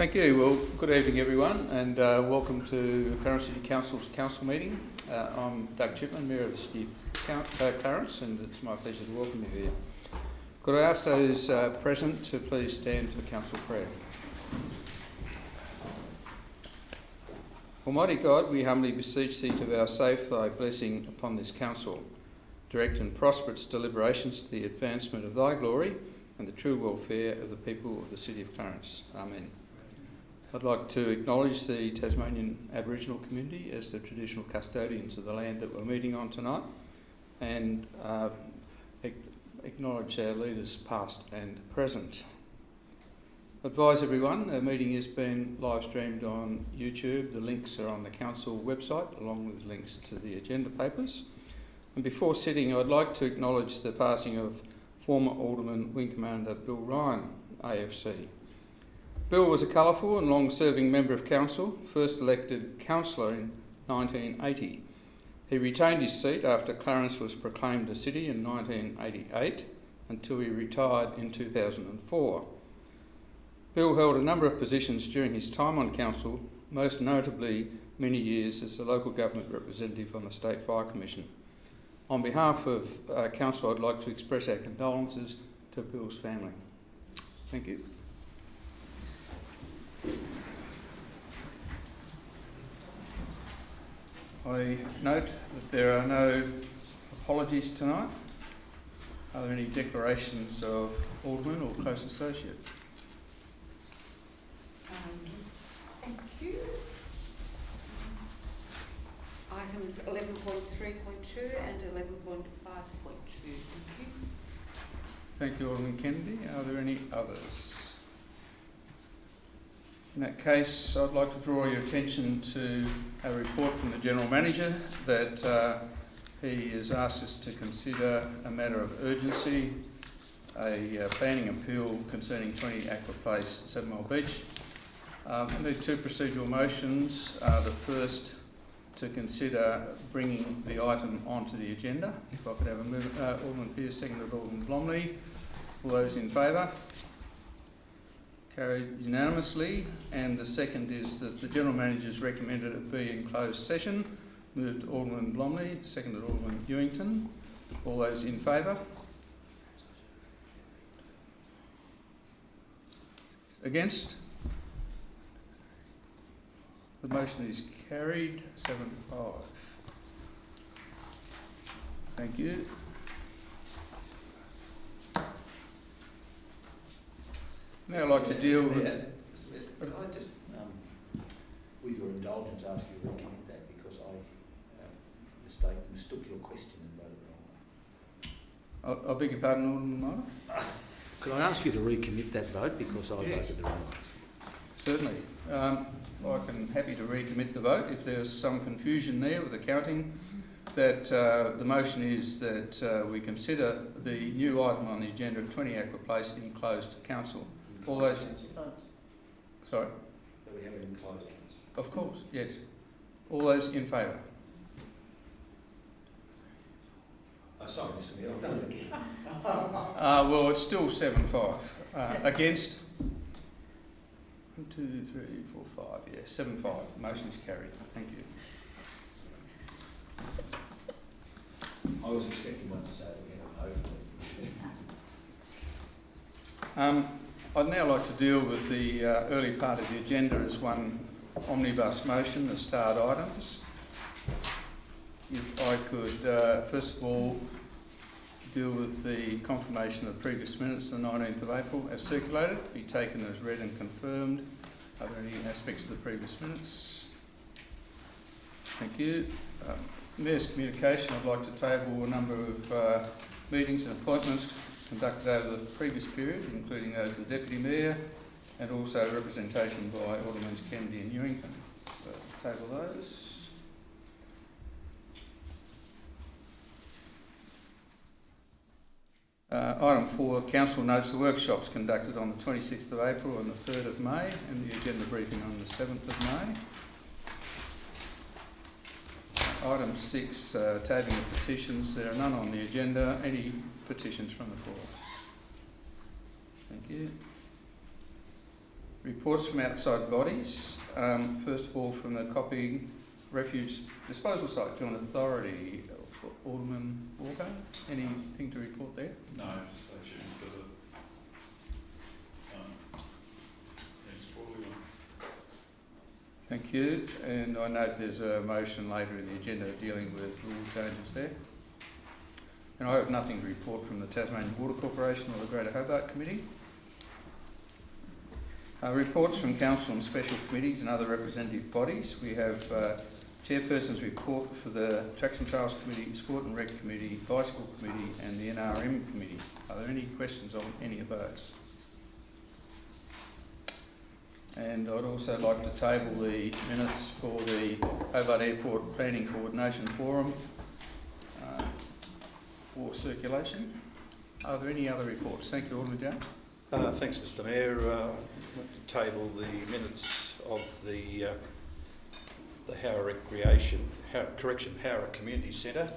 Thank you. Well, good evening everyone, and welcome to Clarence City Council's council meeting. I'm Doug Chipman, Mayor of the City of Clarence, and it's my pleasure to welcome you here. Could I ask those present to please stand for council prayer? Almighty God, we humbly beseech Thee to vouchsafe Thy blessing upon this council. Direct and prosper its deliberations to the advancement of Thy glory and the true welfare of the people of the City of Clarence. Amen. I'd like to acknowledge the Tasmanian Aboriginal community as the traditional custodians of the land that we're meeting on tonight, and acknowledge our leaders past and present. Advise everyone, the meeting has been live streamed on YouTube. The links are on the council website along with links to the agenda papers. And before sitting, I'd like to acknowledge the passing of former Alderman Wing Commander Bill Ryan, AFC. Bill was a colourful and long-serving member of council, first elected councillor in 1980. He retained his seat after Clarence was proclaimed a city in 1988 until he retired in 2004. Bill held a number of positions during his time on council, most notably many years as the local government representative on the State Fire Commission. On behalf of council, I'd like to express our condolences to Bill's family. Thank you. I note that there are no apologies tonight. Are there any declarations of Alderman or close associate? Yes, thank you. Items 11.3.2 and 11.5.2. Thank you. Thank you, Alderman Kennedy. Are there any others? In that case, I'd like to draw your attention to a report from the General Manager that he has asked us to consider a matter of urgency, a planning appeal concerning 20 Aqua Place, 7 Mile Beach. I need two procedural motions. The first, to consider bringing the item onto the agenda. If I could have a move, Alderman Pearce, seconded Alderman Blomley. All those in favour? Carried unanimously. And the second is that the General Manager's recommended it be in closed session. Moved Alderman Blomley, seconded Alderman Ewington. All those in favour? Against? The motion is carried, 7-5. Thank you. Now I'd like to deal with... Can I just, with your indulgence, ask you to recommit that because I mistook your question and voted wrong. I beg your pardon, Alderman Mark? Could I ask you to recommit that vote because I voted the wrong way? Certainly. I can happy to recommit the vote. If there's some confusion there with the counting, that the motion is that we consider the new item on the agenda of 20 Aqua Place in closed council. All those... Sorry? That we have it in closed council. Of course, yes. All those in favour? Sorry, Mr. Mayor, I've done it again. Well, it's still 7-5. Against? 1, 2, 3, 4, 5. Yeah, 7-5. Motion is carried. Thank you. I was expecting one to say it again, hopefully. I'd now like to deal with the early part of the agenda as one omnibus motion, the starred items. If I could, first of all, deal with the confirmation of previous minutes, the 19th of April, as circulated, be taken as read and confirmed. Are there any aspects of the previous minutes? Thank you. Mayor's communication, I'd like to table a number of meetings and appointments conducted over the previous period, including those of the Deputy Mayor and also representation by Aldermans Kennedy and Ewington. So, table those. Item 4, Council notes the workshops conducted on the 26th of April and the 3rd of May and the agenda briefing on the 7th of May. Item 6, tabling of petitions. There are none on the agenda. Any petitions from the floor? Thank you. Reports from outside bodies. First of all, from the Copying Refuge Disposal Site Joint Authority, Alderman Walker. Anything to report there? No, so June for the next quarterly one. Thank you. And I note there's a motion later in the agenda dealing with rule changes there. And I have nothing to report from the Tasmanian Water Corporation or the Greater Hobart Committee. Reports from Council and Special Committees and other representative bodies. We have Chairperson's report for the Tracks and Trails Committee, Sport and Rec Committee, Bicycle Committee and the NRM Committee. Are there any questions on any of those? And I'd also like to table the minutes for the Hobart Airport Planning Coordination Forum for circulation. Are there any other reports? Thank you, Alderman Jones. Thanks, Mr Mayor. I want to table the minutes of the Howrah Howrah Community Centre.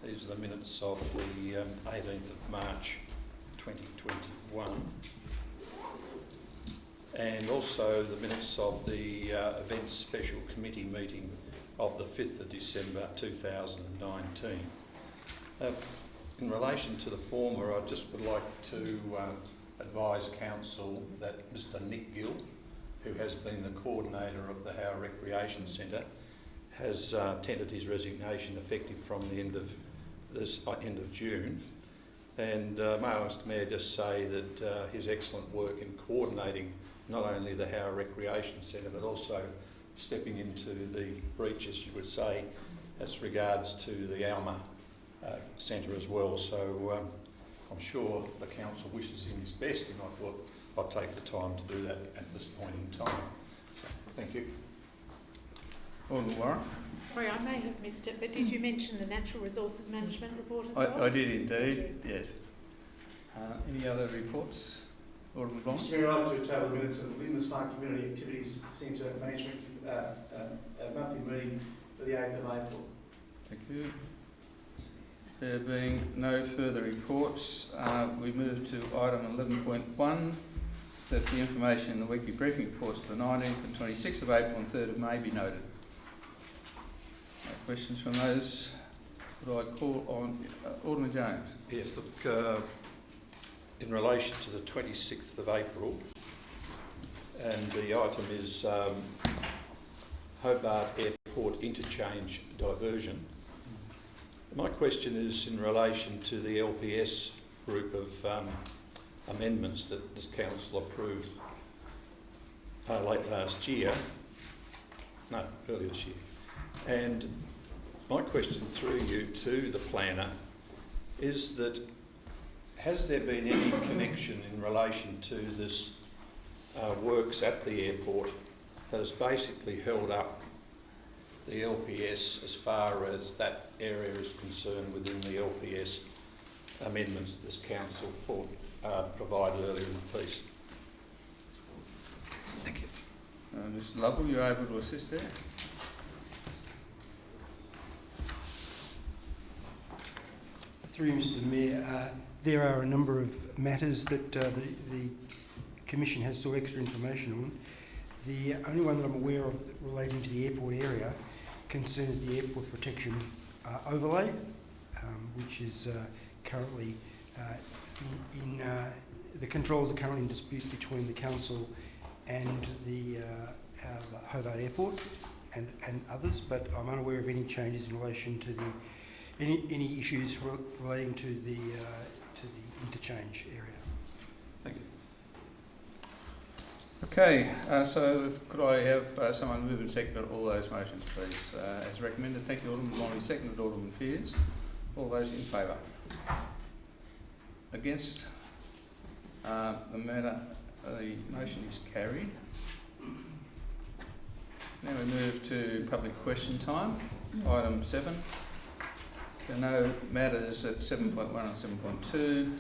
These are the minutes of the 18th of March 2021. And also the minutes of the Events Special Committee meeting of the 5th of December 2019. In relation to the former, I just would like to advise Council that Mr Nick Gill, who has been the coordinator of the Howrah Recreation Centre, has tendered his resignation effective from the end of June. And may I, Mr Mayor, just say that his excellent work in coordinating not only the Howrah Recreation Centre but also stepping into the breach, as you would say, as regards to the Alma Centre as well. So I'm sure the Council wishes him his best, and I thought I'd take the time to do that at this point in time. So, thank you. Alderman Warren. Sorry, I may have missed it, but did you mention the Natural Resources Management report as well? I did indeed, yes. Any other reports? Alderman Bond. Mr Mayor, I'd like to table the minutes of the Lindner Smart Community Activities Centre Management monthly meeting for the 8th of April. Thank you. There being no further reports, we move to item 11.1, that the information in the weekly briefing reports for the 19th and 26th of April and 3rd of May be noted. No questions from those? Would I call on Alderman Jones? Yes, look, in relation to the 26th of April, and the item is Hobart Airport Interchange Diversion. My question is in relation to the LPS group of amendments that this Council approved late last year, earlier this year. And my question through you to the planner is that has there been any connection in relation to this works at the airport that has basically held up the LPS as far as that area is concerned within the LPS amendments that this Council provided earlier in the piece? Thank you. Mr Lovell, you're able to assist there? Through you, Mr Mayor, there are a number of matters that the Commission has sought extra information on. The only one that I'm aware of relating to the airport area concerns the airport protection overlay, which is currently the controls are currently in dispute between the Council and the Hobart Airport and others, but I'm unaware of any changes in relation to any issues relating to the interchange area. Thank you. Okay, so could I have someone move and second all those motions, please? As recommended. Thank you, Alderman Longley. Seconded, Alderman Pearce. All those in favour? Against? The motion is carried. Now we move to public question time, item 7. There are no matters at 7.1 and 7.2.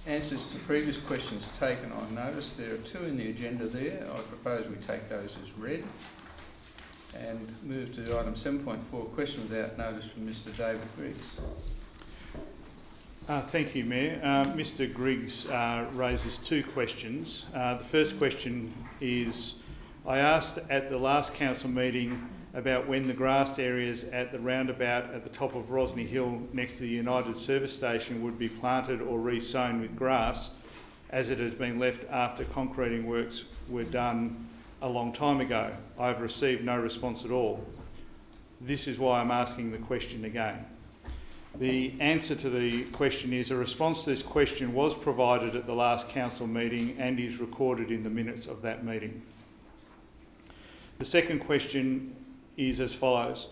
Answers to previous questions taken on notice. There are 2 in the agenda there. I propose we take those as read. And move to item 7.4, question without notice from Mr David Griggs. Thank you, Mayor. Mr Griggs raises two questions. The first question is, I asked at the last council meeting about when the grassed areas at the roundabout at the top of Rosny Hill next to the United Service Station would be planted or re-sown with grass, as it has been left after concreting works were done a long time ago. I have received no response at all. This is why I'm asking the question again. The answer to the question is a response to this question was provided at the last council meeting and is recorded in the minutes of that meeting. The second question is as follows.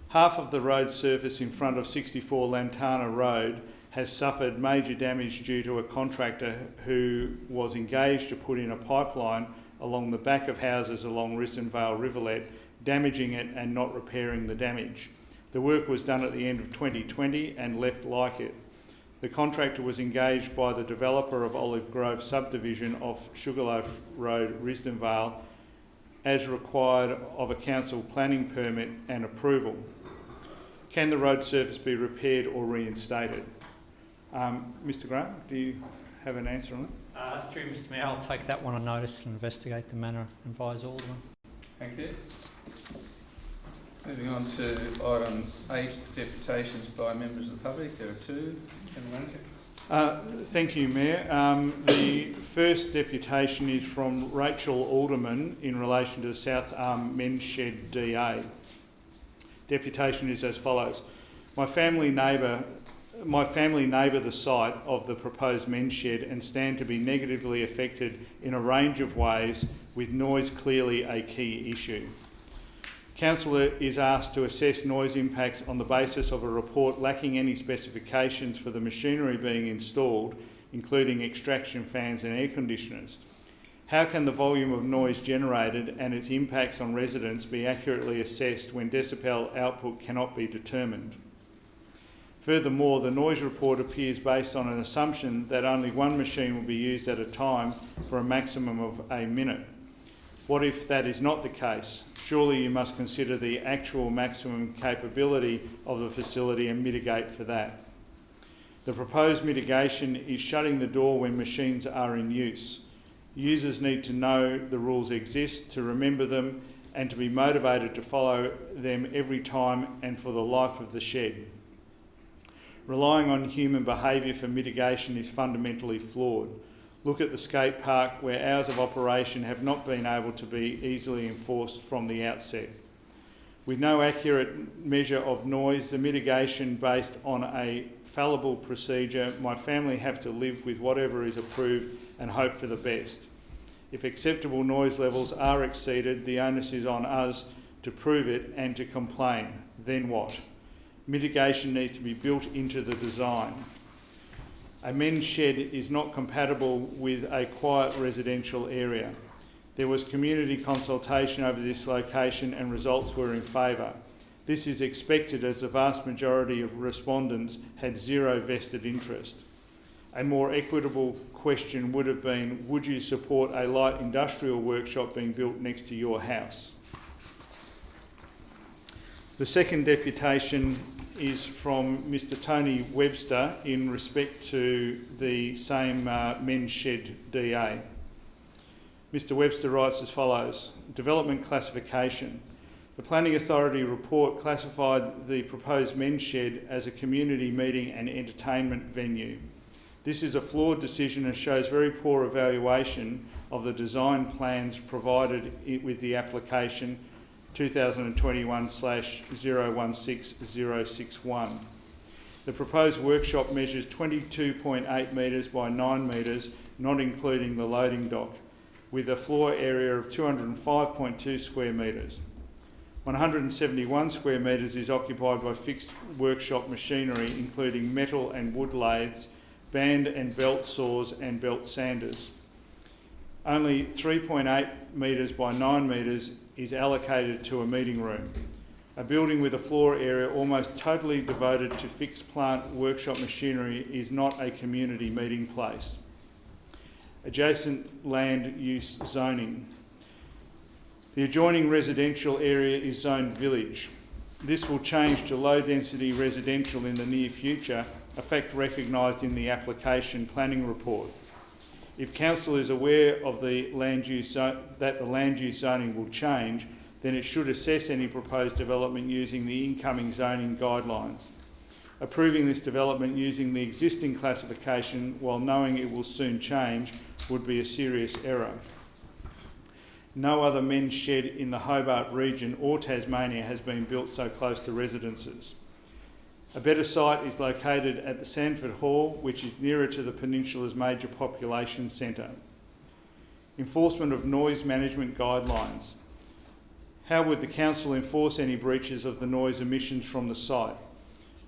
Half of the road surface in front of 64 Lantana Road has suffered major damage due to a contractor who was engaged to put in a pipeline along the back of houses along Risdon Rivulet, damaging it and not repairing the damage. The work was done at the end of 2020 and left like it. The contractor was engaged by the developer of Olive Grove subdivision off Sugarloaf Road, Risdon as required of a council planning permit and approval. Can the road surface be repaired or reinstated? Mr Graham, do you have an answer on it? Through Mr Mayor, I'll take that one on notice and investigate the matter and advise Alderman. Thank you. Moving on to item 8, deputations by members of the public. There are two. Thank you, Mayor. The first deputation is from Rachel Alderman in relation to the South Arm Men's Shed DA. Deputation is as follows. My family neighbour the site of the proposed men's shed and stand to be negatively affected in a range of ways, with noise clearly a key issue. Council is asked to assess noise impacts on the basis of a report lacking any specifications for the machinery being installed, including extraction fans and air conditioners. How can the volume of noise generated and its impacts on residents be accurately assessed when decibel output cannot be determined? Furthermore, the noise report appears based on an assumption that only one machine will be used at a time for a maximum of a minute. What if that is not the case? Surely you must consider the actual maximum capability of the facility and mitigate for that. The proposed mitigation is shutting the door when machines are in use. Users need to know the rules exist, to remember them, and to be motivated to follow them every time and for the life of the shed. Relying on human behaviour for mitigation is fundamentally flawed. Look at the skate park, where hours of operation have not been able to be easily enforced from the outset. With no accurate measure of noise, the mitigation based on a fallible procedure, my family have to live with whatever is approved and hope for the best. If acceptable noise levels are exceeded, the onus is on us to prove it and to complain. Then what? Mitigation needs to be built into the design. A men's shed is not compatible with a quiet residential area. There was community consultation over this location and results were in favour. This is expected as the vast majority of respondents had zero vested interest. A more equitable question would have been, would you support a light industrial workshop being built next to your house? The second deputation is from Mr Tony Webster in respect to the same men's shed DA. Mr Webster writes as follows. Development classification. The Planning Authority report classified the proposed men's shed as a community meeting and entertainment venue. This is a flawed decision and shows very poor evaluation of the design plans provided with the application 2021/016061. The proposed workshop measures 22.8 metres by 9 metres, not including the loading dock, with a floor area of 205.2 square metres. 171 square metres is occupied by fixed workshop machinery, including metal and wood lathes, band and belt saws and belt sanders. Only 3.8 metres by 9 metres is allocated to a meeting room. A building with a floor area almost totally devoted to fixed plant workshop machinery is not a community meeting place. Adjacent land use zoning. The adjoining residential area is zoned village. This will change to low density residential in the near future a fact recognised in the application planning report. If council is aware of the land use that the land use zoning will change, then it should assess any proposed development using the incoming zoning guidelines. Approving this development using the existing classification while knowing it will soon change would be a serious error. No other men's shed in the Hobart region or Tasmania has been built so close to residences. A better site is located at the Sanford Hall, which is nearer to the peninsula's major population centre. Enforcement of noise management guidelines. How would the council enforce any breaches of the noise emissions from the site?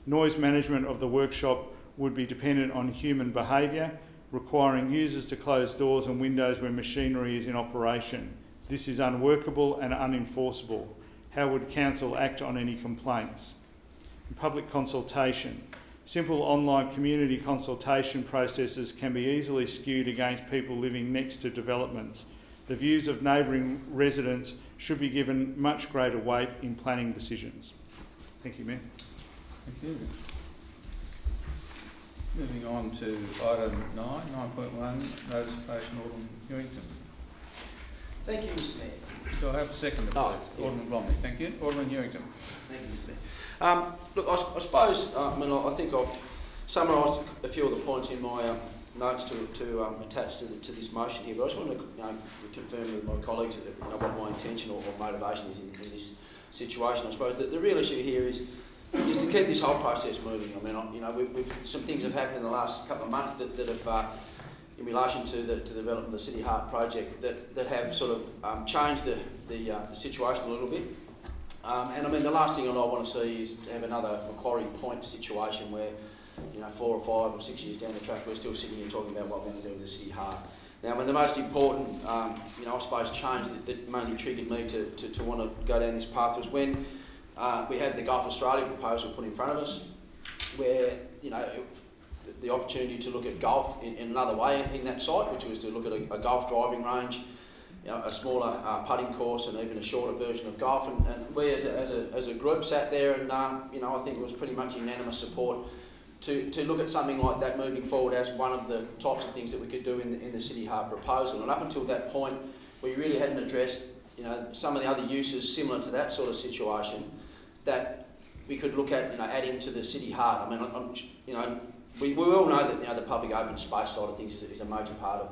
Noise management of the workshop would be dependent on human behaviour, requiring users to close doors and windows when machinery is in operation. This is unworkable and unenforceable. How would council act on any complaints? Public consultation. Simple online community consultation processes can be easily skewed against people living next to developments. The views of neighbouring residents should be given much greater weight in planning decisions. Thank you, Mayor. Thank you. Moving on to item 9.1, notification Alderman Newington. Thank you, Mr Mayor. Do I have a second, please? Alderman Blomley, thank you. Alderman Newington. Thank you, Mr Mayor. Look, I suppose, I think I've summarised a few of the points in my notes to attach to this motion here, but I just want to confirm with my colleagues what my intention or motivation is in this situation. I suppose that the real issue here is to keep this whole process moving. I mean, we've some things have happened in the last couple of months that have, in relation to the development of the City Heart project, that have sort of changed the situation a little bit. And I mean, the last thing I want to see is to have another Macquarie Point situation where, 4 or 5 or 6 years down the track, we're still sitting here talking about what we're going to do with the City Heart. Now, I mean, the most important, I suppose, change that mainly triggered me to want to go down this path was when we had the Gulf Australia proposal put in front of us, where, the opportunity to look at golf in another way in that site, which was to look at a golf driving range, a smaller putting course, and even a shorter version of golf. And we as a group sat there, and I think it was pretty much unanimous support to look at something like that moving forward as one of the types of things that we could do in the City Heart proposal. And up until that point, we really hadn't addressed some of the other uses similar to that sort of situation that we could look at adding to the City Heart. I mean, we all know that the public open space side of things is a major part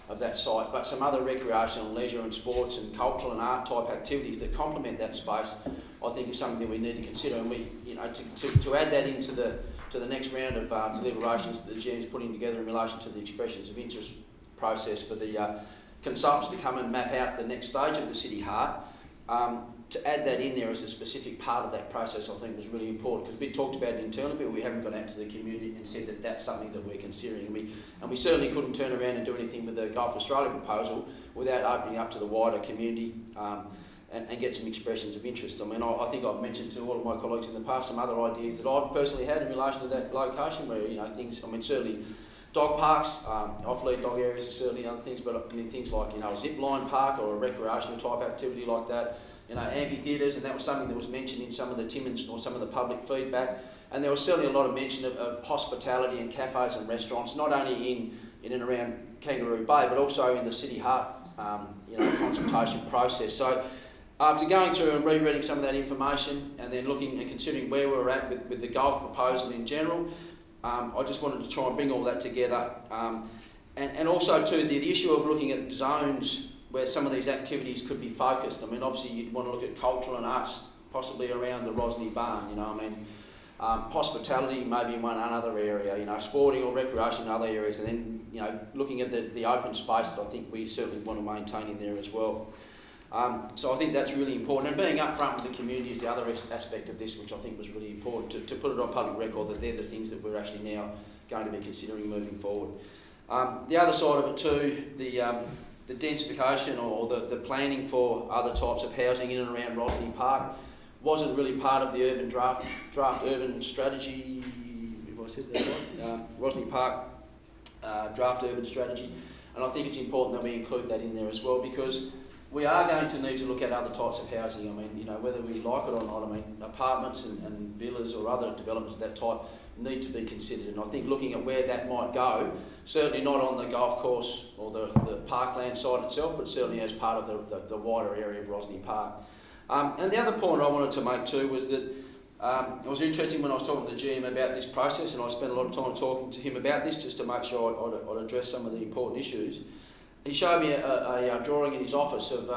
of that site, but some other recreational, leisure and sports and cultural and art type activities that complement that space, I think, is something that we need to consider. And we, to add that into the next round of deliberations that the GM's putting together in relation to the expressions of interest process for the consultants to come and map out the next stage of the City Heart. To add that in there as a specific part of that process, I think was really important, because we talked about it internally, but we haven't gone out to the community and said that that's something that we're considering. And we certainly couldn't turn around and do anything with the Gulf Australia proposal without opening up to the wider community and get some expressions of interest. I mean, I think I've mentioned to all of my colleagues in the past some other ideas that I've personally had in relation to that location, where things. I mean, certainly dog parks, off-lead dog areas are certainly other things, but I mean things like a zip line park or a recreational type activity like that. Amphitheatres, and that was something that was mentioned in some of the Timmins or some of the public feedback. And there was certainly a lot of mention of hospitality and cafes and restaurants, not only in and around Kangaroo Bay, but also in the City Heart, consultation process. So after going through and rereading some of that information and then looking and considering where we're at with the golf proposal in general, I just wanted to try and bring all that together. And also too, the issue of looking at zones where some of these activities could be focused. I mean, obviously you'd want to look at cultural and arts, possibly around the Rosny Barn, hospitality maybe in one other area, sporting or recreation in other areas, and then, looking at the open space that I think we certainly want to maintain in there as well. So I think that's really important, and being upfront with the community is the other aspect of this, which I think was really important, to put it on public record that they're the things that we're actually now going to be considering moving forward. The other side of it too, the densification or the planning for other types of housing in and around Rosny Park wasn't really part of the urban draft urban strategy, if I said that right, Rosny Park draft urban strategy, and I think it's important that we include that in there as well, because we are going to need to look at other types of housing. I mean, you know, whether we like it or not, I mean, apartments and villas or other developments of that type need to be considered. And I think looking at where that might go, certainly not on the golf course or the parkland side itself, but certainly as part of the wider area of Rosny Park. And the other point I wanted to make too was that it was interesting when I was talking to the GM about this process, and I spent a lot of time talking to him about this just to make sure I'd address some of the important issues. He showed me a drawing in his office of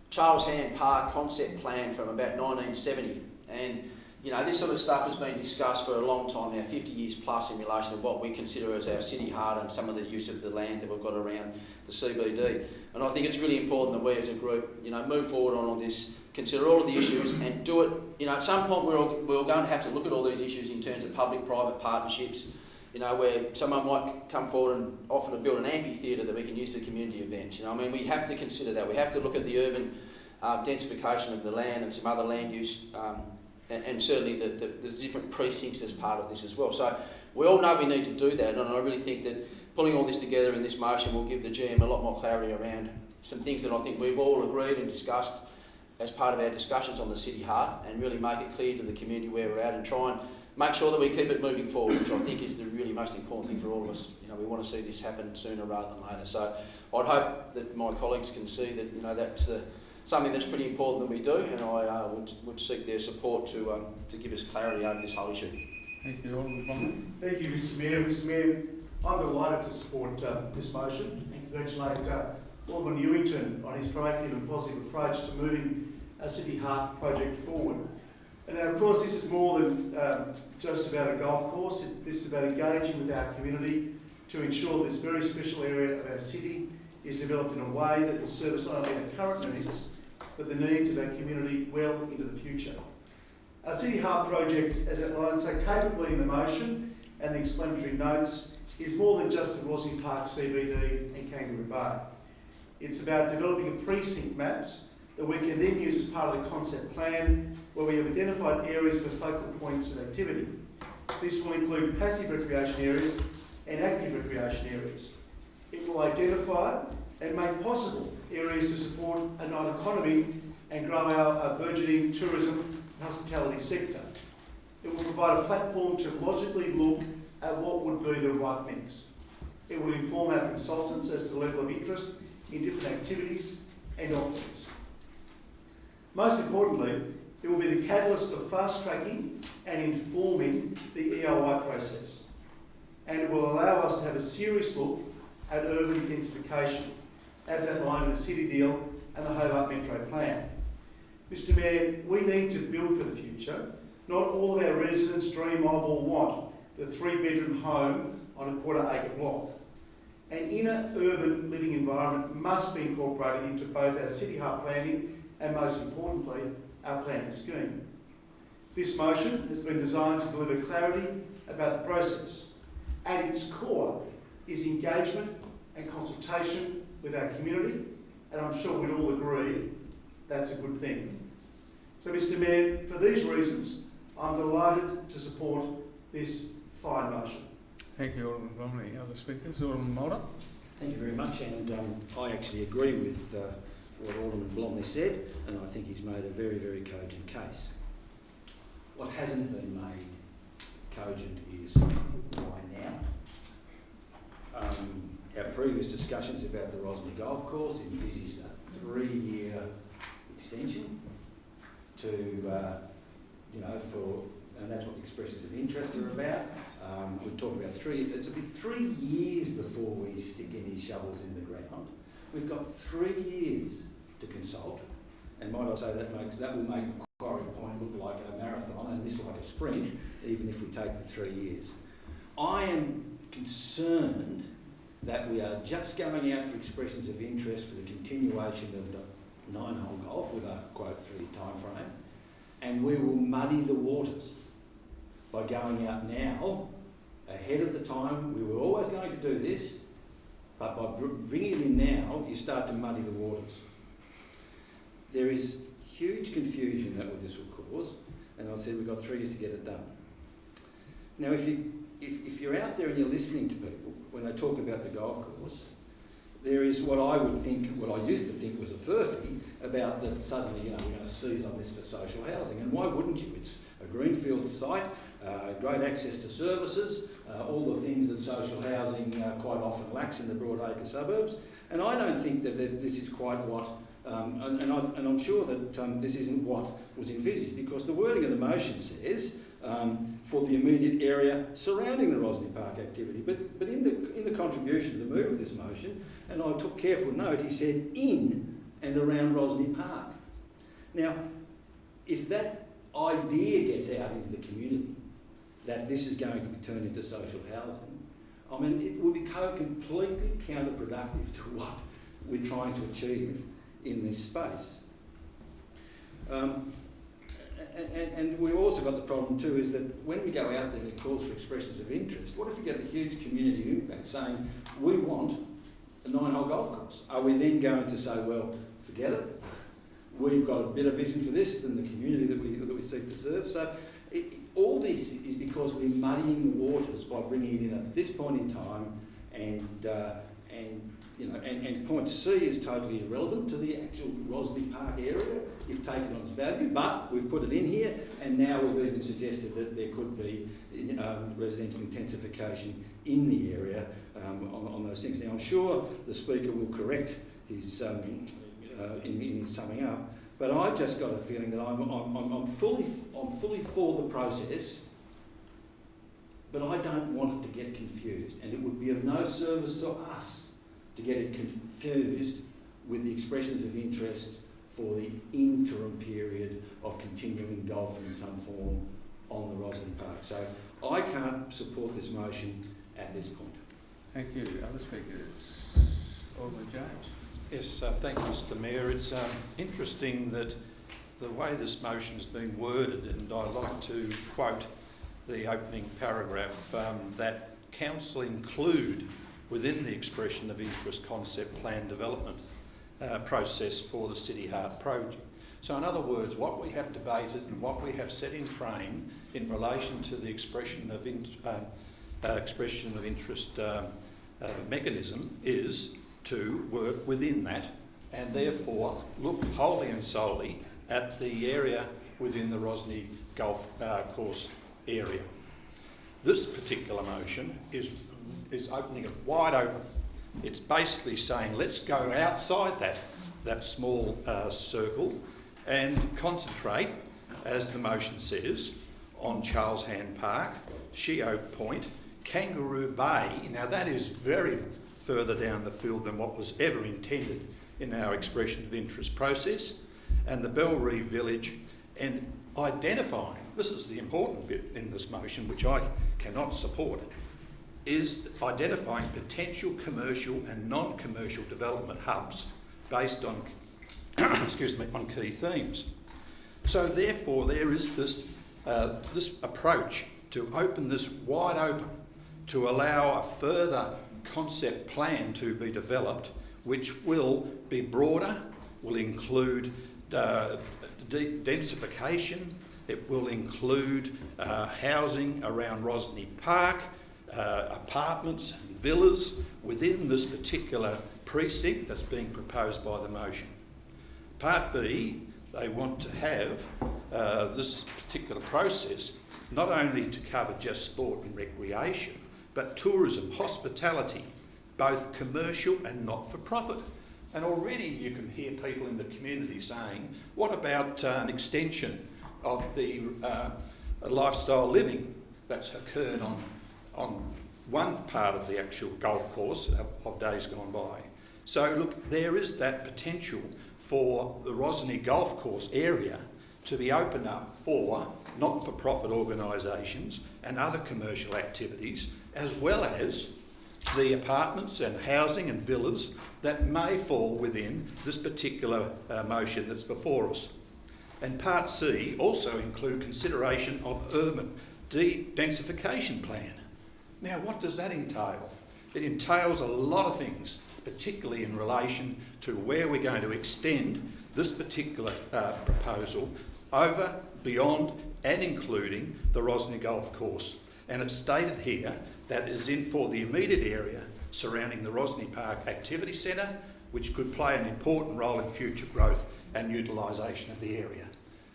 Charles Hand Park concept plan from about 1970, and you know, this sort of stuff has been discussed for a long time now, 50 years plus, in relation to what we consider as our city heart and some of the use of the land that we've got around the CBD. And I think it's really important that we as a group, you know, move forward on all this, consider all of the issues and do it. You know, at some point we're going to have to look at all these issues in terms of public-private partnerships, you know, where someone might come forward and offer to build an amphitheatre that we can use for community events. You know, I mean, we have to consider that. We have to look at the urban densification of the land and some other land use, and certainly the different precincts as part of this as well. So we all know we need to do that, and I really think that pulling all this together in this motion will give the GM a lot more clarity around some things that I think we've all agreed and discussed as part of our discussions on the city heart, and really make it clear to the community where we're at and try and make sure that we keep it moving forward, which I think is the really most important thing for all of us. You know, we want to see this happen sooner rather than later. So I'd hope that my colleagues can see that, you know, that's something that's pretty important that we do, and I would seek their support to give us clarity over this whole issue. Thank you, Alderman Bromley. Thank you, Mr Mayor. Mr Mayor, I'm delighted to support this motion and congratulate Alderman Ewington on his proactive and positive approach to moving our City Heart project forward. And now, of course, this is more than just about a golf course. This is about engaging with our community to ensure this very special area of our city is developed in a way that will service not only our current needs, but the needs of our community well into the future. Our City Heart project, as outlined so capably in the motion and the explanatory notes, is more than just the Rosny Park CBD and Kangaroo Bay. It's about developing a precinct maps that we can then use as part of the concept plan, where we have identified areas for focal points of activity. This will include passive recreation areas and active recreation areas. It will identify and make possible areas to support a night economy and grow our burgeoning tourism and hospitality sector. It will provide a platform to logically look at what would be the right mix. It will inform our consultants as to the level of interest in different activities and offerings. Most importantly, it will be the catalyst for fast-tracking and informing the EOI process. And it will allow us to have a serious look at urban densification, as outlined in the City Deal and the Hobart Metro Plan. Mr Mayor, we need to build for the future. Not all of our residents dream of or want the 3-bedroom home on a quarter-acre block. An inner urban living environment must be incorporated into both our City Heart planning and, most importantly, our planning scheme. This motion has been designed to deliver clarity about the process. At its core is engagement and consultation with our community, and I'm sure we'd all agree that's a good thing. So, Mr Mayor, for these reasons, I'm delighted to support this fine motion. Thank you, Alderman Bromley. Other speakers? Alderman Mulder. Thank you very much, and I actually agree with what Alderman Bromley said, and I think he's made a very, very cogent case. What hasn't been made cogent is why now. Our previous discussions about the Rosny Golf Course envisaged a 3-year extension to, and that's what the expressions of interest are about. We talk about it'll be 3 years before we stick any shovels in the ground. We've got 3 years to consult, and might I say that will make Macquarie Point look like a marathon and this like a sprint, even if we take the 3 years. I am concerned that we are just going out for expressions of interest for the continuation of the 9-hole golf with a quote 3 time frame, and we will muddy the waters by going out now ahead of the time. We were always going to do this, but by bringing it in now, you start to muddy the waters. There is huge confusion that what this will cause, and I said we've got 3 years to get it done. Now, if you're out there and you're listening to people when they talk about the golf course, there is what I used to think was a furphy about that suddenly, we're going to seize on this for social housing. And why wouldn't you? It's a greenfield site, great access to services, all the things that social housing quite often lacks in the broadacre suburbs. And I don't think that this is quite what, and I'm sure that this isn't what was envisaged, because the wording of the motion says for the immediate area surrounding the Rosny Park activity. But in the contribution to the move of this motion, and I took careful note, he said in and around Rosny Park. Now, if that idea gets out into the community that this is going to be turned into social housing, I mean, it will be completely counterproductive to what we're trying to achieve in this space. And we've also got the problem too, is that when we go out there and it calls for expressions of interest, what if we get a huge community impact saying, we want a 9-hole golf course? Are we then going to say, well, forget it, we've got a better vision for this than the community that we seek to serve? So all this is because we're muddying the waters by bringing it in at this point in time, and point C is totally irrelevant to the actual Rosny Park area if taken on its value, but we've put it in here, and now we've even suggested that there could be residential intensification in the area on those things. Now, I'm sure the Speaker will correct his in his summing up, but I've just got a feeling that I'm fully for the process, but I don't want it to get confused, and it would be of no service to us to get it confused with the expressions of interest for the interim period of continuing golf in some form on the Rosny Park. So I can't support this motion at this point. Thank you. Other speakers? Alderman James. Yes, thank you, Mr Mayor. It's interesting that the way this motion has been worded, and I'd like to quote the opening paragraph, that Council include within the expression of interest concept plan development process for the City Heart project. So in other words, what we have debated and what we have set in frame in relation to the expression of interest mechanism is to work within that, and therefore look wholly and solely at the area within the Rosny Golf Course area. This particular motion is opening it wide open. It's basically saying let's go outside that small circle and concentrate, as the motion says, on Charles Hand Park, Sheoak Point, Kangaroo Bay. Now that is very further down the field than what was ever intended in our expression of interest process, and the Bellree Village, and identifying, this is the important bit in this motion which I cannot support, is identifying potential commercial and non-commercial development hubs based on on key themes. So therefore there is this approach to open this wide open to allow a further concept plan to be developed, which will be broader, will include densification, it will include housing around Rosny Park, apartments and villas within this particular precinct that's being proposed by the motion. Part B, they want to have this particular process not only to cover just sport and recreation, but tourism, hospitality, both commercial and not-for-profit. And already you can hear people in the community saying, what about an extension of the lifestyle living that's occurred on one part of the actual golf course of days gone by? So look, there is that potential for the Rosny Golf Course area to be opened up for not-for-profit organisations and other commercial activities, as well as the apartments and housing and villas that may fall within this particular motion that's before us. And Part C also include consideration of urban densification plan. Now, what does that entail? It entails a lot of things, particularly in relation to where we're going to extend this particular proposal over, beyond and including the Rosny Golf Course. And it's stated here that is in for the immediate area surrounding the Rosny Park Activity Centre, which could play an important role in future growth and utilisation of the area.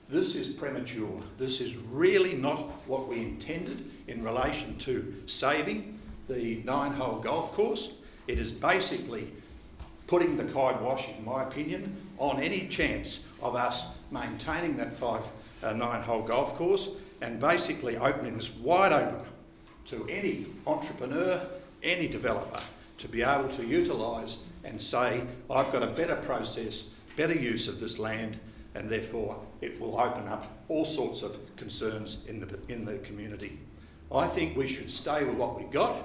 This is premature. This is really not what we intended in relation to saving the 9-hole golf course. It is basically putting the kibosh, in my opinion, on any chance of us maintaining that 9-hole golf course and basically opening this wide open to any entrepreneur, any developer to be able to utilise and say, I've got a better process, better use of this land, and therefore it will open up all sorts of concerns in the community. I think we should stay with what we've got,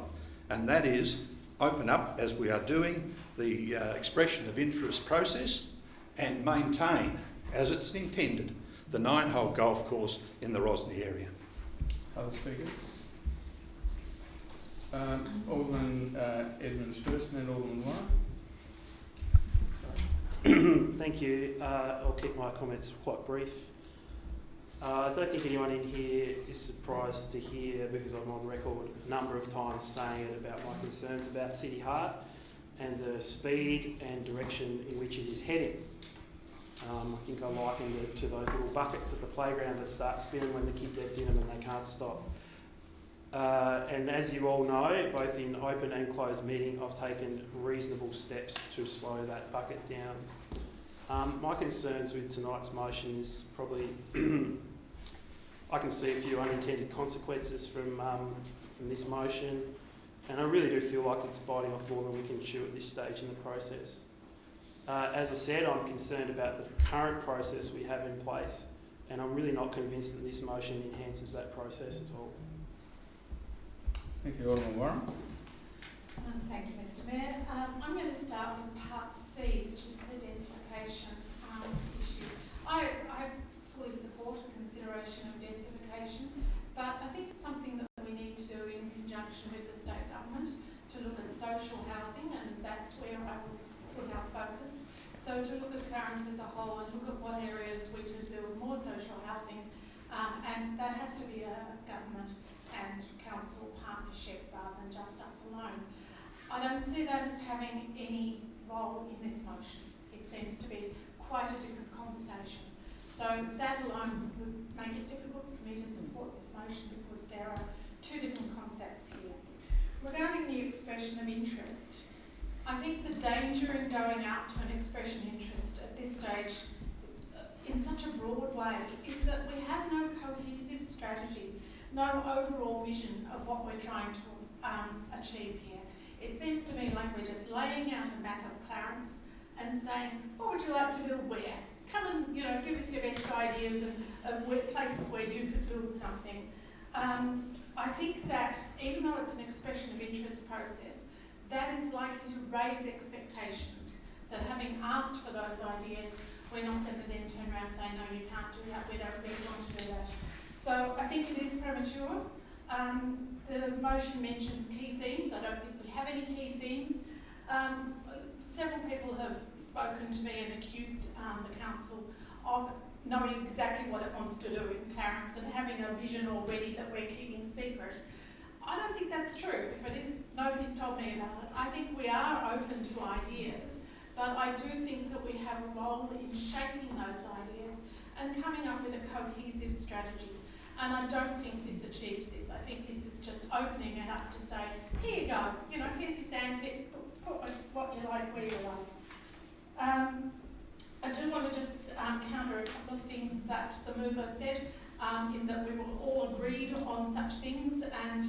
and that is open up, as we are doing, the expression of interest process and maintain, as it's intended, the 9-hole golf course in the Rosny area. Other speakers? Alderman Edmonds first, and then Alderman Warren. Thank you. I'll keep my comments quite brief. I don't think anyone in here is surprised to hear, because I'm on record a number of times saying it, about my concerns about City Heart and the speed and direction in which it is heading. I think I liken it to those little buckets at the playground that start spinning when the kid gets in them and they can't stop. And as you all know, both in open and closed meeting, I've taken reasonable steps to slow that bucket down. My concerns with tonight's motion is probably I can see a few unintended consequences from this motion, and I really do feel like it's biting off more than we can chew at this stage in the process. As I said, I'm concerned about the current process we have in place, and I'm really not convinced that this motion enhances that process at all. Thank you, Alderman Warren. Thank you, Mr Mayor. I'm going to start with Part C, which is the densification issue. I fully support a consideration of densification, but I think it's something that we need to do in conjunction with the state government to look at social housing, and that's where I would put our focus. So to look at Clarence as a whole and look at what areas we could build more social housing, and that has to be a government and council partnership rather than just us alone. I don't see that as having any role in this motion. It seems to be quite a different conversation. So that alone would make it difficult for me to support this motion, because there are two different concepts here. Regarding the expression of interest, I think the danger in going out to an expression of interest at this stage in such a broad way is that we have no cohesive strategy, no overall vision of what we're trying to achieve here. It seems to me like we're just laying out a map of Clarence and saying, what would you like to build where? Come and, give us your best ideas of places where you could build something. I think that even though it's an expression of interest process, that is likely to raise expectations, that having asked for those ideas, we're not going to then turn around and say, no, you can't do that, we don't really want to do that. So I think it is premature. The motion mentions key themes. I don't think we have any key themes. Several people have spoken to me and accused the council of knowing exactly what it wants to do in Clarence and having a vision already that we're keeping secret. I don't think that's true. If it is, nobody's told me about it. I think we are open to ideas, but I do think that we have a role in shaping those ideas and coming up with a cohesive strategy. And I don't think this achieves this. I think this is just opening it up to say, here you go, here's your sandpit, put what you like where you like. I do want to just counter a couple of things that the mover said, in that we were all agreed on such things, and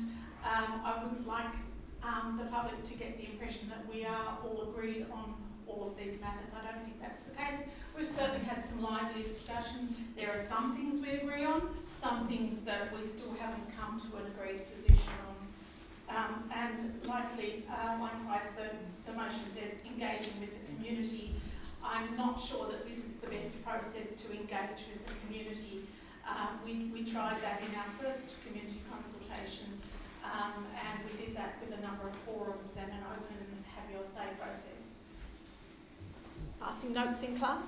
I would like the public to get the impression that we are all agreed on all of these matters. I don't think that's the case. We've certainly had some lively discussion. There are some things we agree on, some things that we still haven't come to an agreed position on. And likely, likewise, the motion says engaging with the community. I'm not sure that this is the best process to engage with the community. We tried that in our first community consultation, and we did that with a number of forums and an open have your say process. Passing notes in class.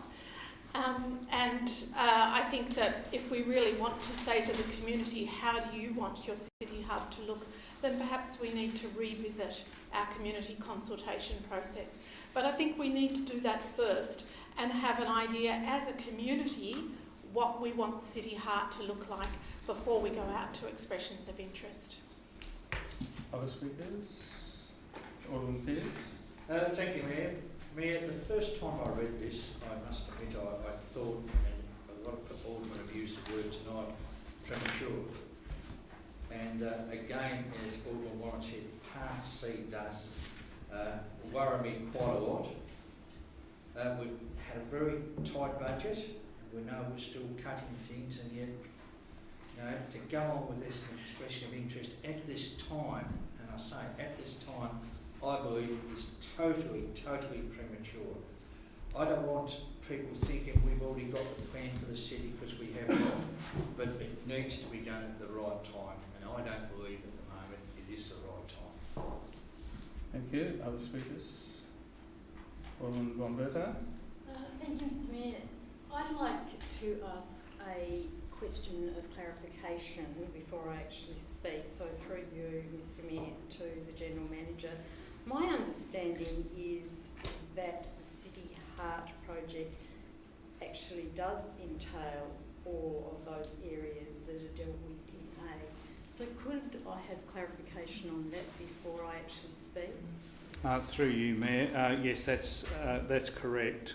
I think that if we really want to say to the community, how do you want your city hub to look, then perhaps we need to revisit our community consultation process. But I think we need to do that first and have an idea as a community what we want City Heart to look like before we go out to expressions of interest. Other speakers? Alderman Pearce? Thank you, Mayor. Mayor, the first time I read this, I must admit, I thought, and a lot of aldermen have used the word tonight, premature. And again, as Alderman Warren said, Part C does worry me quite a lot. We've had a very tight budget. We know we're still cutting things, and yet, to go on with this expression of interest at this time, and I say at this time, I believe is totally premature. I don't want people thinking we've already got the plan for the city, because we have not, but it needs to be done at the right time, and I don't believe at the moment it is the right time. Thank you. Other speakers? Alderman von Bertha? Thank you, Mr. Mayor. I'd like to ask a question of clarification before I actually speak. So through you, Mr. Mayor, to the General Manager. My understanding is that the City Heart project actually does entail all of those areas that are dealt with in A. So could I have clarification on that before I actually speak? Through you, Mayor. Yes, that's correct.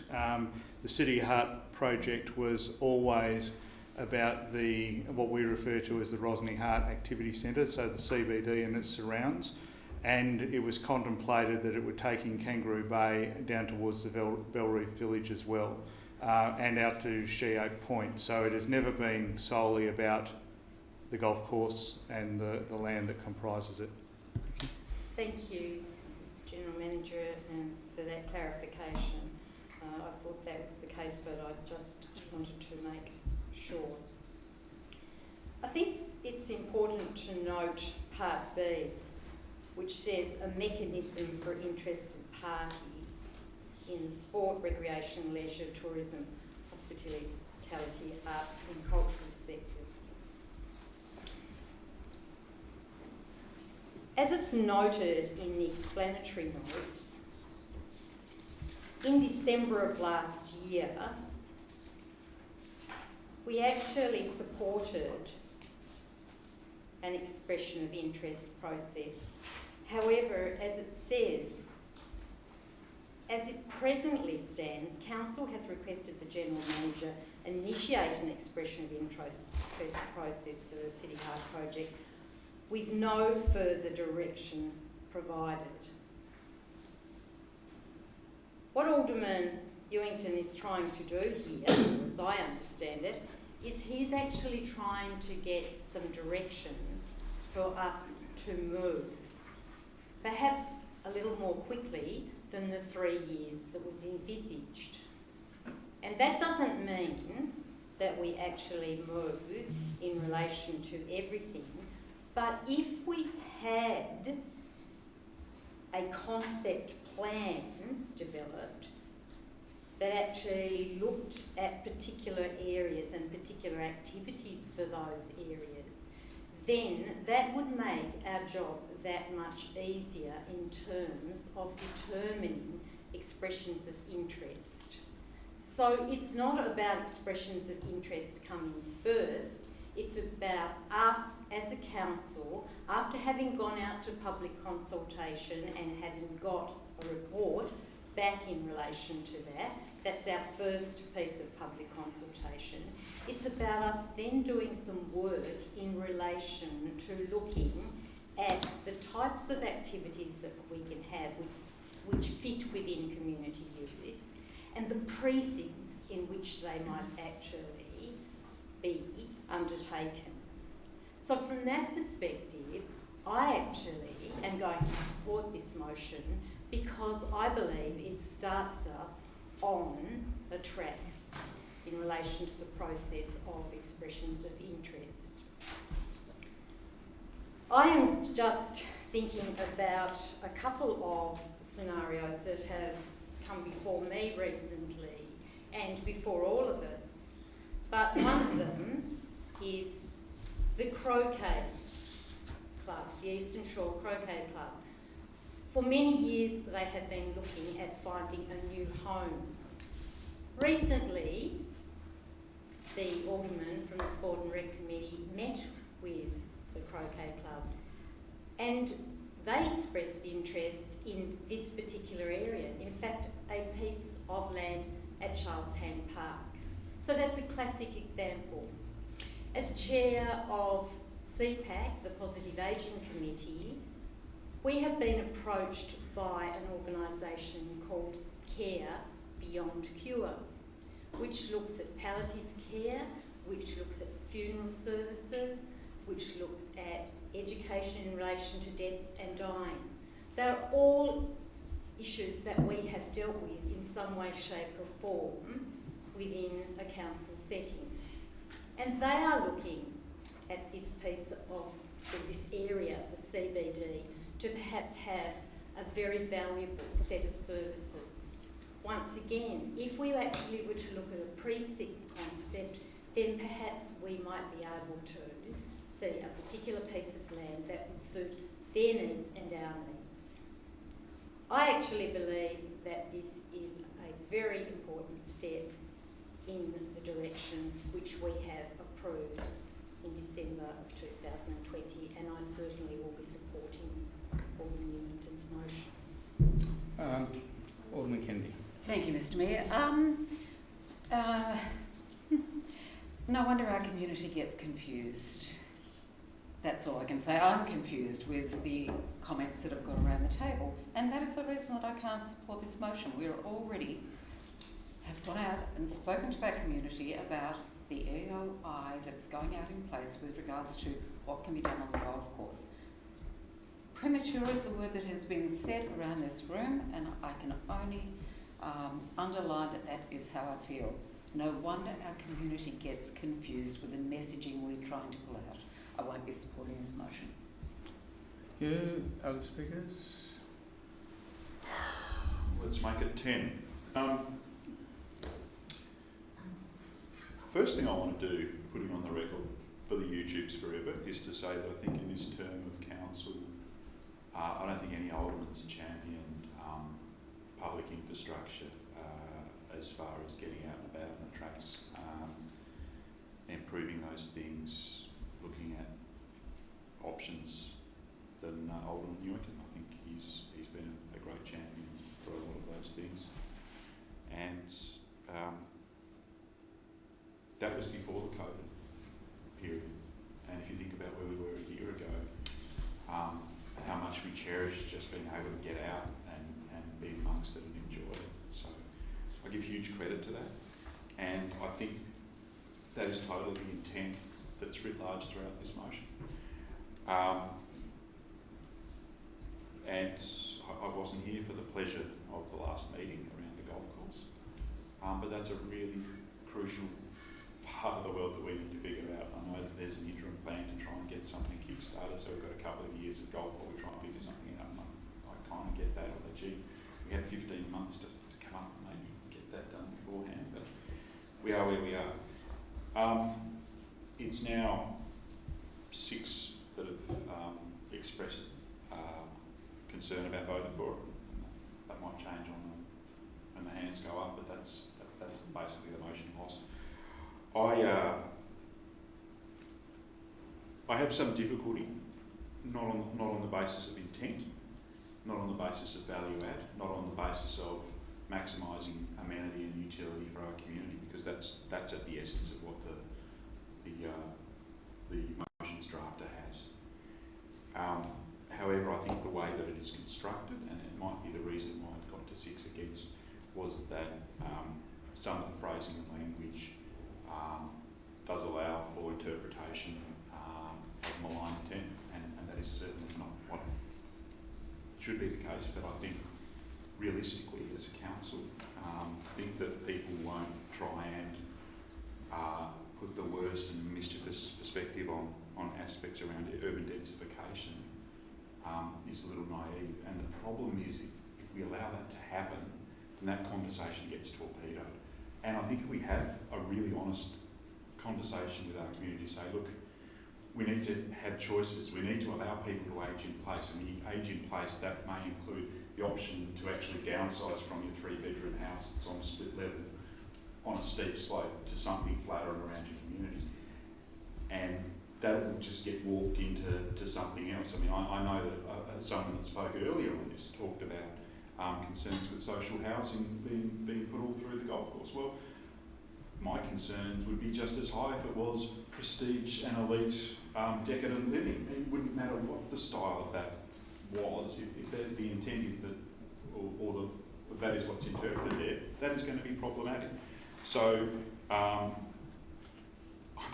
The City Heart project was always about what we refer to as the Rosny Heart Activity Centre, so the CBD and its surrounds, and it was contemplated that it would take in Kangaroo Bay down towards the Bellreef Village as well, and out to Sheoak Point. So it has never been solely about the golf course and the land that comprises it. Thank you, Mr. General Manager, and for that clarification. I thought that was the case, but I just wanted to make sure. I think it's important to note Part B, which says a mechanism for interested parties in sport, recreation, leisure, tourism, hospitality, arts and cultural sectors. As it's noted in the explanatory notes, in December of last year, we actually supported an expression of interest process. However, as it says, as it presently stands, Council has requested the General Manager initiate an expression of interest process for the City Heart project with no further direction provided. What Alderman Ewington is trying to do here, as I understand it, is he's actually trying to get some direction for us to move, perhaps a little more quickly than the 3 years that was envisaged. And that doesn't mean that we actually move in relation to everything, but if we had a concept plan developed that actually looked at particular areas and particular activities for those areas, then that would make our job that much easier in terms of determining expressions of interest. So it's not about expressions of interest coming first, it's about us as a council, after having gone out to public consultation and having got a report back in relation to that. That's our first piece of public consultation. It's about us then doing some work in relation to looking at the types of activities that we can have which fit within community use and the precincts in which they might actually be undertaken. So from that perspective, I actually am going to support this motion because I believe it starts us on a track in relation to the process of expressions of interest. I am just thinking about a couple of scenarios that have come before me recently and before all of us, but one of them is the croquet club, the Eastern Shore Croquet Club. For many years, they have been looking at finding a new home. Recently, the alderman from the Sport and Rec Committee met with the Croquet Club, and they expressed interest in this particular area. In fact, a piece of land at Charles Hand Park. So that's a classic example. As chair of CPAC, the Positive Ageing Committee, we have been approached by an organisation called Care Beyond Cure, which looks at palliative care, which looks at funeral services, which looks at education in relation to death and dying. They're all issues that we have dealt with in some way, shape or form within a council setting. And they are looking at this piece of this area, the CBD, to perhaps have a very valuable set of services. Once again, if we actually were to look at a precinct concept, then perhaps we might be able to see a particular piece of land that would suit their needs and our needs. I actually believe that this is a very important step in the direction which we have approved in December of 2020, and I certainly will be supporting Alderman Newington's motion. Alderman Kennedy. Thank you, Mr Mayor. No wonder our community gets confused. That's all I can say. I'm confused with the comments that have gone around the table, and that is the reason that I can't support this motion. We already have gone out and spoken to our community about the EOI that's going out in place with regards to what can be done on the golf course. Premature is a word that has been said around this room, and I can only underline that that is how I feel. No wonder our community gets confused with the messaging we're trying to pull out. I won't be supporting this motion. You, other speakers? Let's make it 10. First thing I want to do, putting on the record for the YouTubes forever, is to say that I think in this term of council, I don't think any alderman's championed public infrastructure as far as getting out and about on the tracks, improving those things, looking at options than Alderman Newington. I think he's been a great champion for a lot of those things. And that was before the COVID period. And if you think about where we were a year ago, how much we cherished just being able to get out and be amongst it and enjoy it. So I give huge credit to that. And I think that is totally the intent that's writ large throughout this motion. And I wasn't here for the pleasure of the last meeting around the golf course. But that's a really crucial part of the world that we need to figure out. I know that there's an interim plan to try and get something kick-started, so we've got a couple of years of golf while we try and figure something out. And I kind of get that. Although, gee, we had 15 months to come up and maybe get that done beforehand, but we are where we are. It's now 6 that have expressed concern about voting for it. That might change when the hands go up, but that's basically the motion lost. I have some difficulty, not on the basis of intent, not on the basis of value add, not on the basis of maximising amenity and utility for our community, because that's at the essence of what the motions drafter has. However, I think the way that it is constructed, and it might be the reason why it got to 6 against, was that some of the phrasing and language does allow for interpretation of malign intent, and that is certainly not what should be the case. But I think realistically, as a council, think that people won't try and put the worst and mischievous perspective on aspects around urban densification is a little naive. And the problem is if we allow that to happen, then that conversation gets torpedoed. And I think if we have a really honest conversation with our community, say, look, we need to have choices. We need to allow people to age in place, and when you age in place, that may include the option to actually downsize from your 3-bedroom house that's on a split level on a steep slope to something flatter and around your community. And that will just get walked into something else. I mean, I know that someone that spoke earlier on this talked about concerns with social housing being put all through the golf course. Well, my concerns would be just as high if it was prestige and elite decadent living. It wouldn't matter what the style of that was. If the intent is that, that is what's interpreted there, that is going to be problematic. So I'm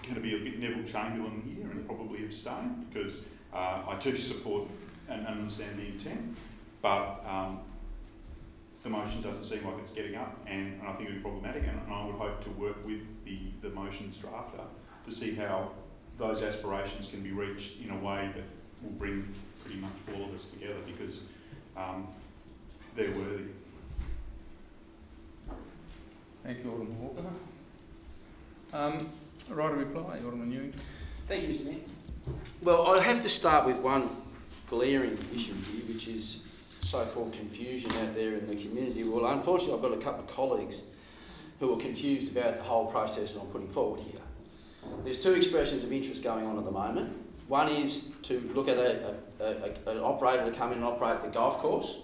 going to be a bit Neville Chamberlain here and probably abstain, because I do support and understand the intent, but the motion doesn't seem like it's getting up, and I think it would be problematic, and I would hope to work with the motion's drafter to see how those aspirations can be reached in a way that will bring pretty much all of us together, because they're worthy. Thank you, Alderman Walker. Right of reply, Alderman Newington. Thank you, Mr. Mayor. Well, I have to start with one glaring issue here, which is so-called confusion out there in the community. Well, unfortunately, I've got a couple of colleagues who are confused about the whole process that I'm putting forward here. There's two expressions of interest going on at the moment. One is to look at an operator to come in and operate the golf course,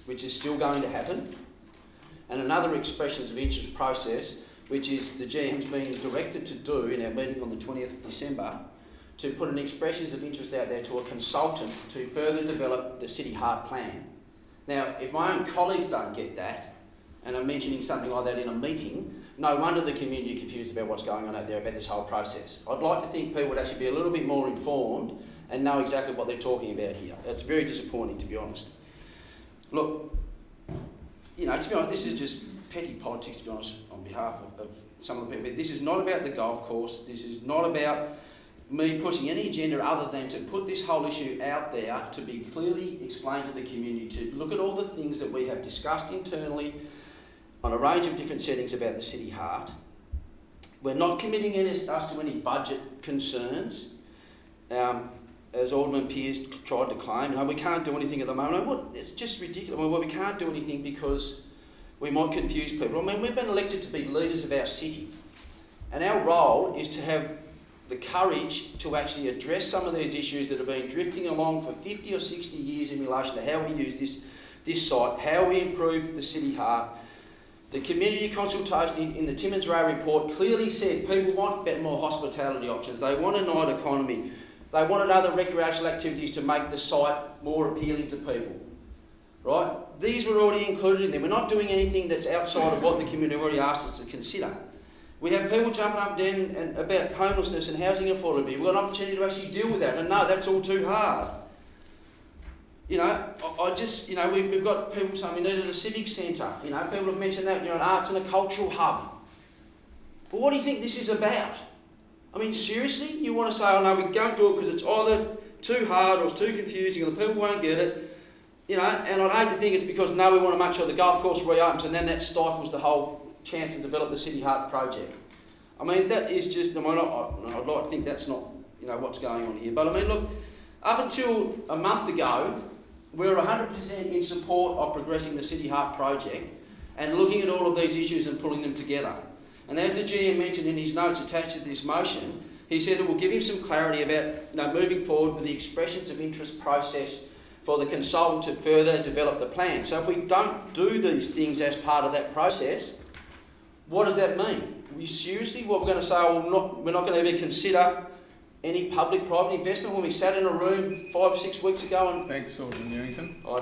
which is still going to happen. And another expressions of interest process, which is the GM's being directed to do in our meeting on the 20th of December, to put an expressions of interest out there to a consultant to further develop the City Heart plan. Now, if my own colleagues don't get that, and I'm mentioning something like that in a meeting, no wonder the community are confused about what's going on out there about this whole process. I'd like to think people would actually be a little bit more informed and know exactly what they're talking about here. It's very disappointing, to be honest. Look, you know, to be honest, this is just petty politics, to be honest, on behalf of some of the people. This is not about the golf course. This is not about me pushing any agenda other than to put this whole issue out there to be clearly explained to the community, to look at all the things that we have discussed internally on a range of different settings about the City Heart. We're not committing us to any budget concerns. As Alderman Pearce tried to claim, you know, we can't do anything at the moment. It's just ridiculous. Well, we can't do anything because we might confuse people. I mean, we've been elected to be leaders of our city, and our role is to have the courage to actually address some of these issues that have been drifting along for 50 or 60 years in relation to how we use this site, how we improve the City Heart. The community consultation in the Timmins Ray report clearly said people want more hospitality options. They want a night economy. They wanted other recreational activities to make the site more appealing to people. Right? These were already included in there. We're not doing anything that's outside of what the community already asked us to consider. We have people jumping up and down about homelessness and housing affordability. We've got an opportunity to actually deal with that. And no, that's all too hard. You know, we've got people saying we needed a civic centre. You know, people have mentioned that, you know, an arts and a cultural hub. But what do you think this is about? I mean, seriously? You want to say, oh no, we don't do it because it's either too hard or it's too confusing or the people won't get it. You know, and I'd hate to think it's because, no, we want to make sure the golf course reopens and then that stifles the whole chance to develop the City Heart project. I mean, that is just, I mean, I'd like to think that's not, you know, what's going on here. But I mean, look, up until a month ago, we were 100% in support of progressing the City Heart project and looking at all of these issues and pulling them together. And as the GM mentioned in his notes attached to this motion, he said it will give him some clarity about, you know, moving forward with the expressions of interest process for the consultant to further develop the plan. So if we don't do these things as part of that process, what does that mean? Are we seriously, what we're going to say, well, we're not going to even consider any public-private investment when we sat in a room 5 or 6 weeks ago and... Thanks, Alderman Newington. I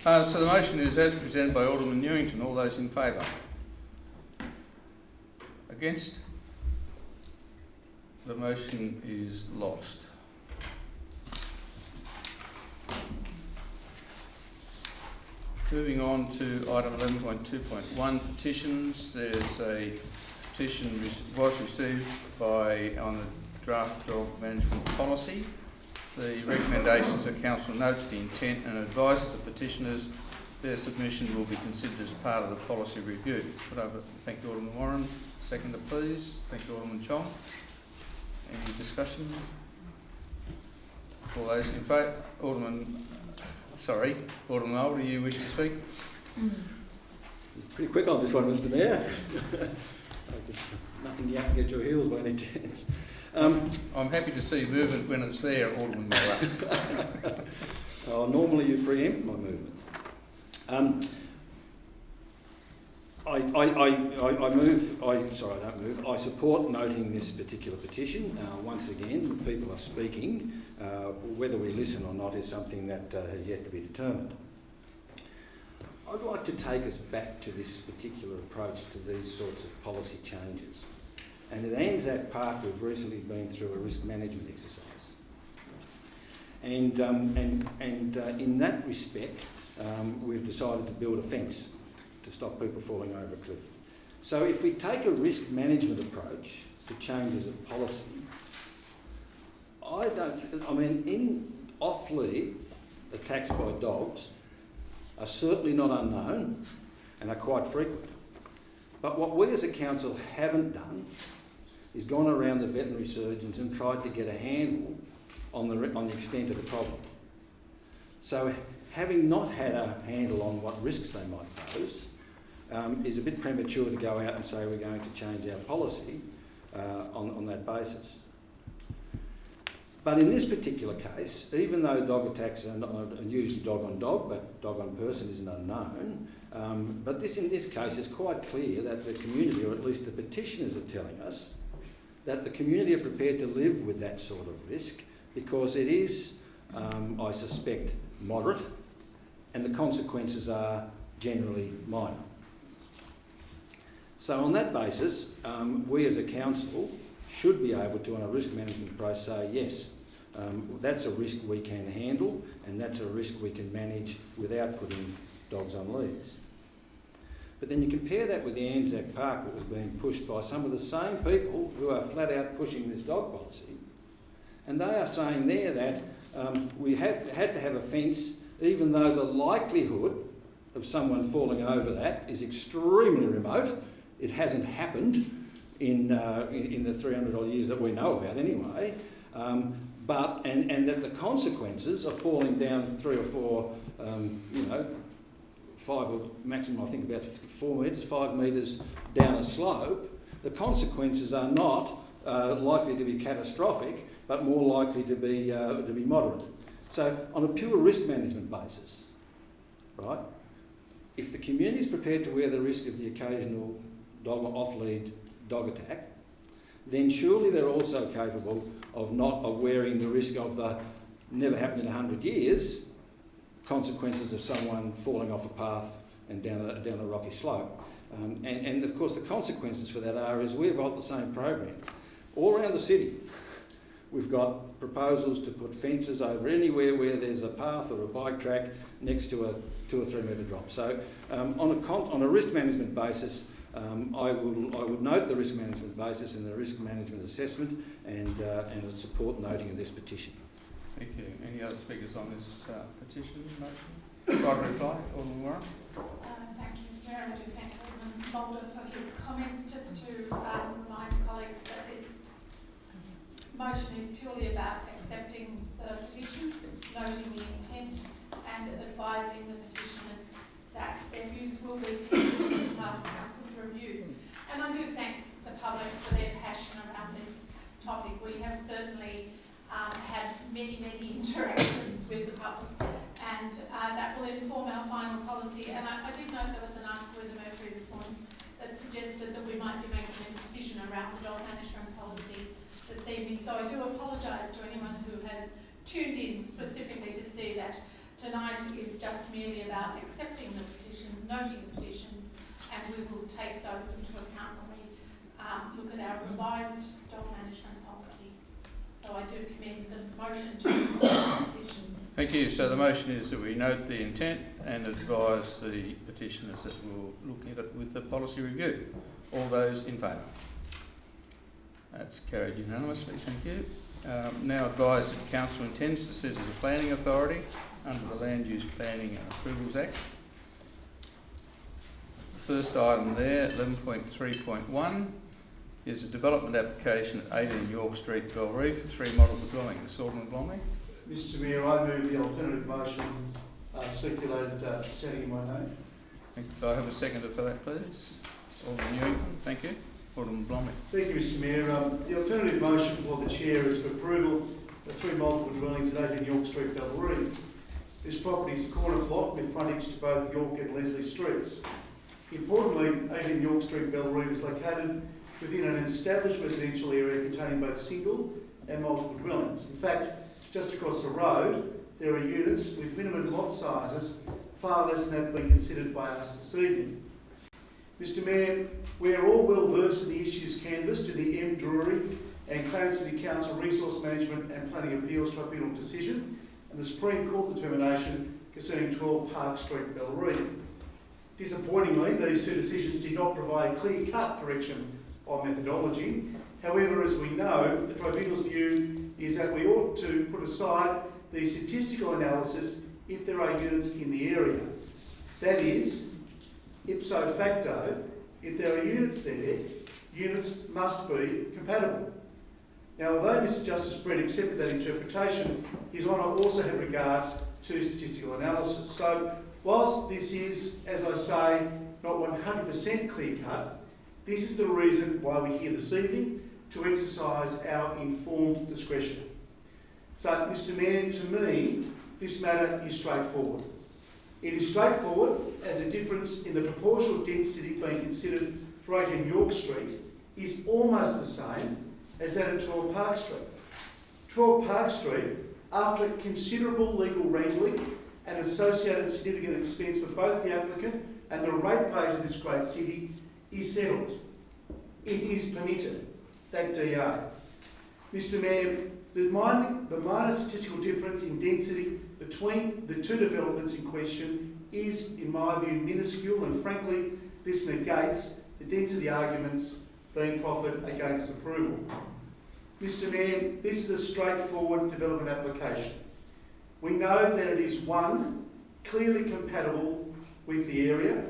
don't. So the motion is as presented by Alderman Newington. All those in favour? Against? The motion is lost. Moving on to item 11.2.1 petitions. There's a petition was received on the draft of management policy. The recommendations of council notes the intent and advises the petitioners their submission will be considered as part of the policy review. Thank you, Alderman Warren. Seconder, please. Thank you, Alderman Chong. Any discussion? All those in favour? Alderman Old, do you wish to speak? Pretty quick on this one, Mr Mayor. Nothing you have to get your heels by any chance. I'm happy to see movement when it's there, Alderman Miller. Normally you preempt my movement. I support noting this particular petition. Once again, people are speaking. Whether we listen or not is something that has yet to be determined. I'd like to take us back to this particular approach to these sorts of policy changes. And at Anzac Park, we've recently been through a risk management exercise. And in that respect, we've decided to build a fence to stop people falling over a cliff. So if we take a risk management approach to changes of policy, in off-lead, attacks by dogs are certainly not unknown and are quite frequent. But what we as a council haven't done is gone around the veterinary surgeons and tried to get a handle on the extent of the problem. So having not had a handle on what risks they might pose, is a bit premature to go out and say we're going to change our policy on that basis. But in this particular case, even though dog attacks are usually dog on dog, but dog on person isn't unknown, but in this case it's quite clear that the community, or at least the petitioners, are telling us that the community are prepared to live with that sort of risk because it is, I suspect, moderate and the consequences are generally minor. So on that basis, we as a council should be able to, on a risk management approach, say yes, that's a risk we can handle and that's a risk we can manage without putting dogs on leads. But then you compare that with the Anzac Park that was being pushed by some of the same people who are flat out pushing this dog policy, and they are saying there that we had to have a fence even though the likelihood of someone falling over that is extremely remote. It hasn't happened in the 300 odd years that we know about anyway, and that the consequences of falling down 3 or 4, 5 or maximum, I think about 4 metres, 5 metres down a slope, the consequences are not likely to be catastrophic, but more likely to be moderate. So on a pure risk management basis, right, if the community is prepared to wear the risk of the occasional dog off-lead dog attack, then surely they're also capable of wearing the risk of the never happened in 100 years consequences of someone falling off a path and down a rocky slope. And of course the consequences for that is we've got the same program all around the city. We've got proposals to put fences over anywhere where there's a path or a bike track next to a 2 or 3 metre drop. So on a risk management basis, I would note the risk management basis and the risk management assessment and support noting of this petition. Thank you. Any other speakers on this petition motion? Right reply, Alderman Warren. Thank you, Mr. Mayor. I do thank Alderman Mulder for his comments. Just to remind colleagues that this motion is purely about accepting the petition, noting the intent and advising the petitioners that their views will be considered as part of Council's review. And I do thank the public for their passion around this topic. We have certainly had many interactions with the public, and that will inform our final policy. And I did note there was an article in the Mercury this morning that suggested that we might be making a decision around the dog management policy this evening. So I do apologise to anyone who has tuned in specifically to see that tonight is just merely about accepting the petitions, noting the petitions, and we will take those into account when we look at our revised dog management policy. So I do commend the motion to accept the petition. Thank you. So the motion is that we note the intent and advise the petitioners that we'll look at it with the policy review. All those in favour? That's carried unanimously. Thank you. Now advise that Council intends to sit as a planning authority under the Land Use Planning and Approvals Act. The first item there, 11.3.1, is a development application at 18 York Street, Belrive, for 3 model dwellings. Alderman Blomley. Mr Mayor, I move the alternative motion circulated standing in my name. Do I have a seconder for that, please? Alderman Newington, thank you. Alderman Blomley. Thank you, Mr Mayor. The alternative motion for the Chair is for approval of 3 multiple dwellings at 18 York Street, Bellarine. This property is a corner plot with frontage to both York and Leslie Streets. Importantly, 18 York Street, Bellarine is located within an established residential area containing both single and multiple dwellings. In fact, just across the road, there are units with minimum lot sizes far less than that being considered by us this evening. Mr Mayor, we are all well versed in the issues canvassed in the M. Drury and Clarence City Council Resource Management and Planning Appeals Tribunal decision and the Supreme Court determination concerning 12 Park Street, Bellarine. Disappointingly, these 2 decisions did not provide clear-cut direction on methodology. However, as we know, the Tribunal's view is that we ought to put aside the statistical analysis if there are units in the area. That is, ipso facto, if there are units there, units must be compatible. Now, although Mr Justice Brett accepted that interpretation, His Honour also had regard to statistical analysis. So, whilst this is, as I say, not 100% clear-cut, this is the reason why we're here this evening, to exercise our informed discretion. So, Mr Mayor, to me, this matter is straightforward. It is straightforward as a difference in the proportional density being considered for 18 York Street is almost the same as that at 12 Park Street. 12 Park Street, after considerable legal wrangling and associated significant expense for both the applicant and the ratepayers of this great city, is settled. It is permitted, that DA. Mr Mayor, the minor statistical difference in density between the 2 developments in question is, in my view, minuscule, and frankly, this negates the density arguments being proffered against approval. Mr Mayor, this is a straightforward development application. We know that it is 1, clearly compatible with the area,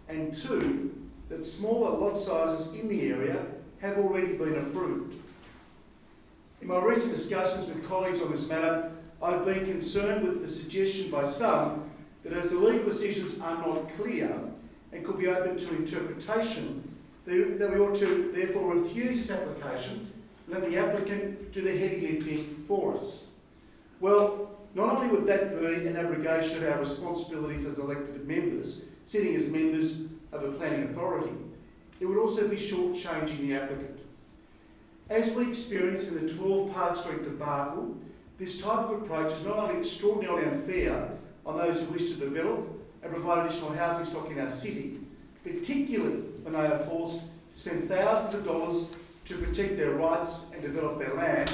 and 2, that smaller lot sizes in the area have already been approved. In my recent discussions with colleagues on this matter, I've been concerned with the suggestion by some that as the legal decisions are not clear and could be open to interpretation, that we ought to therefore refuse this application and let the applicant do the heavy lifting for us. Well, not only would that be an abrogation of our responsibilities as elected members, sitting as members of a planning authority, it would also be short-changing the applicant. As we experienced in the 12 Park Street debacle, this type of approach is not only extraordinarily unfair on those who wish to develop and provide additional housing stock in our city, particularly when they are forced to spend thousands of dollars to protect their rights and develop their land,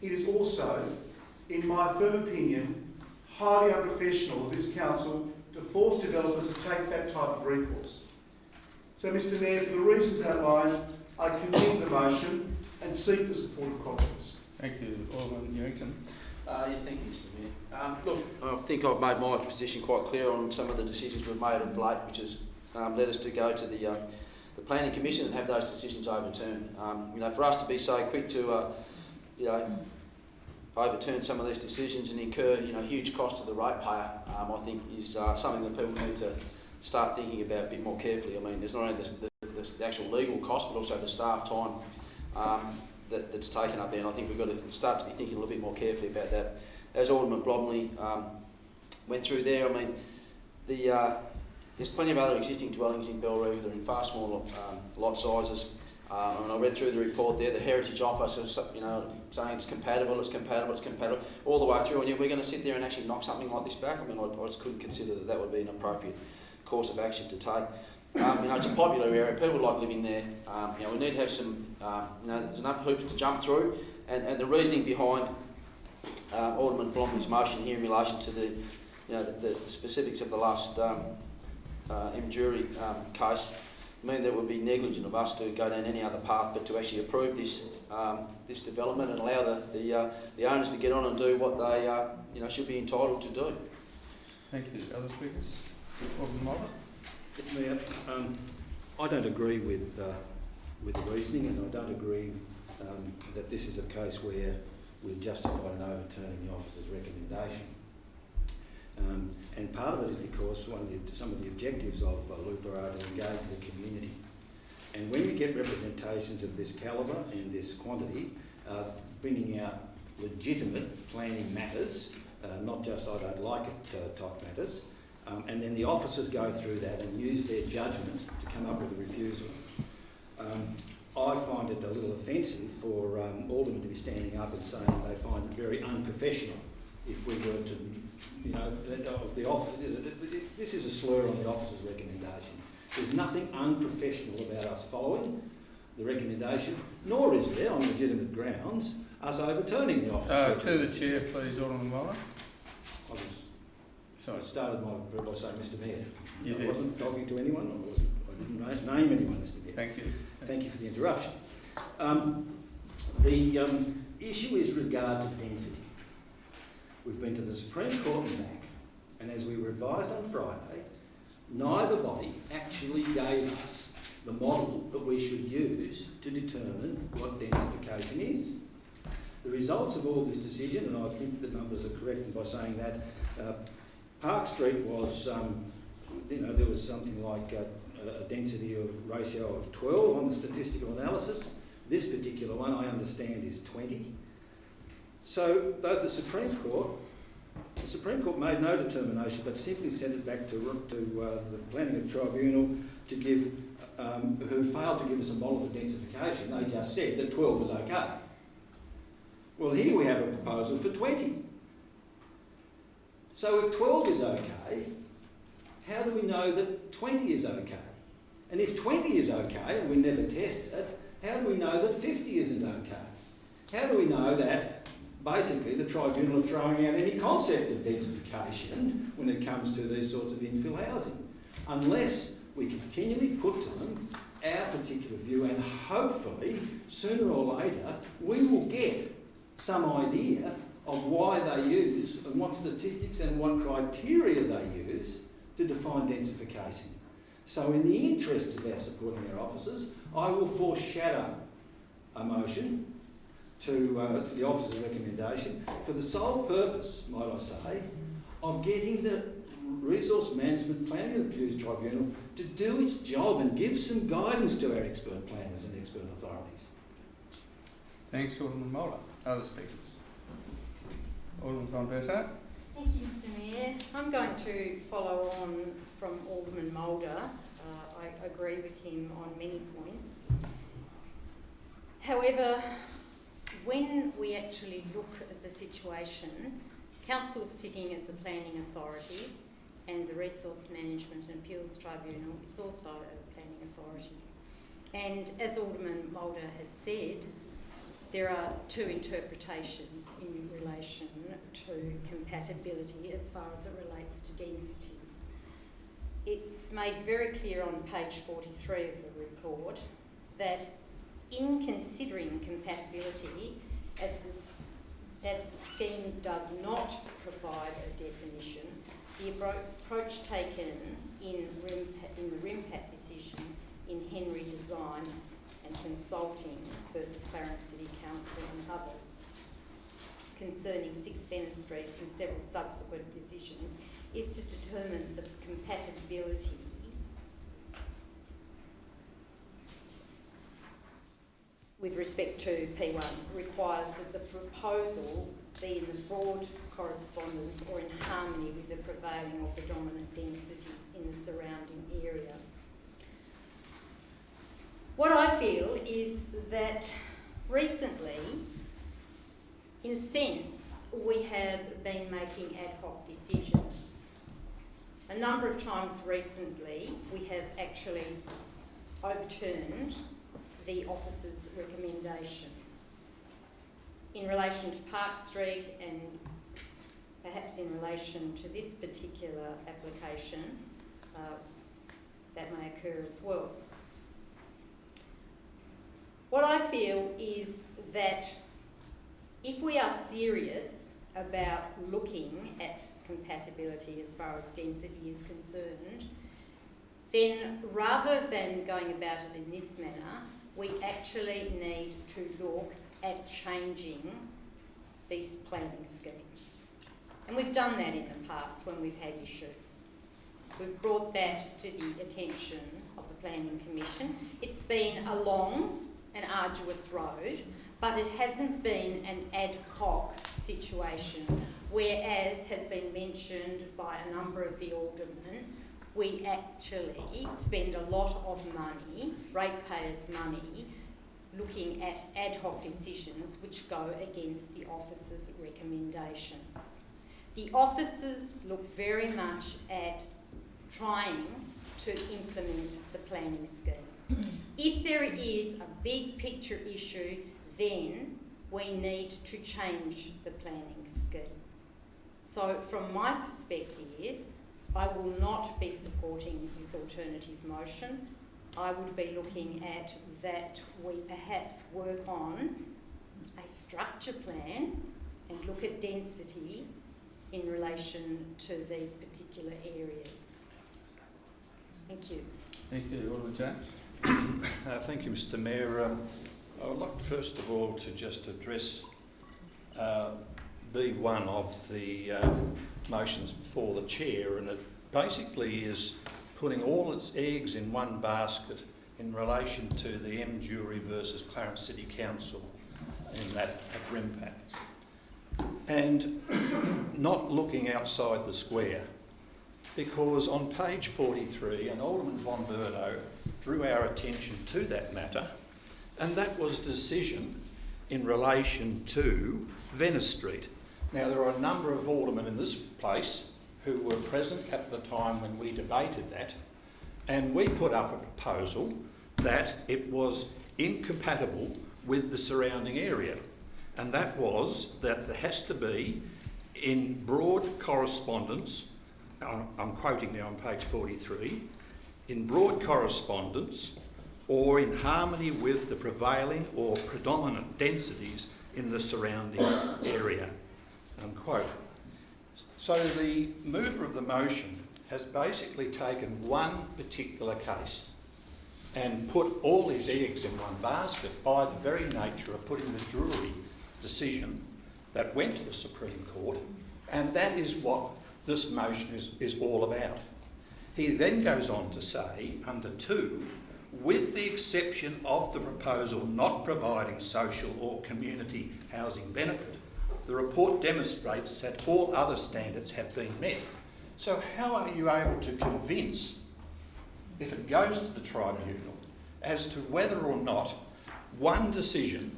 it is also, in my firm opinion, highly unprofessional of this council to force developers to take that type of recourse. So, Mr Mayor, for the reasons outlined, I commend the motion and seek the support of colleagues. Thank you. Alderman Newington. Thank you, Mr Mayor. Look, I think I've made my position quite clear on some of the decisions we've made of late, which has led us to go to the Planning Commission and have those decisions overturned. For us to be so quick to, overturn some of these decisions and incur, huge cost to the ratepayer, I think is something that people need to start thinking about a bit more carefully. I mean, there's not only the actual legal cost, but also the staff time that's taken up there, and I think we've got to start to be thinking a little bit more carefully about that. As Alderman Blomley went through there, I mean, there's plenty of other existing dwellings in Bellarine that are in far smaller lot sizes. And I read through the report there, the Heritage Office is, saying it's compatible, all the way through, and yet we're going to sit there and actually knock something like this back. I mean, I just couldn't consider that would be an appropriate course of action to take. It's a popular area, people like living there. We need to have some, there's enough hoops to jump through, and the reasoning behind Alderman Blomley's motion here in relation to the specifics of the last M. Drury case mean that it would be negligent of us to go down any other path but to actually approve this this development and allow the owners to get on and do what they should be entitled to do. Thank you. Other speakers? Alderman Moller? Yes, Mayor. I don't agree with the reasoning, and I don't agree that this is a case where we're justified in overturning the officer's recommendation. And part of it is because some of the objectives of LUPA are to engage the community. And when we get representations of this calibre and this quantity, bringing out legitimate planning matters, not just I don't like it type matters, and then the officers go through that and use their judgment to come up with a refusal. I find it a little offensive for aldermen to be standing up and saying they find it very unprofessional if we were to, you know, this is a slur on the officer's recommendation. There's nothing unprofessional about us following the recommendation, nor is there, on legitimate grounds, us overturning the officer's To the Chair, please, Alderman Moller. I started my by saying, Mr Mayor. You I did. wasn't talking to anyone. I didn't name anyone, Mr Mayor. Thank you. Thank you for the interruption. The issue is regard to density. We've been to the Supreme Court and back, and as we were advised on Friday, neither body actually gave us the model that we should use to determine what densification is. The results of all this decision, and I think the numbers are correct by saying that Park Street was, there was something like a density of ratio of 12 on the statistical analysis. This particular one, I understand, is 20. So, though the Supreme Court made no determination, but simply sent it back to the Planning Tribunal to give, who failed to give us a model for densification. They just said that 12 was okay. Well, here we have a proposal for 20. So if 12 is okay, how do we know that 20 is okay? And if 20 is okay, and we never test it, how do we know that 50 isn't okay? How do we know that basically the tribunal are throwing out any concept of densification when it comes to these sorts of infill housing? Unless we continually put to them our particular view, and hopefully sooner or later we will get some idea of why they use and what statistics and what criteria they use to define densification. So in the interests of our supporting our officers, I will foreshadow a motion for the officer's recommendation for the sole purpose, might I say, of getting the Resource Management Planning and Abuse Tribunal to do its job and give some guidance to our expert planners and expert authorities. Thanks, Alderman Moller. Other speakers? Alderman Converso. Thank you, Mr Mayor. I'm going to follow on from Alderman Mulder. I agree with him on many points. However, when we actually look at the situation, Council's sitting as a planning authority and the Resource Management and Appeals Tribunal is also a planning authority. And as Alderman Mulder has said, there are two interpretations in relation to compatibility as far as it relates to density. It's made very clear on page 43 of the report that in considering compatibility, as the scheme does not provide a definition, the approach taken in the RIMPAT decision in Henry Design and Consulting versus Clarence City Council and others concerning 6 Fenner Street and several subsequent decisions is to determine the compatibility with respect to P1 requires that the proposal be in the broad correspondence or in harmony with the prevailing or predominant densities in the surrounding area. What I feel is that recently, in a sense, we have been making ad hoc decisions. A number of times recently, we have actually overturned the officer's recommendation. In relation to Park Street and perhaps in relation to this particular application, that may occur as well. What I feel is that if we are serious about looking at compatibility as far as density is concerned, then rather than going about it in this manner, we actually need to look at changing these planning schemes. And we've done that in the past when we've had issues. We've brought that to the attention of the Planning Commission. It's been a long and arduous road, but it hasn't been an ad hoc situation, whereas has been mentioned by a number of the aldermen, we actually spend a lot of money, ratepayers' money, looking at ad hoc decisions which go against the officers' recommendations. The officers look very much at trying to implement the planning scheme. If there is a big picture issue, then we need to change the planning scheme. So from my perspective, I will not be supporting this alternative motion. I would be looking at that we perhaps work on a structure plan and look at density in relation to these particular areas. Thank you. Thank you. Alderman James. Thank you, Mr Mayor. I would like first of all to just address B1 of the motions before the Chair, and it basically is putting all its eggs in one basket in relation to the M jury versus Clarence City Council in that at RIMPAC, and not looking outside the square. Because on page 43, and Alderman von Berdo drew our attention to that matter, and that was a decision in relation to Venice Street. Now, there are a number of aldermen in this place who were present at the time when we debated that, and we put up a proposal that it was incompatible with the surrounding area, and that was that there has to be, in broad correspondence, I'm quoting now on page 43, in broad correspondence or in harmony with the prevailing or predominant densities in the surrounding area, unquote. So the mover of the motion has basically taken one particular case and put all his eggs in one basket by the very nature of putting the jury decision that went to the Supreme Court, and that is what this motion is all about. He then goes on to say, under 2, with the exception of the proposal not providing social or community housing benefit, the report demonstrates that all other standards have been met. So how are you able to convince, if it goes to the tribunal, as to whether or not one decision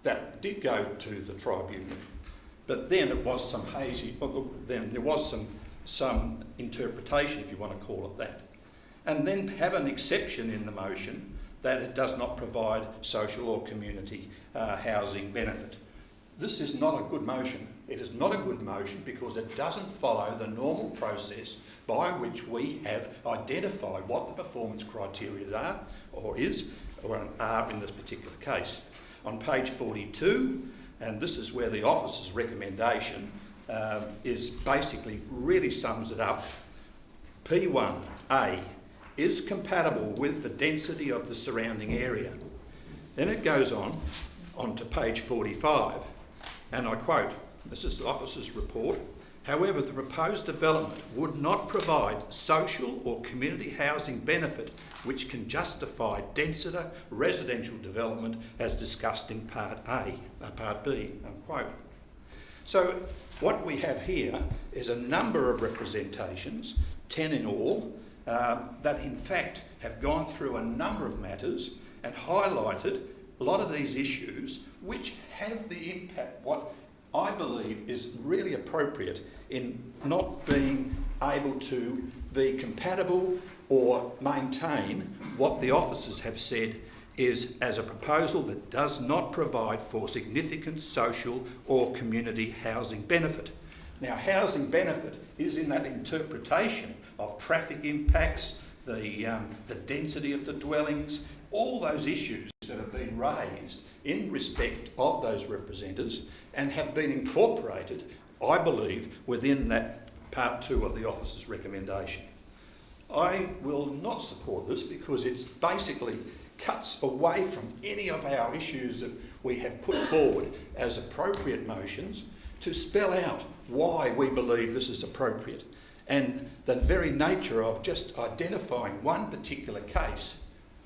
that did go to the tribunal, but then it was some hazy, then there was some interpretation, if you want to call it that, and then have an exception in the motion that it does not provide social or community housing benefit. This is not a good motion. It is not a good motion because it doesn't follow the normal process by which we have identified what the performance criteria are, or are in this particular case. On page 42, and this is where the officer's recommendation is basically really sums it up. P1A is compatible with the density of the surrounding area. Then it goes on to page 45, and I quote, this is the officer's report, however, the proposed development would not provide social or community housing benefit which can justify denser residential development as discussed in Part B, unquote. So what we have here is a number of representations, 10 in all, that in fact have gone through a number of matters and highlighted a lot of these issues which have the impact, what I believe is really appropriate in not being able to be compatible or maintain what the officers have said is as a proposal that does not provide for significant social or community housing benefit. Now, housing benefit is in that interpretation of traffic impacts, the density of the dwellings, all those issues that have been raised in respect of those representatives and have been incorporated, I believe, within that Part 2 of the officer's recommendation. I will not support this because it's basically cuts away from any of our issues that we have put forward as appropriate motions to spell out why we believe this is appropriate. And the very nature of just identifying one particular case,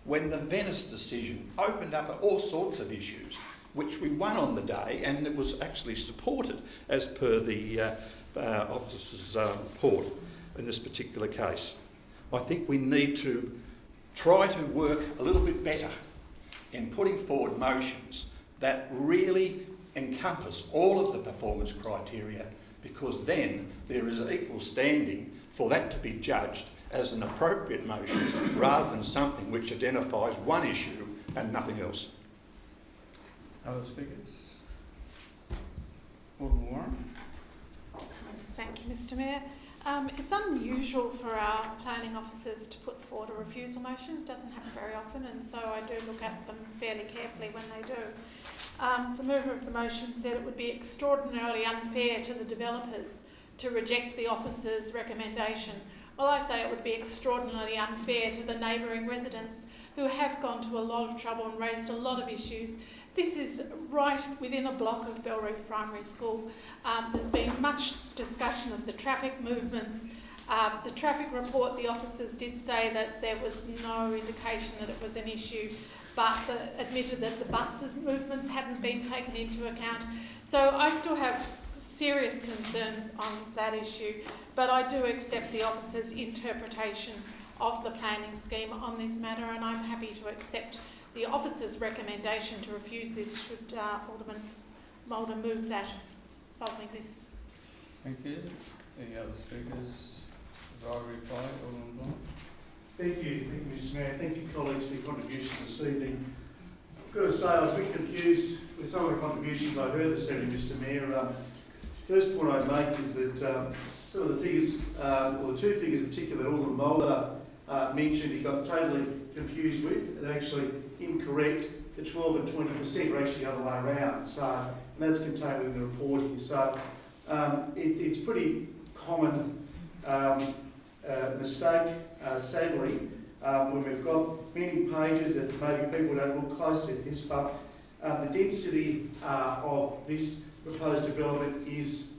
when the Venice decision opened up all sorts of issues, which we won on the day, and it was actually supported as per the officer's report in this particular case. I think we need to try to work a little bit better in putting forward motions that really encompass all of the performance criteria, because then there is equal standing for that to be judged as an appropriate motion rather than something which identifies one issue and nothing else. Other speakers? Alderman Warren. Thank you, Mr Mayor. It's unusual for our planning officers to put forward a refusal motion. It doesn't happen very often, and so I do look at them fairly carefully when they do. The mover of the motion said it would be extraordinarily unfair to the developers to reject the officer's recommendation. Well, I say it would be extraordinarily unfair to the neighbouring residents who have gone to a lot of trouble and raised a lot of issues. This is right within a block of Belroof Primary School. There's been much discussion of the traffic movements. The traffic report, the officers did say that there was no indication that it was an issue, but admitted that the bus movements hadn't been taken into account. So I still have serious concerns on that issue, but I do accept the officer's interpretation of the planning scheme on this matter, and I'm happy to accept the officer's recommendation to refuse this should Alderman Mulder move that following this. Thank you. Any other speakers? As I reply, Alderman Blanc. Thank you, Mr Mayor. Thank you, colleagues, for your contributions this evening. I've got to say I was a bit confused with some of the contributions I heard this evening, Mr Mayor. First point I'd make is that some of the figures, or the two figures in particular that Alderman Mulder mentioned, he got totally confused with. They're actually incorrect. The 12 and 20% are actually the other way around. So, and that's contained within the report here. So it's pretty common mistake, sadly, when we've got many pages that maybe people don't look closely at this, but the density of this proposed development is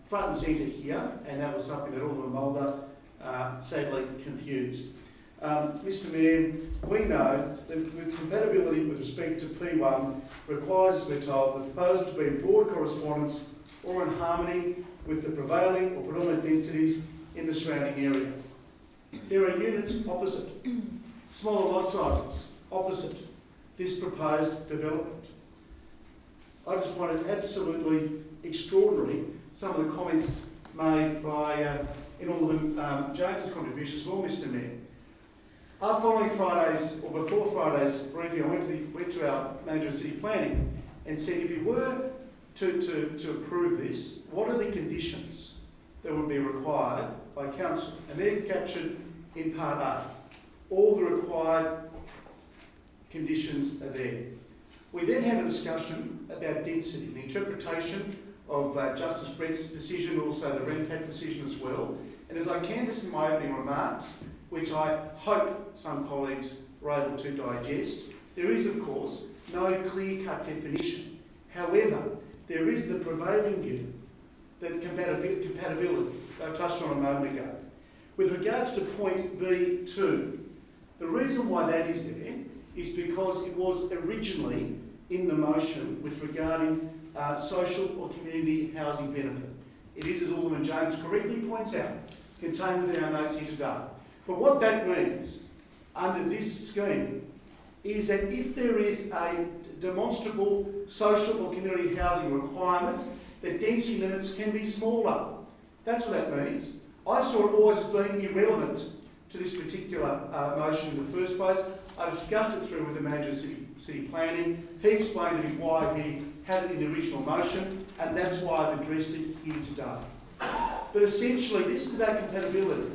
front and centre here, and that was something that Alderman Mulder sadly confused. Mr Mayor, we know that with compatibility with respect to P1 requires, as we're told, the proposal to be in broad correspondence or in harmony with the prevailing or predominant densities in the surrounding area. There are units opposite, smaller lot sizes opposite this proposed development. I just find it absolutely extraordinary, some of the comments made by in Alderman James's contributions as well, Mr Mayor. Following Friday's, or before Friday's briefing, I went to our manager of city planning and said, if you were to approve this, what are the conditions that would be required by council? And they're captured in part A. All the required conditions are there. We then had a discussion about density, the interpretation of Justice Brett's decision, also the REMPAC decision as well. And as I canvassed in my opening remarks, which I hope some colleagues were able to digest, there is, of course, no clear-cut definition. However, there is the prevailing view that compatibility I touched on a moment ago. With regards to point B2, the reason why that is there is because it was originally in the motion with regarding social or community housing benefit. It is, as Alderman James correctly points out, contained within our notes here today. But what that means under this scheme is that if there is a demonstrable social or community housing requirement, that density limits can be smaller. That's what that means. I saw it always as being irrelevant to this particular motion in the first place. I discussed it through with the manager of city planning. He explained to me why he had it in the original motion, and that's why I've addressed it here today. But essentially, this is about compatibility.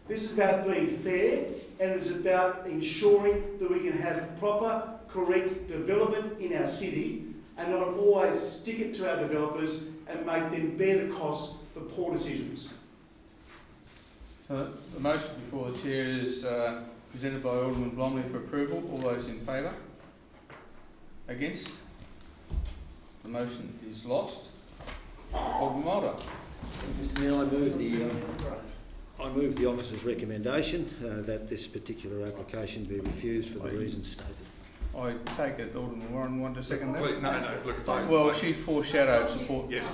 This is about being fair, and it's about ensuring that we can have proper, correct development in our city and not always stick it to our developers and make them bear the cost for poor decisions. So the motion before the chair is presented by Alderman Blomley for approval. All those in favour? Against? The motion is lost. Alderman Mulder. Mr Mayor, I move the officer's recommendation that this particular application be refused for the reasons stated. I take it Alderman Warren wanted to second that? No, look. Well, she foreshadowed support. Yes,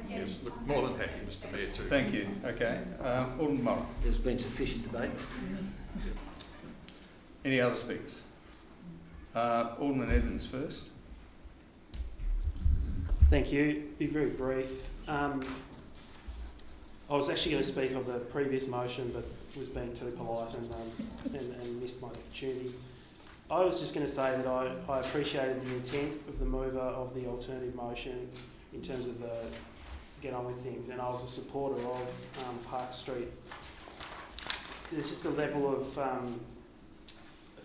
yes, look, more than happy, Mr Mayor, too. Thank you. Okay. Alderman Mulder. There's been sufficient debate, Mr Mayor. Any other speakers? Alderman Evans first. Thank you. Be very brief. I was actually going to speak on the previous motion, but was being too polite and missed my opportunity. I was just going to say that I appreciated the intent of the mover of the alternative motion in terms of the get on with things, and I was a supporter of Park Street. There's just a level of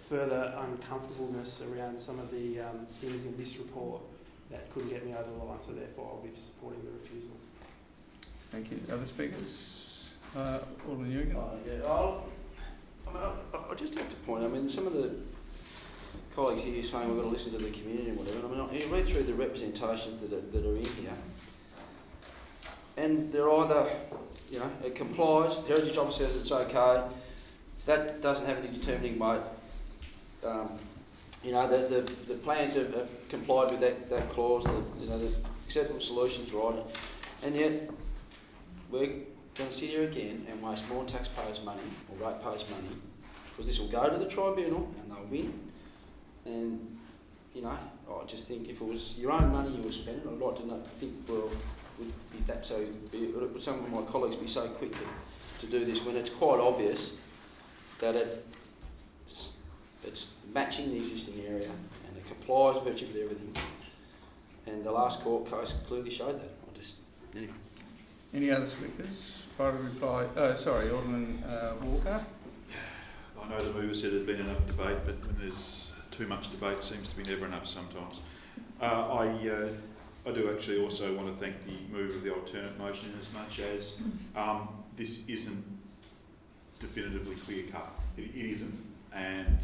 further uncomfortableness around some of the things in this report that couldn't get me over the line, so therefore I'll be supporting the refusal. Thank you. Other speakers? Alderman Newman? I just have to point, I mean, some of the colleagues here saying we've got to listen to the community and whatever. I mean, you read through the representations that are in here, and they're either, you know, it complies, the Heritage Office says it's okay, that doesn't have any determining weight. You know, the plans have complied with that clause, the acceptable solutions, right, and yet we're going to sit here again and waste more taxpayers' money or ratepayers' money, because this will go to the tribunal and they'll win. And, you know, I just think if it was your own money you were spending, I'd like to know, would be that so, would some of my colleagues be so quick to do this when it's quite obvious that it's matching the existing area and it complies virtually with everything. And the last court case clearly showed that. Anyway. Any other speakers? Prior to reply, Alderman Walker. I know the mover said there'd been enough debate, but when there's too much debate, seems to be never enough sometimes. I do actually also want to thank the mover of the alternate motion, as much as this isn't definitively clear cut. It isn't, and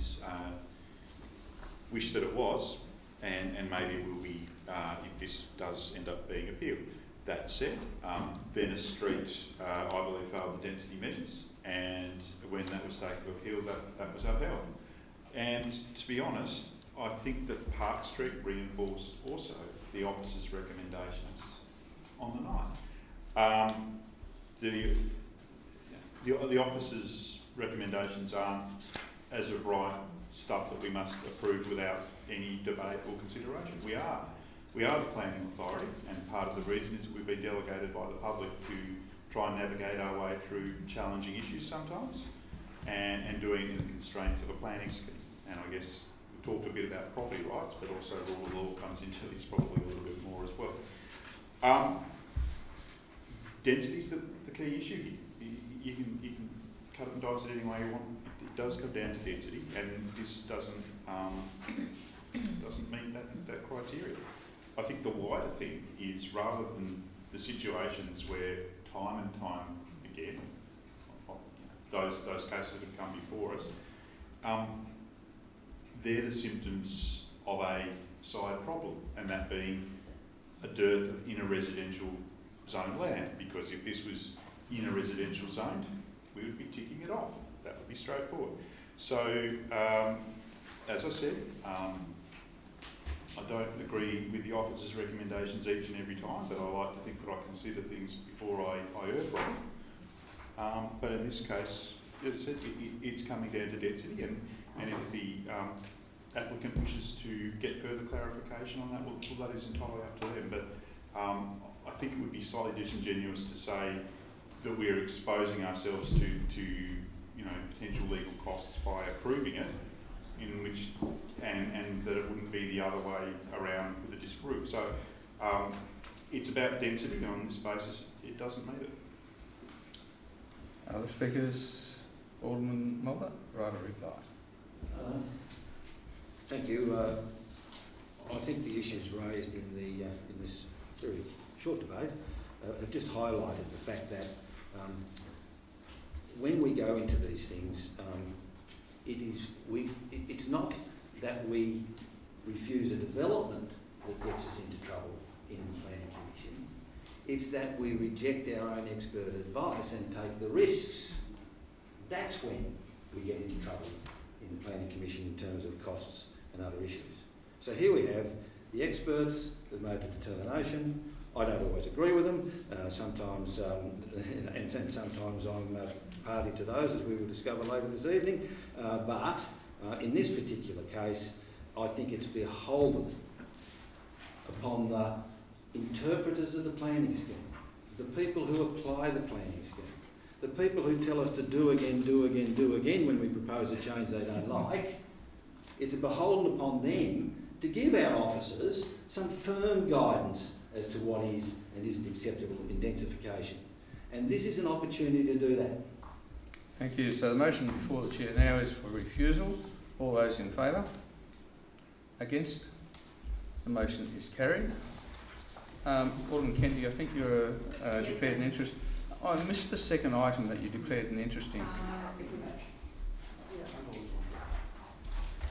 wish that it was, and maybe will be if this does end up being appealed. That said, Venice Street, I believe, failed the density measures, and when that was taken to appeal, that was upheld. And to be honest, I think that Park Street reinforced also the officer's recommendations on the night. The officer's recommendations aren't, as of right, stuff that we must approve without any debate or consideration. We are the planning authority, and part of the reason is that we've been delegated by the public to try and navigate our way through challenging issues sometimes, and doing it in the constraints of a planning scheme. And I guess we've talked a bit about property rights, but also rule of law comes into this probably a little bit more as well. Density is the key issue here. You can cut it and dice it any way you want. It does come down to density, and this doesn't meet that criteria. I think the wider thing is, rather than the situations where time and time again, those cases have come before us, they're the symptoms of a side problem, and that being a dearth of inner residential zoned land. Because if this was inner residential zoned, we would be ticking it off. That would be straightforward. So, as I said, I don't agree with the officer's recommendations each and every time, but I like to think that I consider things before I err from them. But in this case, as I said, it's coming down to density, and if the applicant wishes to get further clarification on that, well, that is entirely up to them. But I think it would be slightly disingenuous to say that we're exposing ourselves to potential legal costs by approving it, in which and that it wouldn't be the other way around with a disapproval. So it's about density, and on this basis, it doesn't meet it. Other speakers? Alderman Mulder, right to reply. Thank you. I think the issues raised in this very short debate have just highlighted the fact that when we go into these things, it's not that we refuse a development that gets us into trouble. in the Planning Commission. It's that we reject our own expert advice and take the risks. That's when we get into trouble in the Planning Commission in terms of costs and other issues. So here we have the experts that made a determination. I don't always agree with them, sometimes, and sometimes I'm party to those, as we will discover later this evening. But in this particular case, I think it's beholden upon the interpreters of the planning scheme, the people who apply the planning scheme, the people who tell us to do again when we propose a change they don't like. It's beholden upon them to give our officers some firm guidance as to what is and isn't acceptable in densification. And this is an opportunity to do that. Thank you. So the motion before the Chair now is for refusal. All those in favour? Against? The motion is carried. Alderman Kennedy, I think you're declared an interest. I missed the second item that you declared an interest in.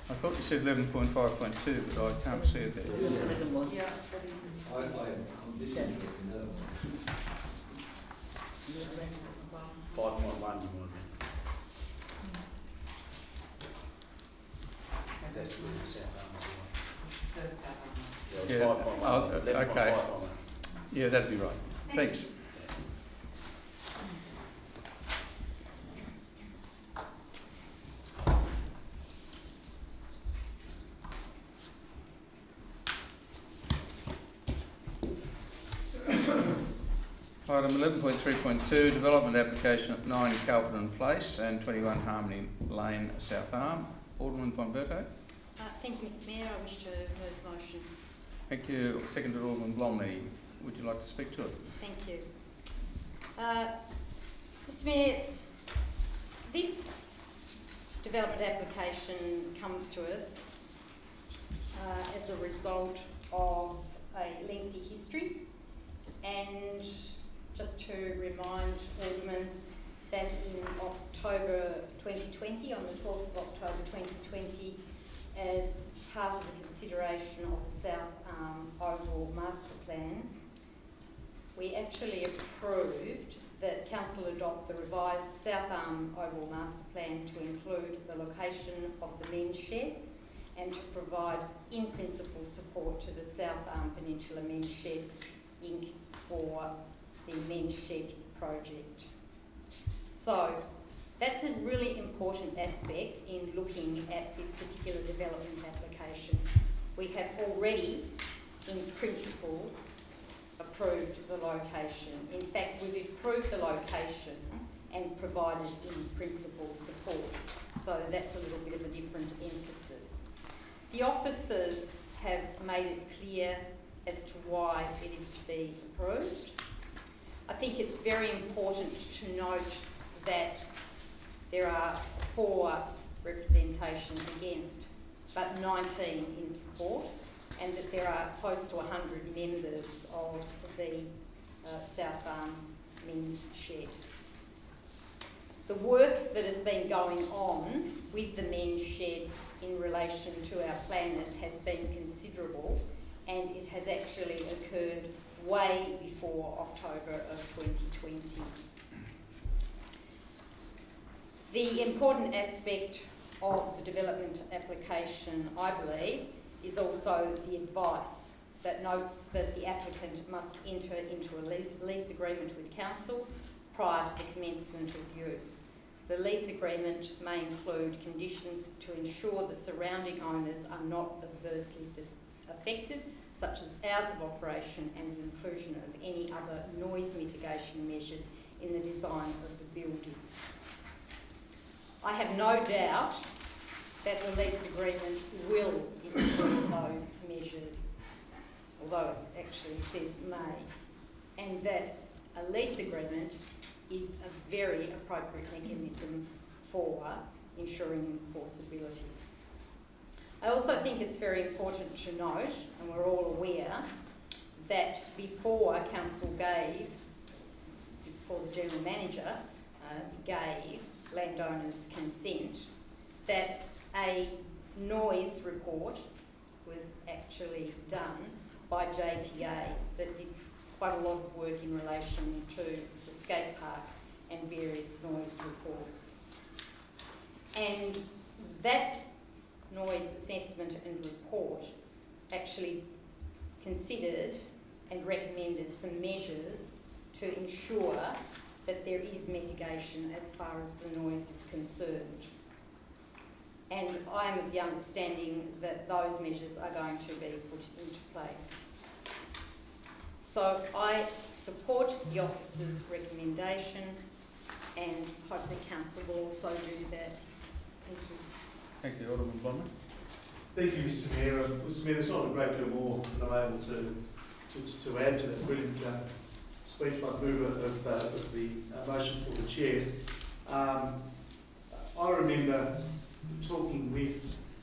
I thought you said 11.5.2, but I can't see it there. Yeah, I'm disinterested in that. 5.1 you want me. That's where the South Arm is. Yeah, it was 5.1. Okay. Yeah, that'd be right. Thanks. Item 11.3.2, development application at 9 Calverton Place and 21 Harmony Lane, South Arm. Alderman Bomberto. Thank you, Mr Mayor. I wish to move the motion. Thank you. Seconded Alderman Blomley. Would you like to speak to it? Thank you. Mr Mayor, this development application comes to us as a result of a lengthy history, and just to remind Alderman that in October 2020, on the 12th of October 2020, as part of the consideration of the South Arm overall master plan, we actually approved that Council adopt the revised South Arm overall master plan to include the location of the men's shed and to provide in principle support to the South Arm Peninsula Men's Shed Inc. for the men's shed project. So that's a really important aspect in looking at this particular development application. We have already, in principle, approved the location. In fact, we've approved the location and provided in principle support. So that's a little bit of a different emphasis. The officers have made it clear as to why it is to be approved. I think it's very important to note that there are 4 representations against, but 19 in support, and that there are close to 100 members of the South Arm Men's Shed. The work that has been going on with the men's shed in relation to our planners has been considerable, and it has actually occurred way before October of 2020. The important aspect of the development application, I believe, is also the advice that notes that the applicant must enter into a lease agreement with council prior to the commencement of use. The lease agreement may include conditions to ensure the surrounding owners are not adversely affected, such as hours of operation and the inclusion of any other noise mitigation measures in the design of the building. I have no doubt that the lease agreement will include those measures, although it actually says may, and that a lease agreement is a very appropriate mechanism for ensuring enforceability. I also think it's very important to note, and we're all aware, that before the General Manager gave landowners consent, that a noise report was actually done by JTA that did quite a lot of work in relation to the skate parks and various noise reports. And that noise assessment and report actually considered and recommended some measures to ensure that there is mitigation as far as the noise is concerned. And I am of the understanding that those measures are going to be put into place. So I support the officer's recommendation and hope the council will also do that. Thank you. Thank you, Alderman Blondin. Thank you, Mr Mayor. Mr Mayor, there's not a great deal more that I'm able to add to that brilliant speech by the mover of the motion for the chair. I remember talking with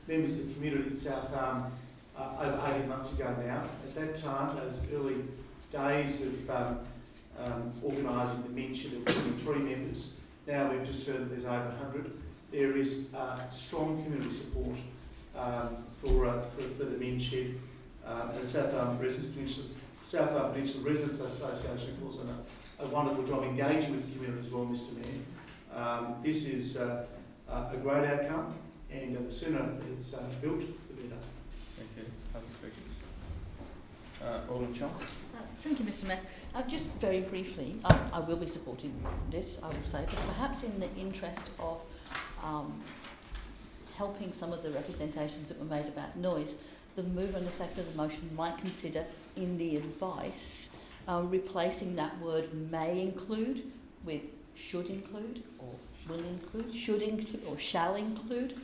members of the community at South Arm over 18 months ago now. At that time, those early days of organising the mention of 3 members. Now we've just heard that there's over 100. There is strong community support for the men shed and South Arm Peninsula Residents Association, of course, done a wonderful job engaging with the community as well, Mr Mayor. This is a great outcome, and the sooner it's built, the better. Thank you. Other speakers? Alderman Chong. Thank you, Mr Mayor. Just very briefly, I will be supporting this, I will say, but perhaps in the interest of helping some of the representations that were made about noise, the mover and the seconder of the motion might consider in the advice replacing that word may include with should include or will include, should include or shall include,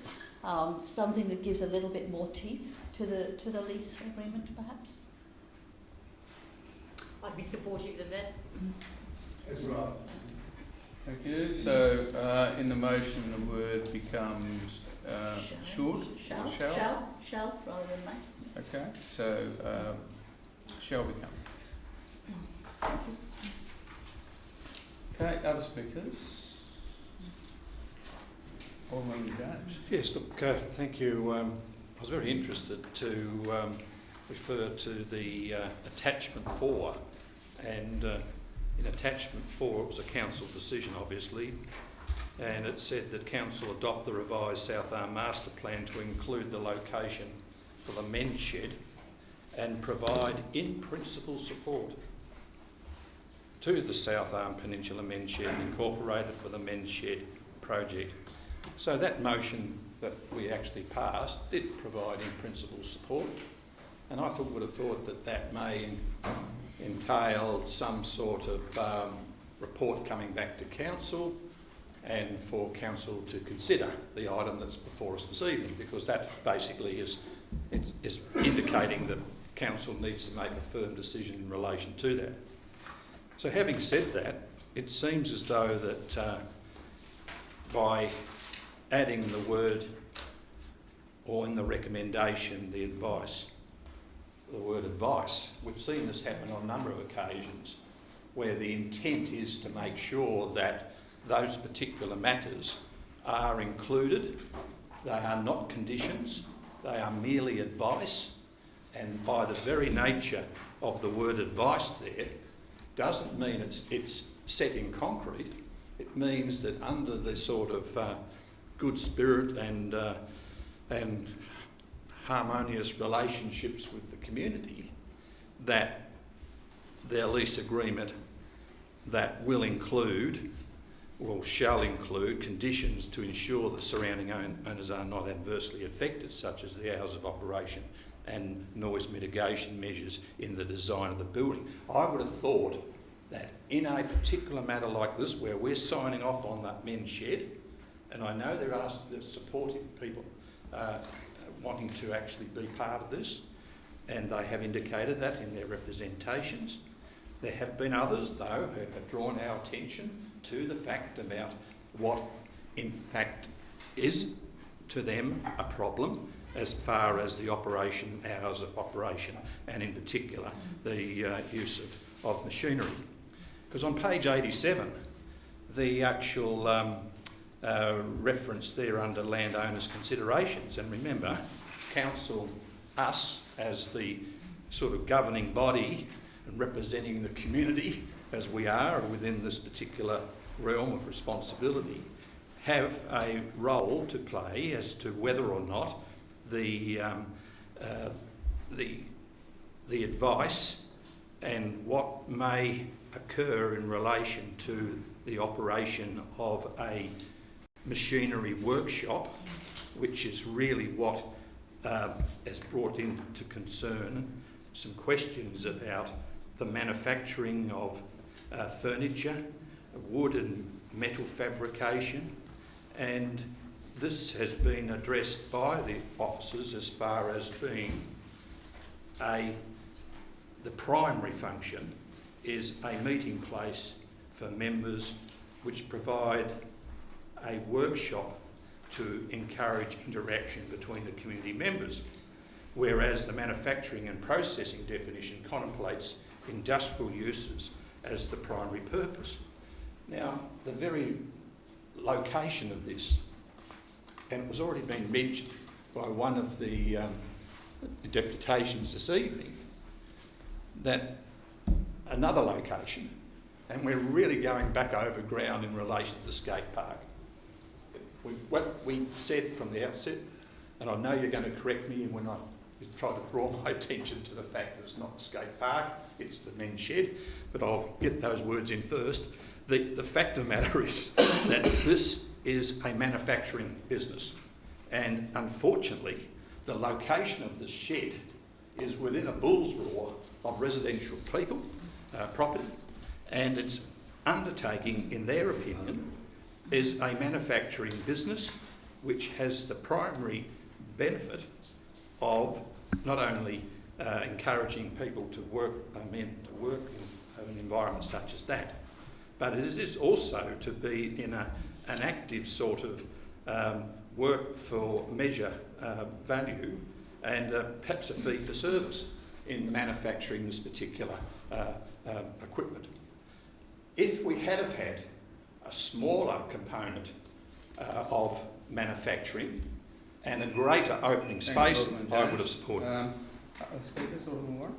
something that gives a little bit more teeth to the lease agreement, perhaps. I'd be supportive of that. That's right. Thank you. So in the motion, the word becomes should or shall? Shall rather than may. Okay. So shall become. Thank you. Okay. Other speakers? Alderman James. Yes, look, thank you. I was very interested to refer to the attachment 4, and in attachment 4 it was a council decision, obviously, and it said that council adopt the revised South Arm master plan to include the location for the men's shed and provide in principle support to the South Arm Peninsula men's shed incorporated for the men's shed project. So that motion that we actually passed did provide in principle support, and I would have thought that that may entail some sort of report coming back to council and for council to consider the item that's before us this evening, because that basically is indicating that council needs to make a firm decision in relation to that. So having said that, it seems as though that by adding the word, or in the recommendation, the advice, the word advice, we've seen this happen on a number of occasions where the intent is to make sure that those particular matters are included. They are not conditions, they are merely advice, and by the very nature of the word advice there doesn't mean it's set in concrete. It means that under the sort of good spirit and harmonious relationships with the community, that their lease agreement that will include or shall include conditions to ensure that surrounding owners are not adversely affected, such as the hours of operation and noise mitigation measures in the design of the building. I would have thought that in a particular matter like this, where we're signing off on that men's shed, and I know there are supportive people wanting to actually be part of this, and they have indicated that in their representations. There have been others, though, who have drawn our attention to the fact about what, in fact, is to them a problem as far as the operation, hours of operation, and in particular the use of machinery. Because on page 87, the actual reference there under landowners' considerations, and remember, council, us as the sort of governing body and representing the community as we are within this particular realm of responsibility, have a role to play as to whether or not the advice and what may occur in relation to the operation of a machinery workshop, which is really what has brought into concern some questions about the manufacturing of furniture, wood and metal fabrication, and this has been addressed by the officers as far as being the primary function is a meeting place for members which provide a workshop to encourage interaction between the community members, whereas the manufacturing and processing definition contemplates industrial uses as the primary purpose. Now, the very location of this, and it was already been mentioned by one of the deputations this evening, that another location, and we're really going back over ground in relation to the skate park. What we said from the outset, and I know you're going to correct me when I try to draw my attention to the fact that it's not the skate park, it's the men's shed, but I'll get those words in first. The fact of the matter is that this is a manufacturing business, and unfortunately the location of the shed is within a bull's roar of residential people, property, and its undertaking, in their opinion, is a manufacturing business which has the primary benefit of not only encouraging people to work, men to work in an environment such as that, but it is also to be in an active sort of work for measure value and perhaps a fee for service in manufacturing this particular equipment. If we had have had a smaller component of manufacturing and a greater opening space, I would have supported. Speakers, Alderman Warren.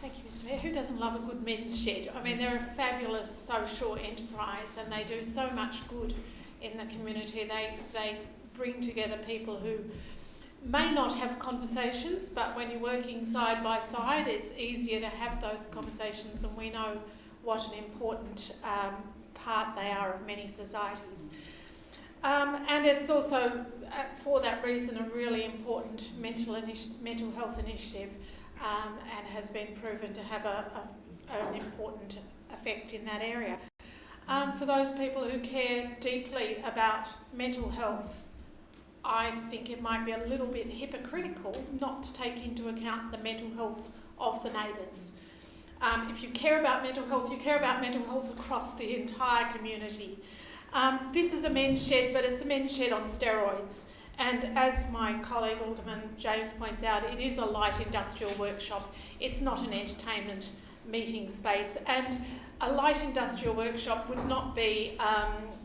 Thank you, Mr. Mayor. Who doesn't love a good men's shed? I mean, they're a fabulous social enterprise and they do so much good in the community. They bring together people who may not have conversations, but when you're working side by side, it's easier to have those conversations, and we know what an important part they are of many societies. And it's also, for that reason, a really important mental health initiative, and has been proven to have an important effect in that area. For those people who care deeply about mental health, I think it might be a little bit hypocritical not to take into account the mental health of the neighbours. If you care about mental health, you care about mental health across the entire community. This is a men's shed, but it's a men's shed on steroids. And as my colleague Alderman James points out, it is a light industrial workshop. It's not an entertainment meeting space. And a light industrial workshop would not be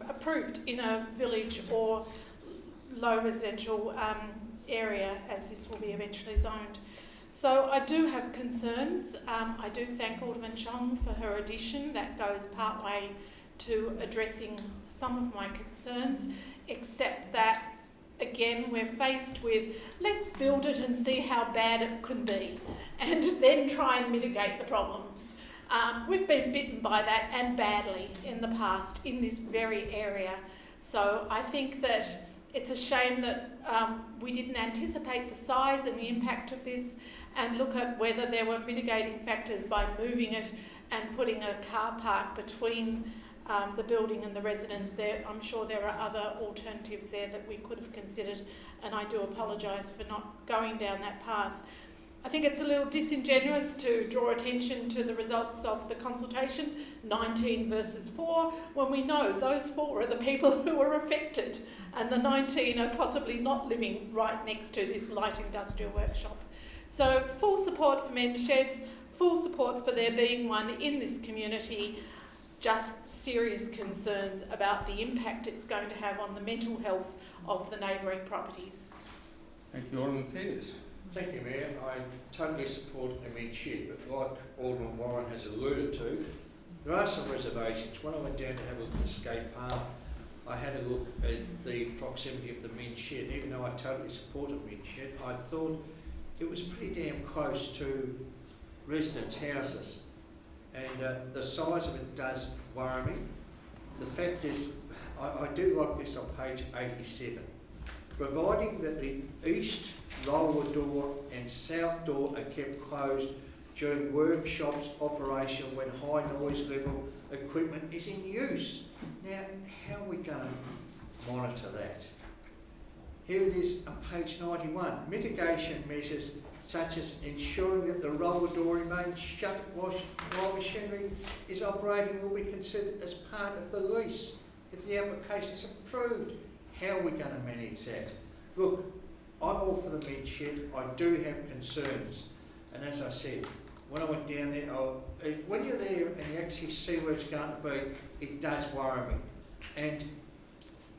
approved in a village or low residential area, as this will be eventually zoned. So I do have concerns. I do thank Alderman Chong for her addition. That goes part way to addressing some of my concerns, except that, again, we're faced with, let's build it and see how bad it can be, and then try and mitigate the problems. We've been bitten by that, and badly, in the past, in this very area. So I think that it's a shame that we didn't anticipate the size and the impact of this, and look at whether there were mitigating factors by moving it and putting a car park between the building and the residents there. I'm sure there are other alternatives there that we could have considered, and I do apologise for not going down that path. I think it's a little disingenuous to draw attention to the results of the consultation, 19 versus 4, when we know those 4 are the people who are affected, and the 19 are possibly not living right next to this light industrial workshop. So full support for men's sheds, full support for there being one in this community, just serious concerns about the impact it's going to have on the mental health of the neighbouring properties. Thank you, Alderman Peters. Thank you, Mayor. I totally support a mid-shed, but like Alderman Warren has alluded to, there are some reservations. When I went down to have a look at the skate park, I had a look at the proximity of the mid-shed. Even though I totally support a mid-shed, I thought it was pretty damn close to residents' houses. And the size of it does worry me. The fact is, I do like this on page 87. Providing that the east roller door and south door are kept closed during workshops operation when high noise level equipment is in use. Now, how are we going to monitor that? Here it is on page 91. Mitigation measures such as ensuring that the roller door remains shut while machinery is operating will be considered as part of the lease if the application is approved. How are we going to manage that? Look, I'm all for the mid-shed. I do have concerns. And as I said, when I went down there, when you're there and you actually see where it's going to be, it does worry me. And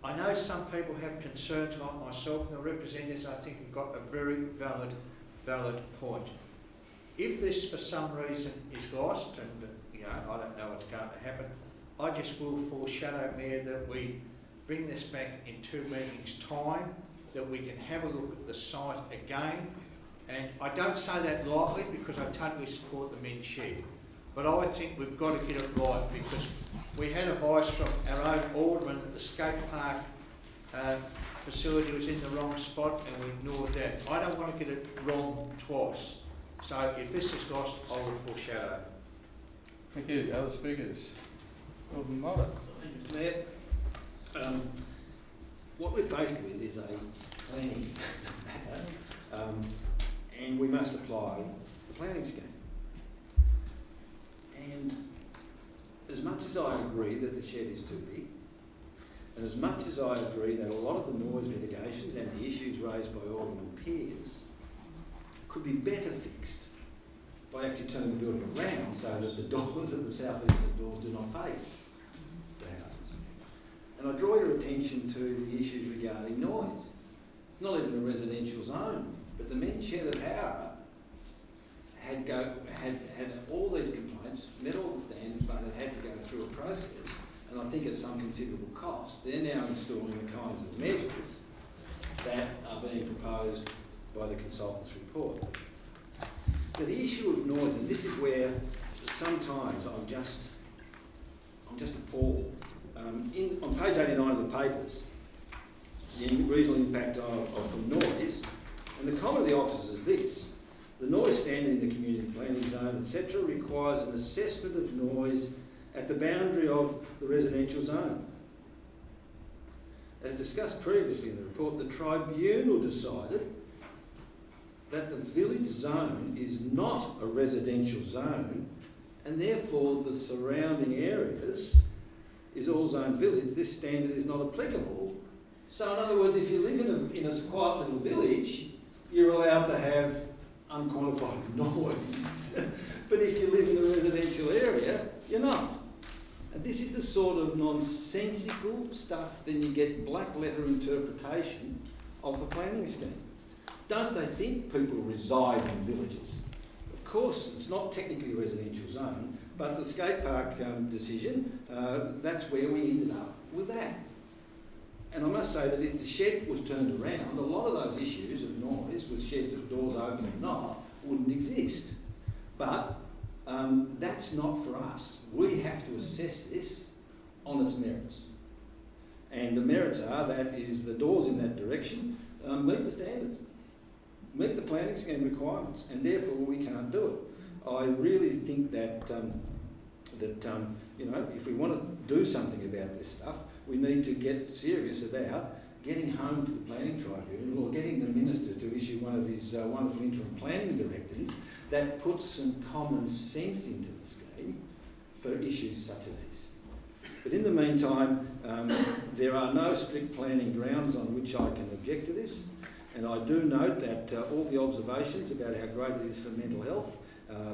I know some people have concerns like myself, and the representatives I think have got a very valid point. If this for some reason is lost, and you know, I don't know what's going to happen, I just will foreshadow, Mayor, that we bring this back in 2 meetings' time, that we can have a look at the site again. And I don't say that lightly because I totally support the mid-shed. But I think we've got to get it right, because we had advice from our own alderman that the skate park facility was in the wrong spot, and we ignored that. I don't want to get it wrong twice. So if this is lost, I will foreshadow. Thank you. Other speakers? Alderman Mulder. Thank you, Mayor. What we're faced with is a planning matter, and we must apply the planning scheme. And as much as I agree that the shed is too big, and as much as I agree that a lot of the noise mitigations and the issues raised by Alderman Pearce could be better fixed by actually turning the building around so that the doors at the southeastern doors do not face the houses. And I draw your attention to the issues regarding noise. It's not even a residential zone, but the men shed at Hobart had all these complaints, met all the standards, but it had to go through a process, and I think at some considerable cost. They're now installing the kinds of measures that are being proposed by the consultant's report. But the issue of noise, and this is where sometimes I'm just appalled. On page 89 of the papers, the reasonable impact from noise, and the comment of the officers is this: the noise standard in the community planning zone, etc., requires an assessment of noise at the boundary of the residential zone. As discussed previously in the report, the tribunal decided that the village zone is not a residential zone, and therefore the surrounding areas is all zone village. This standard is not applicable. So in other words, if you live in a quiet little village, you're allowed to have unqualified noise. But if you live in a residential area, you're not. And this is the sort of nonsensical stuff that you get black letter interpretation of the planning scheme. Don't they think people reside in villages? Of course, it's not technically a residential zone, but the skate park decision, that's where we ended up with that. And I must say that if the shed was turned around, a lot of those issues of noise, with sheds with doors open or not, wouldn't exist. But that's not for us. We have to assess this on its merits. And the merits are that is the doors in that direction meet the standards, meet the planning scheme requirements, and therefore we can't do it. I really think that you know, if we want to do something about this stuff, we need to get serious about getting home to the planning tribunal, or getting the minister to issue one of his wonderful interim planning directives that puts some common sense into the scheme for issues such as this. But in the meantime, there are no strict planning grounds on which I can object to this, and I do note that all the observations about how great it is for mental health,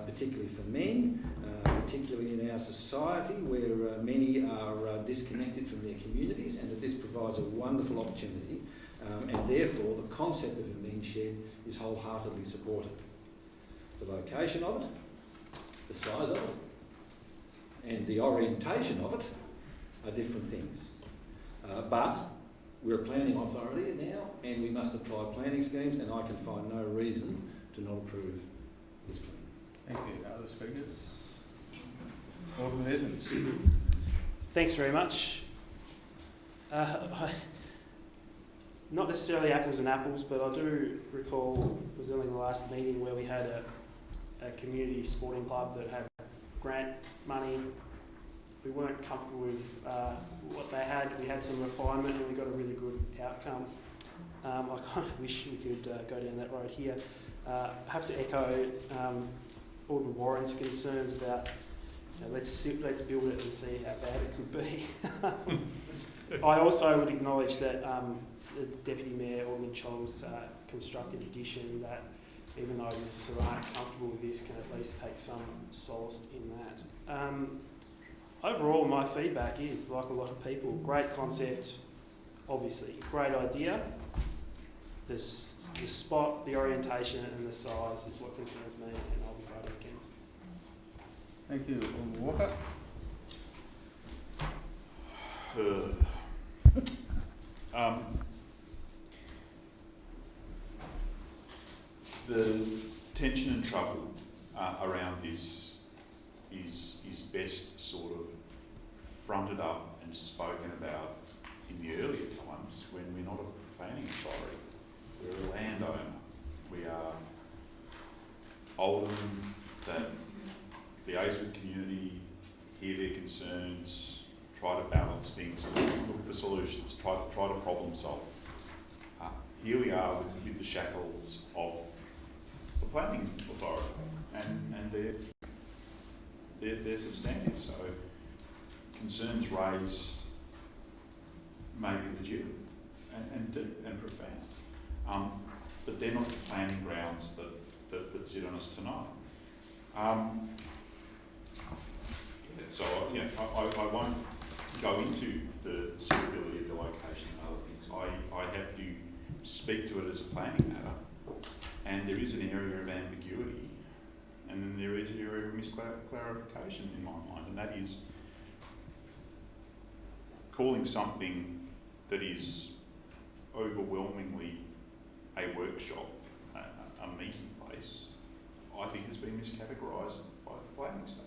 particularly for men, particularly in our society where many are disconnected from their communities, and that this provides a wonderful opportunity and therefore the concept of a men's shed is wholeheartedly supported. The location of it, the size of it, and the orientation of it are different things. But we're a planning authority now, and we must apply planning schemes, and I can find no reason to not approve this plan. Thank you. Other speakers? Alderman Evans. Thanks very much. Not necessarily apples and apples, but I do recall it was only the last meeting where we had a community sporting club that had grant money. We weren't comfortable with what they had. We had some refinement and we got a really good outcome. I kind of wish we could go down that road here. I have to echo Alderman Warren's concerns about let's build it and see how bad it could be. I also would acknowledge that the Deputy Mayor, Alderman Chong's constructive addition, that even though we aren't comfortable with this, can at least take some solace in that. Overall, my feedback is, like a lot of people, great concept, obviously, great idea. The spot, the orientation and the size is what concerns me, and I'll be voting against. Thank you. Alderman Walker. The tension and trouble around this is best sort of fronted up and spoken about in the earlier times when we're not a planning authority. We're a landowner. We are aldermen that liaise with community, hear their concerns, try to balance things, look for solutions, try to problem solve. Here we are with the shackles of the planning authority, and they're substantive. So concerns raised may be legitimate and deep and profound, but they're not the planning grounds that sit on us tonight. So I won't go into the suitability of the location and other things. I have to speak to it as a planning matter, and there is an area of ambiguity, and then there is an area of misclarification in my mind, and that is calling something that is overwhelmingly a workshop, a meeting place, I think has been miscategorised by the planning staff.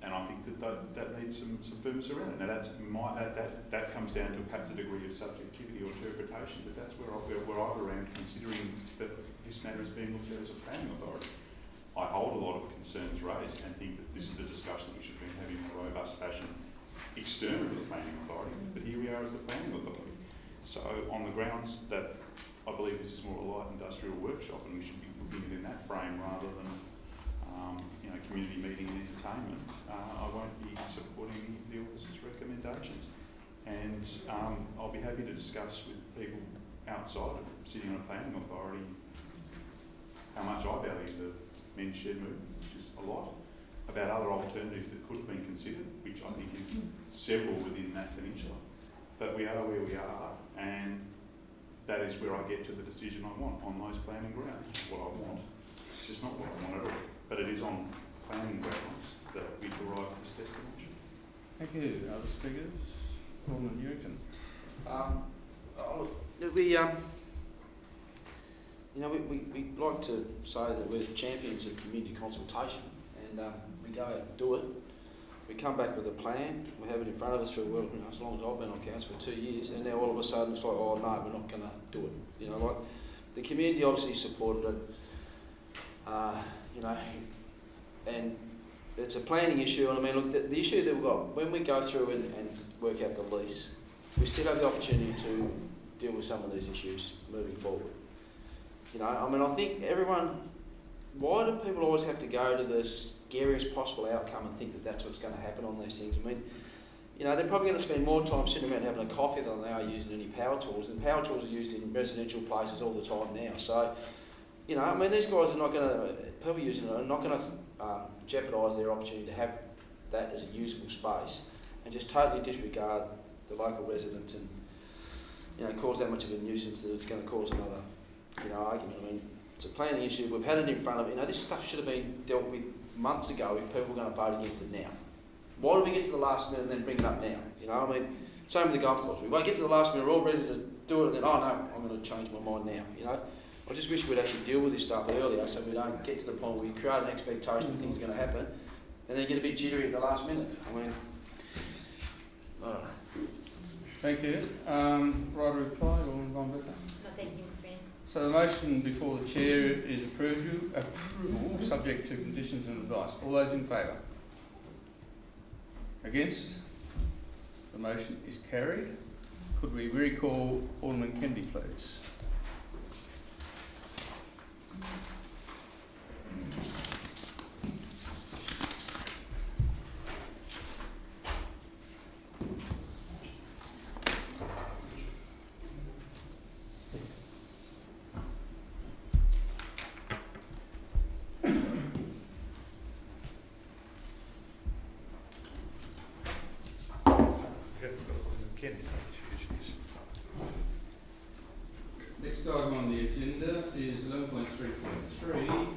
And I think that needs some firmness around it. Now that comes down to perhaps a degree of subjectivity or interpretation, but that's where I've around considering that this matter is being looked at as a planning authority. I hold a lot of concerns raised and think that this is the discussion that we should be having in a robust fashion external to the planning authority, but here we are as the planning authority. So on the grounds that I believe this is more a light industrial workshop and we should be looking at it in that frame rather than community meeting and entertainment, I won't be supporting the officer's recommendations. And I'll be happy to discuss with people outside of sitting on a planning authority how much I value the men's shed movement, which is a lot, about other alternatives that could have been considered, which I think is several within that peninsula. But we are where we are, and that is where I get to the decision I want on those planning grounds. What I want. This is not what I want at all, but it is on planning grounds that we derive this destination. Thank you. Other speakers? Alderman Newton. We like to say that we're champions of community consultation, and we go out and do it. We come back with a plan. We have it in front of us for as long as I've been on council, for 2 years, and now all of a sudden it's like, oh no, we're not going to do it. The community obviously supported it. And it's a planning issue, and I mean, look, the issue that we've got, when we go through and work out the lease, we still have the opportunity to deal with some of these issues moving forward. I think why do people always have to go to the scariest possible outcome and think that that's what's going to happen on these things? I mean, they're probably going to spend more time sitting around having a coffee than they are using any power tools, and power tools are used in residential places all the time now. So, these guys are not going to, people using it are not going to jeopardise their opportunity to have that as a usable space and just totally disregard the local residents and cause that much of a nuisance that it's going to cause another, argument. I mean, it's a planning issue. We've had it in front of, this stuff should have been dealt with months ago if people were going to vote against it now. Why do we get to the last minute and then bring it up now? Same with the golf course. We won't get to the last minute, we're all ready to do it, and then, oh no, I'm going to change my mind now, I just wish we'd actually deal with this stuff earlier so we don't get to the point where we create an expectation that things are going to happen and then get a bit jittery at the last minute. I don't know. Thank you. Right reply or Von Becker? No, thank you, Mr. Mayor. So the motion before the chair is approval subject to conditions and advice. All those in favour? Against? The motion is carried. Could we recall Alderman Kennedy, please? Next item on the agenda is 11.3.3,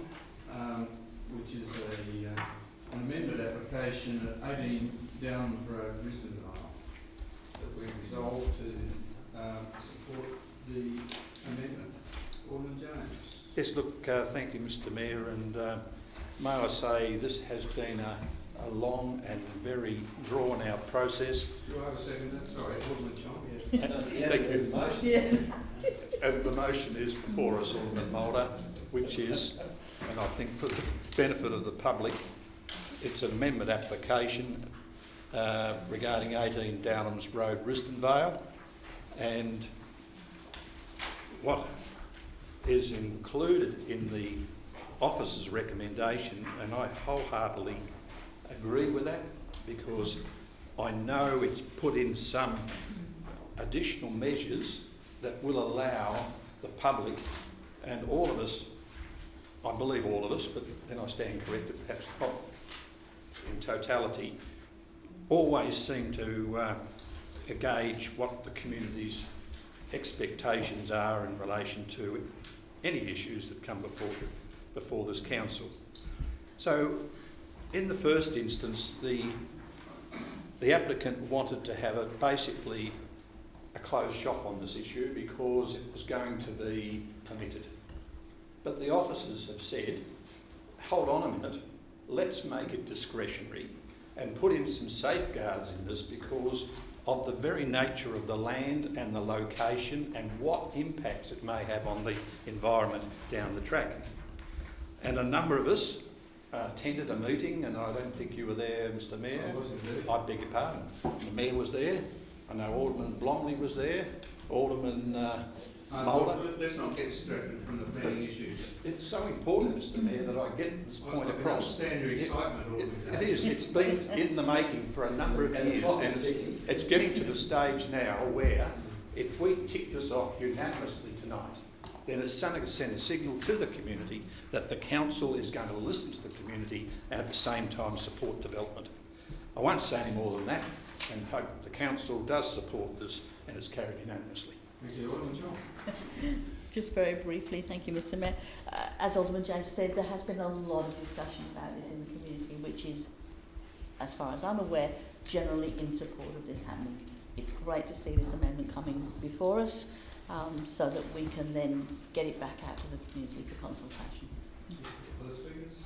which is an amended application at 18 Downham Road, Risdale, that we resolve to support the amendment. Alderman Jones. Yes, look, thank you, Mr. Mayor, and may I say this has been a long and very drawn-out process. Do I have a second? Sorry, Alderman Chong, yes. Thank you. Yes. And the motion is before us, Alderman Mulder, which is, and I think for the benefit of the public, it's an amendment application regarding 18 Downham's Road, Risdale, and what is included in the officer's recommendation, and I wholeheartedly agree with that, because I know it's put in some additional measures that will allow the public and all of us, I believe all of us, but then I stand corrected, perhaps not in totality, always seem to gauge what the community's expectations are in relation to any issues that come before this council. So, in the first instance, the applicant wanted to have basically a closed shop on this issue because it was going to be permitted. But the officers have said, hold on a minute, let's make it discretionary and put in some safeguards in this because of the very nature of the land and the location and what impacts it may have on the environment down the track. And a number of us attended a meeting, and I don't think you were there, Mr. Mayor. I wasn't there. I beg your pardon. The Mayor was there. I know Alderman Blomley was there. Alderman Mulder. Let's not get distracted from the planning issues. It's so important, Mr. Mayor, that I get this point across. I understand your excitement, Alderman. It is. It's been in the making for a number of years, and it's getting to the stage now where if we tick this off unanimously tonight, then it's going to send a signal to the community that the council is going to listen to the community and at the same time support development. I won't say any more than that, and hope the council does support this and is carried unanimously. Thank you, Alderman John. Just very briefly, thank you, Mr. Mayor. As Alderman James said, there has been a lot of discussion about this in the community, which is, as far as I'm aware, generally in support of this happening. It's great to see this amendment coming before us, so that we can then get it back out to the community for consultation. Other speakers?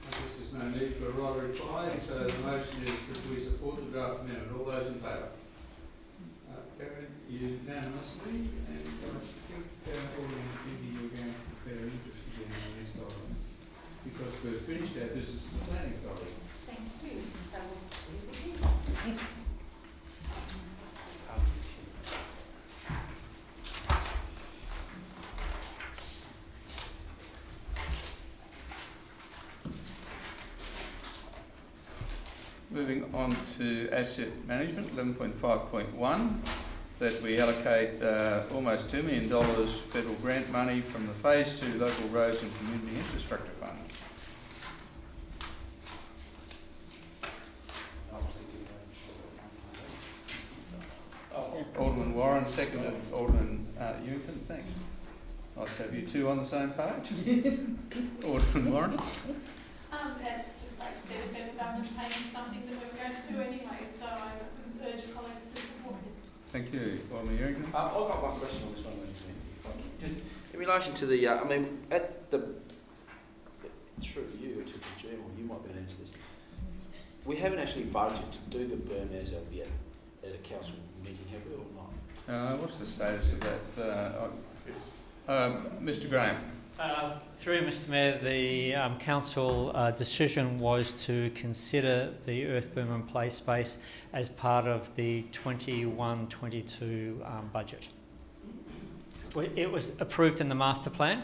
I guess there's no need for a right reply, so the motion is that we support the draft amendment. All those in favour? Carried unanimously, and I think Alderman Kennedy, you're going to declare interest again on the next item, because we've finished our business as a planning authority. Thank you. Moving on to asset management, 11.5.1, that we allocate almost $2 million federal grant money from the Phase 2 Local Roads and Community Infrastructure Fund. Alderman Warren seconded Alderman Ewington. Thanks. Nice to have you two on the same page. Alderman Warren. It's just like you said, the federal government paying something that we were going to do anyway, so I urge colleagues to support this. Thank you, Alderman Ewington. I've got one question on this one, just in relation to the, I mean, at the, through you to the chair, or you might be able to answer this. We haven't actually voted to do the berm as of yet at a council meeting, have we, or not? What's the status of that? Mr. Graham. Through Mr Mayor, the council decision was to consider the earth berm and play space as part of the 21-22 budget. It was approved in the master plan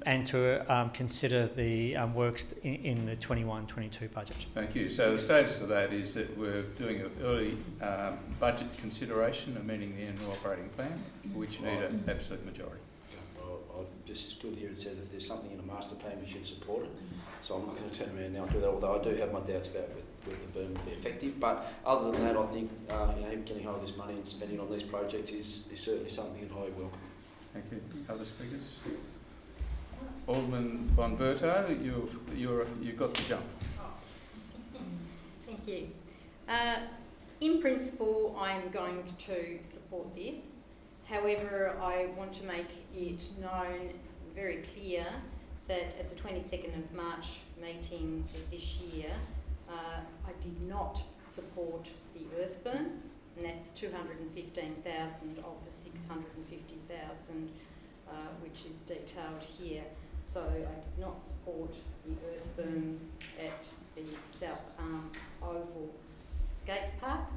and to consider the works in the 21-22 budget. Thank you. So the status of that is that we're doing an early budget consideration, amending the annual operating plan, for which you need an absolute majority. Well, I just stood here and said if there's something in the master plan, we should support it. So I'm not going to turn around now and do that, although I do have my doubts about whether the berm will be effective. But other than that, I think getting hold of this money and spending on these projects is certainly something that I welcome. Thank you. Other speakers? Alderman Von Berto, you've got to jump. Thank you. In principle, I'm going to support this. However, I want to make it known very clear that at the 22nd of March meeting this year, I did not support the earth burn, and that's 215,000 of the 650,000, which is detailed here. So I did not support the earth burn at the South Arm Oval Skate Park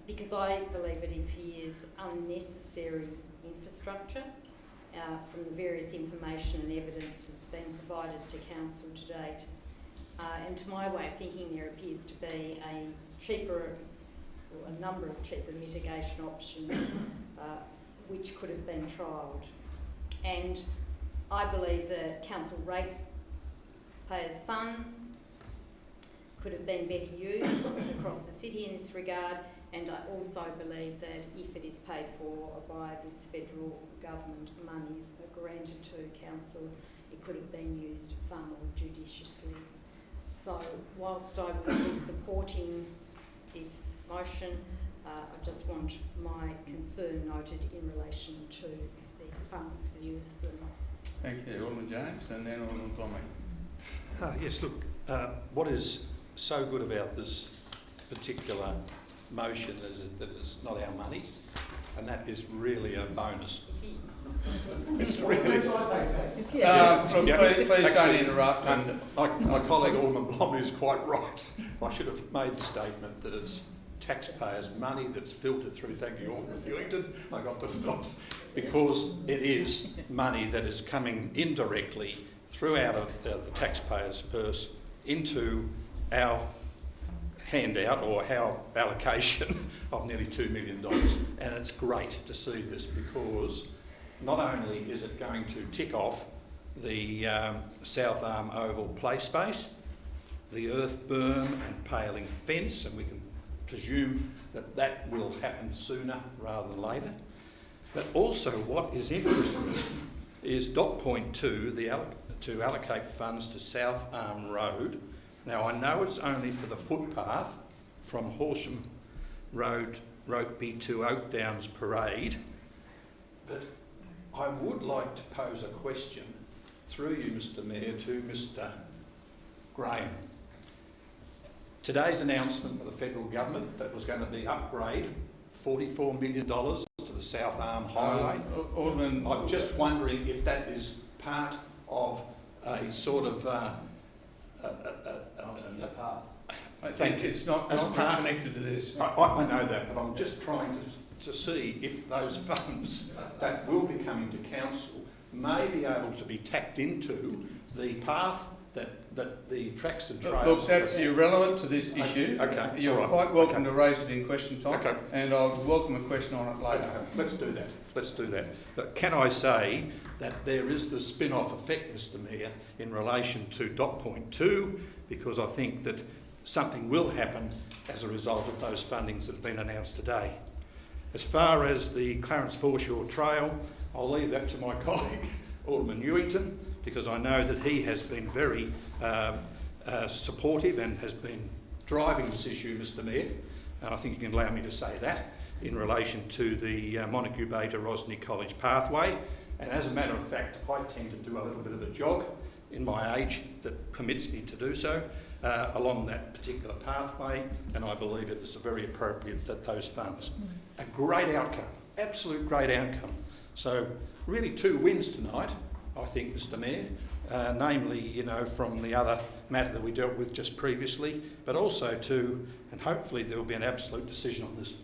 because I believe it appears unnecessary infrastructure from the various information and evidence that's been provided to Council to date. And to my way of thinking, there appears to be a number of cheaper mitigation options which could have been trialled. And I believe that council ratepayers' fund could have been better used across the city in this regard, and I also believe that if it is paid for by this federal government monies granted to council, it could have been used far more judiciously. So whilst I will be supporting this motion, I just want my concern noted in relation to the funds for the earth burn. Thank you, Alderman James, and then Alderman Blomley. Yes, look, what is so good about this particular motion is that it's not our money, and that is really a bonus. It's really... Please don't interrupt. My colleague Alderman Blomley is quite right. I should have made the statement that it's taxpayers' money that's filtered through. Thank you, Alderman Ewington. I got the dot. Because it is money that is coming indirectly throughout the taxpayers' purse into our handout or our allocation of nearly $2 million. And it's great to see this because not only is it going to tick off the South Arm Oval play space, the earth berm and paling fence, and we can presume that that will happen sooner rather than later. But also what is interesting is dot point 2, to allocate funds to South Arm Road. Now I know it's only for the footpath from Horsham Road, Rokeby to Oakdowns Parade, but I would like to pose a question through you, Mr Mayor, to Mr Graham. Today's announcement of the federal government that was going to be upgrade $44 million to the South Arm Highway. I'm just wondering if that is part of a sort of... I think it's not connected to this. I know that, but I'm just trying to see if those funds that will be coming to council may be able to be tacked into the path that the tracks and trails... Look, that's irrelevant to this issue. Okay. You're quite welcome to raise it in question time, and I'll welcome a question on it later. Okay. Let's do that. Let's do that. But can I say that there is the spin-off effect, Mr Mayor, in relation to dot point 2, because I think that something will happen as a result of those fundings that have been announced today. As far as the Clarence Foreshore Trail, I'll leave that to my colleague, Alderman Newington, because I know that he has been very supportive and has been driving this issue, Mr Mayor. And I think you can allow me to say that in relation to the Montague Bay to Rosny College pathway. And as a matter of fact, I tend to do a little bit of a jog in my age that permits me to do so along that particular pathway, and I believe it was very appropriate that those funds, a great outcome, absolute great outcome. So really 2 wins tonight, I think, Mr Mayor, namely, you know, from the other matter that we dealt with just previously, but also and hopefully there will be an absolute decision on this.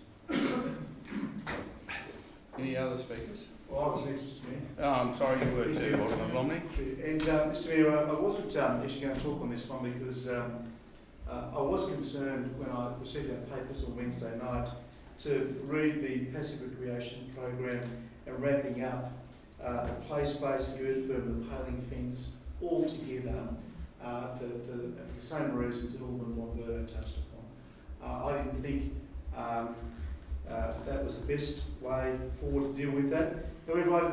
Any other speakers? Well, I was next, Mr Mayor. Oh, I'm sorry, you were too, Alderman Blomley. And Mr Mayor, I wasn't actually going to talk on this one because I was concerned when I received our papers on Wednesday night to read the passive recreation program and wrapping up the play space, the earth berm, the paling fence, all together for the same reasons that Alderman Von touched upon. I didn't think that was the best way forward to deal with that. However, I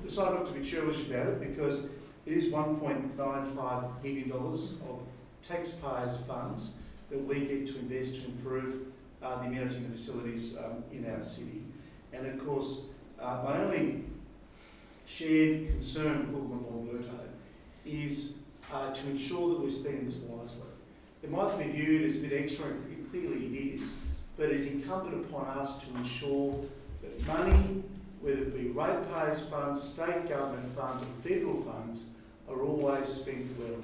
decided not to be churlish about it because it is $1.95 million of taxpayers' funds that we get to invest to improve the amenity and facilities in our city. And of course, my only shared concern with Alderman Von is to ensure that we're spending this wisely. It might be viewed as a bit extra, and clearly it is, but it is incumbent upon us to ensure that money, whether it be ratepayers' funds, state government funds, or federal funds, are always spent well.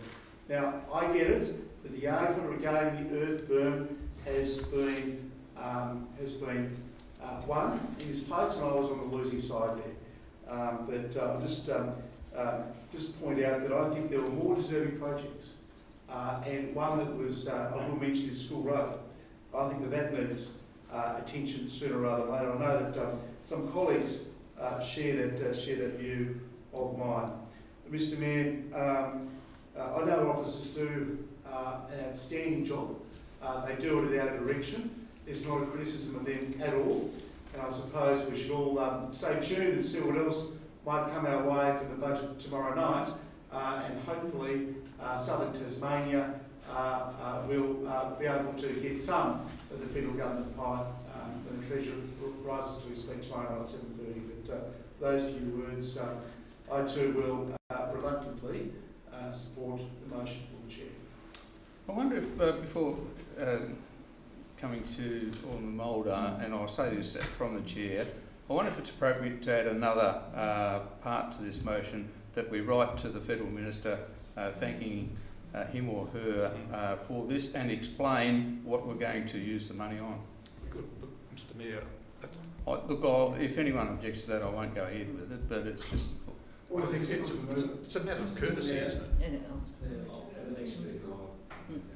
Now, I get it that the argument regarding the earth berm has been won in this place, and I was on the losing side there. But I'll just point out that I think there were more deserving projects, and one that was I will mention is School Road. I think that needs attention sooner rather than later. I know that some colleagues share that view of mine. Mr Mayor, I know officers do an outstanding job. They do it without direction. There's not a criticism of them at all. And I suppose we should all stay tuned and see what else might come our way from the budget tomorrow night. And hopefully Southern Tasmania will be able to get some of the federal government pie when the Treasurer rises to his feet tomorrow night at 7:30. But those few words, I too will reluctantly support the motion for the Chair. I wonder if, before coming to Alderman Mulder, and I'll say this from the Chair, I wonder if it's appropriate to add another part to this motion, that we write to the Federal Minister thanking him or her for this and explain what we're going to use the money on. Good. Look, Mr Mayor. Look, if anyone objects to that, I won't go ahead with it, but it's just a thought. Well, I think it's a matter of courtesy, isn't it?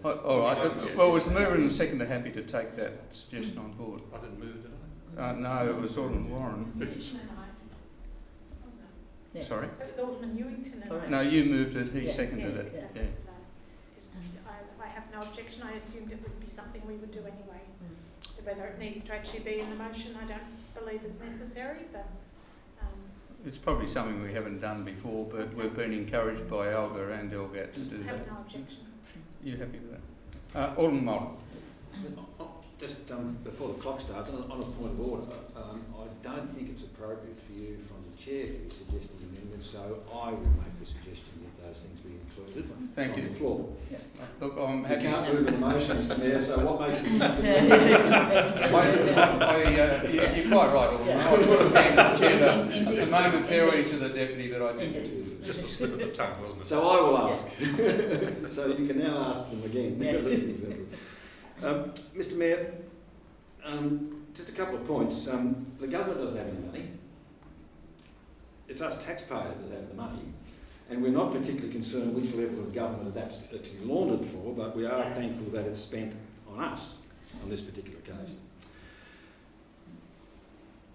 All right. Well, was the mover and the seconder happy to take that suggestion on board? I didn't move, did I? No, it was Alderman Warren. Yeah. Sorry? It was Alderman Newington and I. No, you moved it, he Yeah. seconded Yes, it. exactly. Yeah. So I have no objection. I assumed it would be something we would do anyway. Whether it needs to actually be in the motion, I don't believe is necessary, but It's probably something we haven't done before, but we've been encouraged by Olga and Elgat to do I have that. no objection. You happy with that? Alderman Mulder. Just before the clock starts, on a point of order, I don't think it's appropriate for you from the Chair to be suggesting amendments, so I will make the suggestion that those things be included Thank on you. the floor. Yeah. Look, I'm You happy. can't move an motion, Mr Mayor, so what makes you think You're quite right, Alderman. I put a hand on the chair momentarily to the deputy, but I didn't. Just a slip of the tongue, wasn't it? So I will ask. So you can now ask them again. Yes. Mr Mayor, just a couple of points. The government doesn't have any money. It's us taxpayers that have the money. And we're not particularly concerned which level of government it's actually laundered for, but we are thankful that it's spent on us on this particular occasion.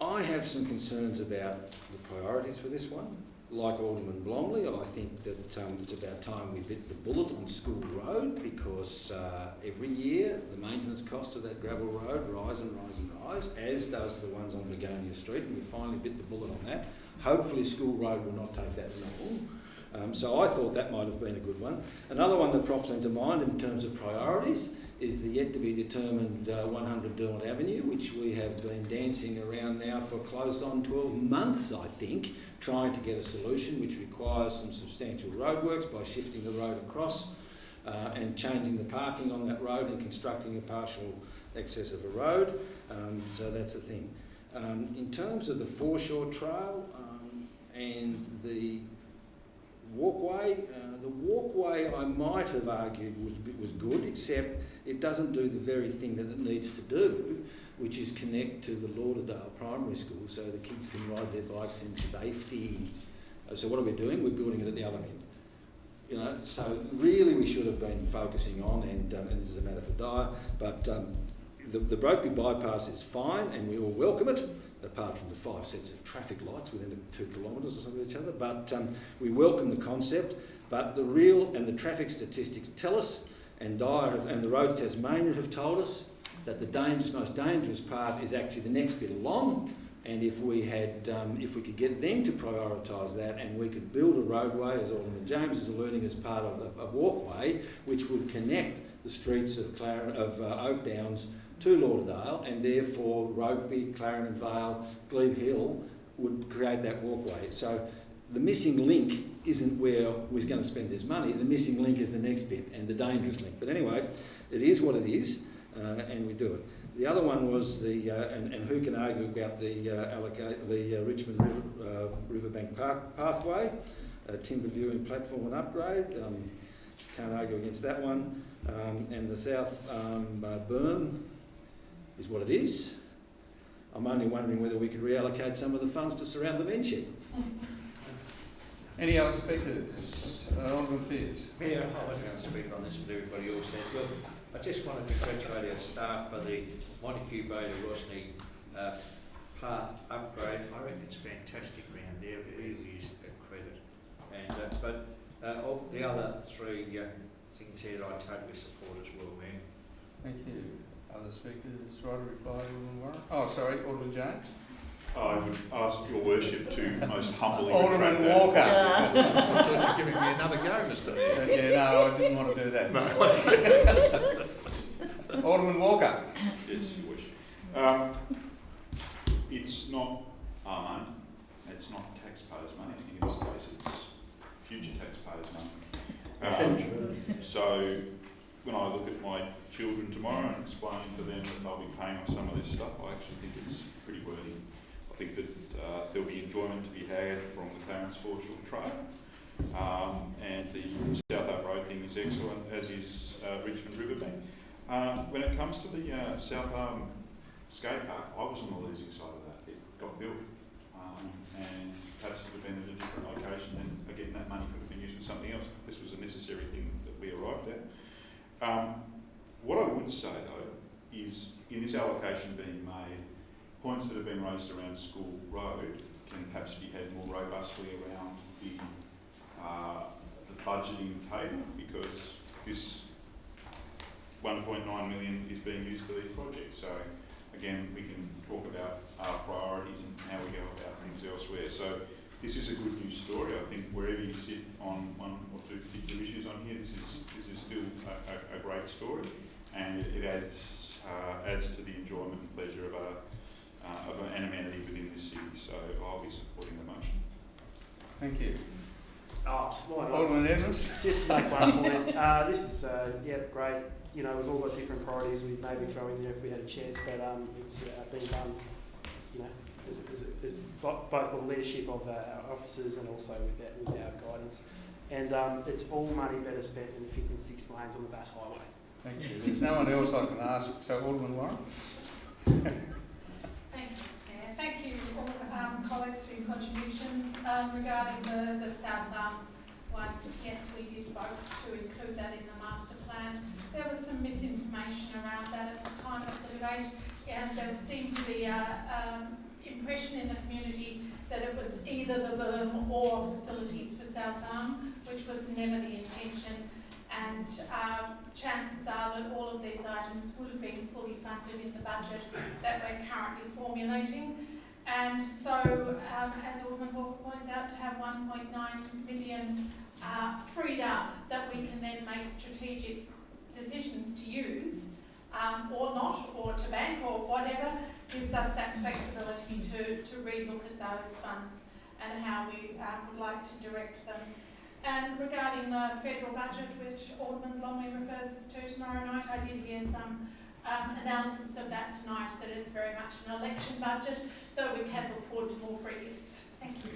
I have some concerns about the priorities for this one. like Alderman Blomley, I think that it's about time we bit the bullet on School Road, because every year the maintenance costs of that gravel road rise and rise and rise, as does the ones on Begonia Street, and we finally bit the bullet on that. Hopefully School Road will not take that long. So I thought that might have been a good one. Another one that pops into mind in terms of priorities is the yet to be determined 100 Derwent Avenue, which we have been dancing around now for close on 12 months, I think, trying to get a solution which requires some substantial roadworks by shifting the road across and changing the parking on that road and constructing a partial access of a road. So that's the thing. In terms of the foreshore trail and the walkway I might have argued was good, except it doesn't do the very thing that it needs to do, which is connect to the Lauderdale Primary School so the kids can ride their bikes in safety. So what are we doing? We're building it at the other end. You know, so really we should have been focusing on, and this is a matter for Dyer, but the Brokeby bypass is fine and we all welcome it, apart from the 5 sets of traffic lights within 2 kilometres or something of each other, but we welcome the concept, but the real and the traffic statistics tell us, and Dyer and the Roads Tasmania have told us, that the most dangerous part is actually the next bit along, and if we could get them to prioritise that, and we could build a roadway, as Alderman James is alluding, as part of a walkway, which would connect the streets of Oak Downs to Lauderdale, and therefore Rokeby, Clarendon Vale, Glebe Hill would create that walkway. So the missing link isn't where we're going to spend this money, the missing link is the next bit, and the dangerous link. But anyway, it is what it is, and we do it. The other one was the, and who can argue about the Richmond Riverbank Pathway, timber viewing platform and upgrade, can't argue against that one, and the South berm is what it is. I'm only wondering whether we could reallocate some of the funds to surround the vent shed. Any other speakers? Alderman Pearce. Mayor, I wasn't going to speak on this, but everybody else has. Well, I just want to congratulate our staff for the Montague Bay to Rosny path upgrade. I reckon it's fantastic round there. It really is a credit. And but all the other 3 things here I totally support as well, Mayor. Thank you. Other speakers? Right, reply, Alderman Warren. Oh, sorry, Alderman James. I would ask your worship to most humbly Alderman retract Walker. I thought you were giving me another go, Mr. Mayor. Yeah, no, I didn't want to do that. No. Alderman Walker. Yes, you wish. It's not our money. It's not taxpayers' money. In this case, it's future taxpayers' money. So when I look at my children tomorrow and explain to them that they'll be paying off some of this stuff, I actually think it's pretty worthy. I think that there'll be enjoyment to be had from the Clarence Foreshore Trail, and the South Arm Road thing is excellent, as is Richmond Riverbank. When it comes to the South Arm skate park, I was on the losing side of that. It got built, and perhaps it would have been at a different location, and again that money could have been used for something else. This was a necessary thing that we arrived at. What I would say though is, in this allocation being made, points that have been raised around School Road can perhaps be had more robustly around the budgeting table, because this 1.9 million is being used for these projects. So again, we can talk about our priorities and how we go about things elsewhere. So this is a good news story. I think wherever you sit on 1 or 2 particular issues on here, this is still a great story, and it adds to the enjoyment and pleasure of an amenity within this city. So I'll be supporting the motion. Thank you. Alderman Edwards. Just to make one point, this is great. You know, we've all got different priorities. We'd maybe throw in there if we had a chance, but it's been done. You know, there's both got the leadership of our officers and also with our guidance. And it's all money better spent than 5th and 6th lanes on the Bass Highway. Thank you. There's no one else I can ask. So Alderman Warren. Thank you, Mr. Mayor. Thank you, all colleagues, for your contributions. Regarding the South one, yes, we did vote to include that in the master plan. There was some misinformation around that at the time of the debate, and there seemed to be impression in the community that it was either the berm or facilities for South Arm, which was never the intention. And chances are that all of these items would have been fully funded in the budget that we're currently formulating. And so, as Alderman Walker points out, to have 1.9 million freed up that we can then make strategic decisions to use or not, or to bank or whatever, gives us that flexibility to relook at those funds and how we would like to direct them. And regarding the federal budget, which Alderman Blomley refers us to tomorrow night, I did hear some analysis of that tonight, that it's very much an election budget, so we can look forward to more free gifts. Thank you.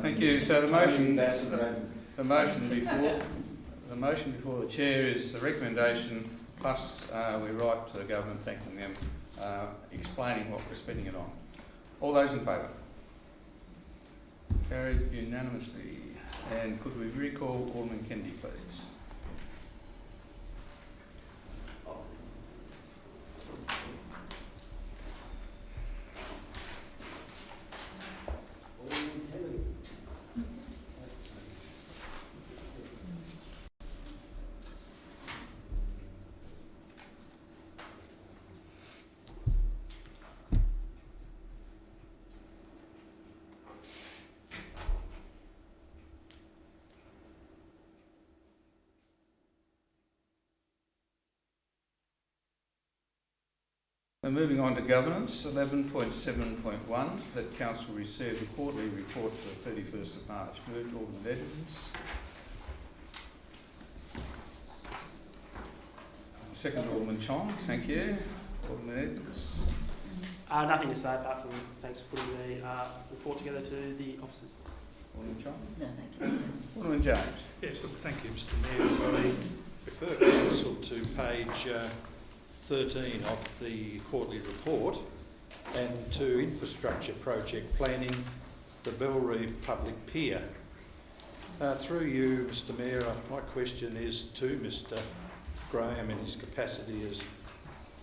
Thank you. So the motion before the chair is the recommendation, plus we write to the government thanking them, explaining what we're spending it on. All those in favour? Carried unanimously. And could we recall Alderman Kennedy, please? And moving on to governance, 11.7.1, that Council receive the quarterly report to the 31st of March. Moved, Alderman Edmonds. Second, Alderman Chong. Thank you. Alderman Edmonds. Nothing to say apart from thanks for putting the report together to the officers. Alderman Chong. No, thank you. Alderman James. Yes, look, thank you, Mr Mayor. I refer Council to page 13 of the quarterly report and to infrastructure project planning, the Belrive Public Pier. Through you, Mr Mayor, my question is to Mr Graham in his capacity as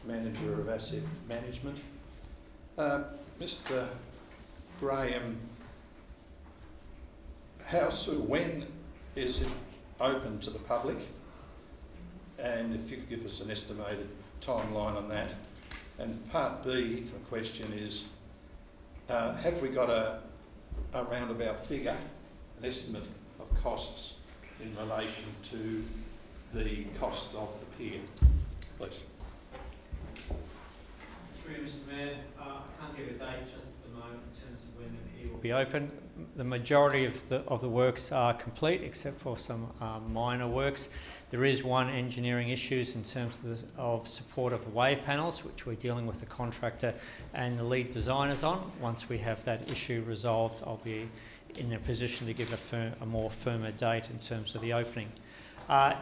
Manager of Asset Management. Mr Graham, when is it open to the public? And if you could give us an estimated timeline on that. And part B to the question is, have we got a roundabout figure, an estimate of costs in relation to the cost of the pier, please? Through Mr Mayor, I can't give a date just at the moment in terms of when the pier will be open. The majority of the works are complete, except for some minor works. There is one engineering issues in terms of support of the wave panels, which we're dealing with the contractor and the lead designers on. Once we have that issue resolved, I'll be in a position to give a more firmer date in terms of the opening.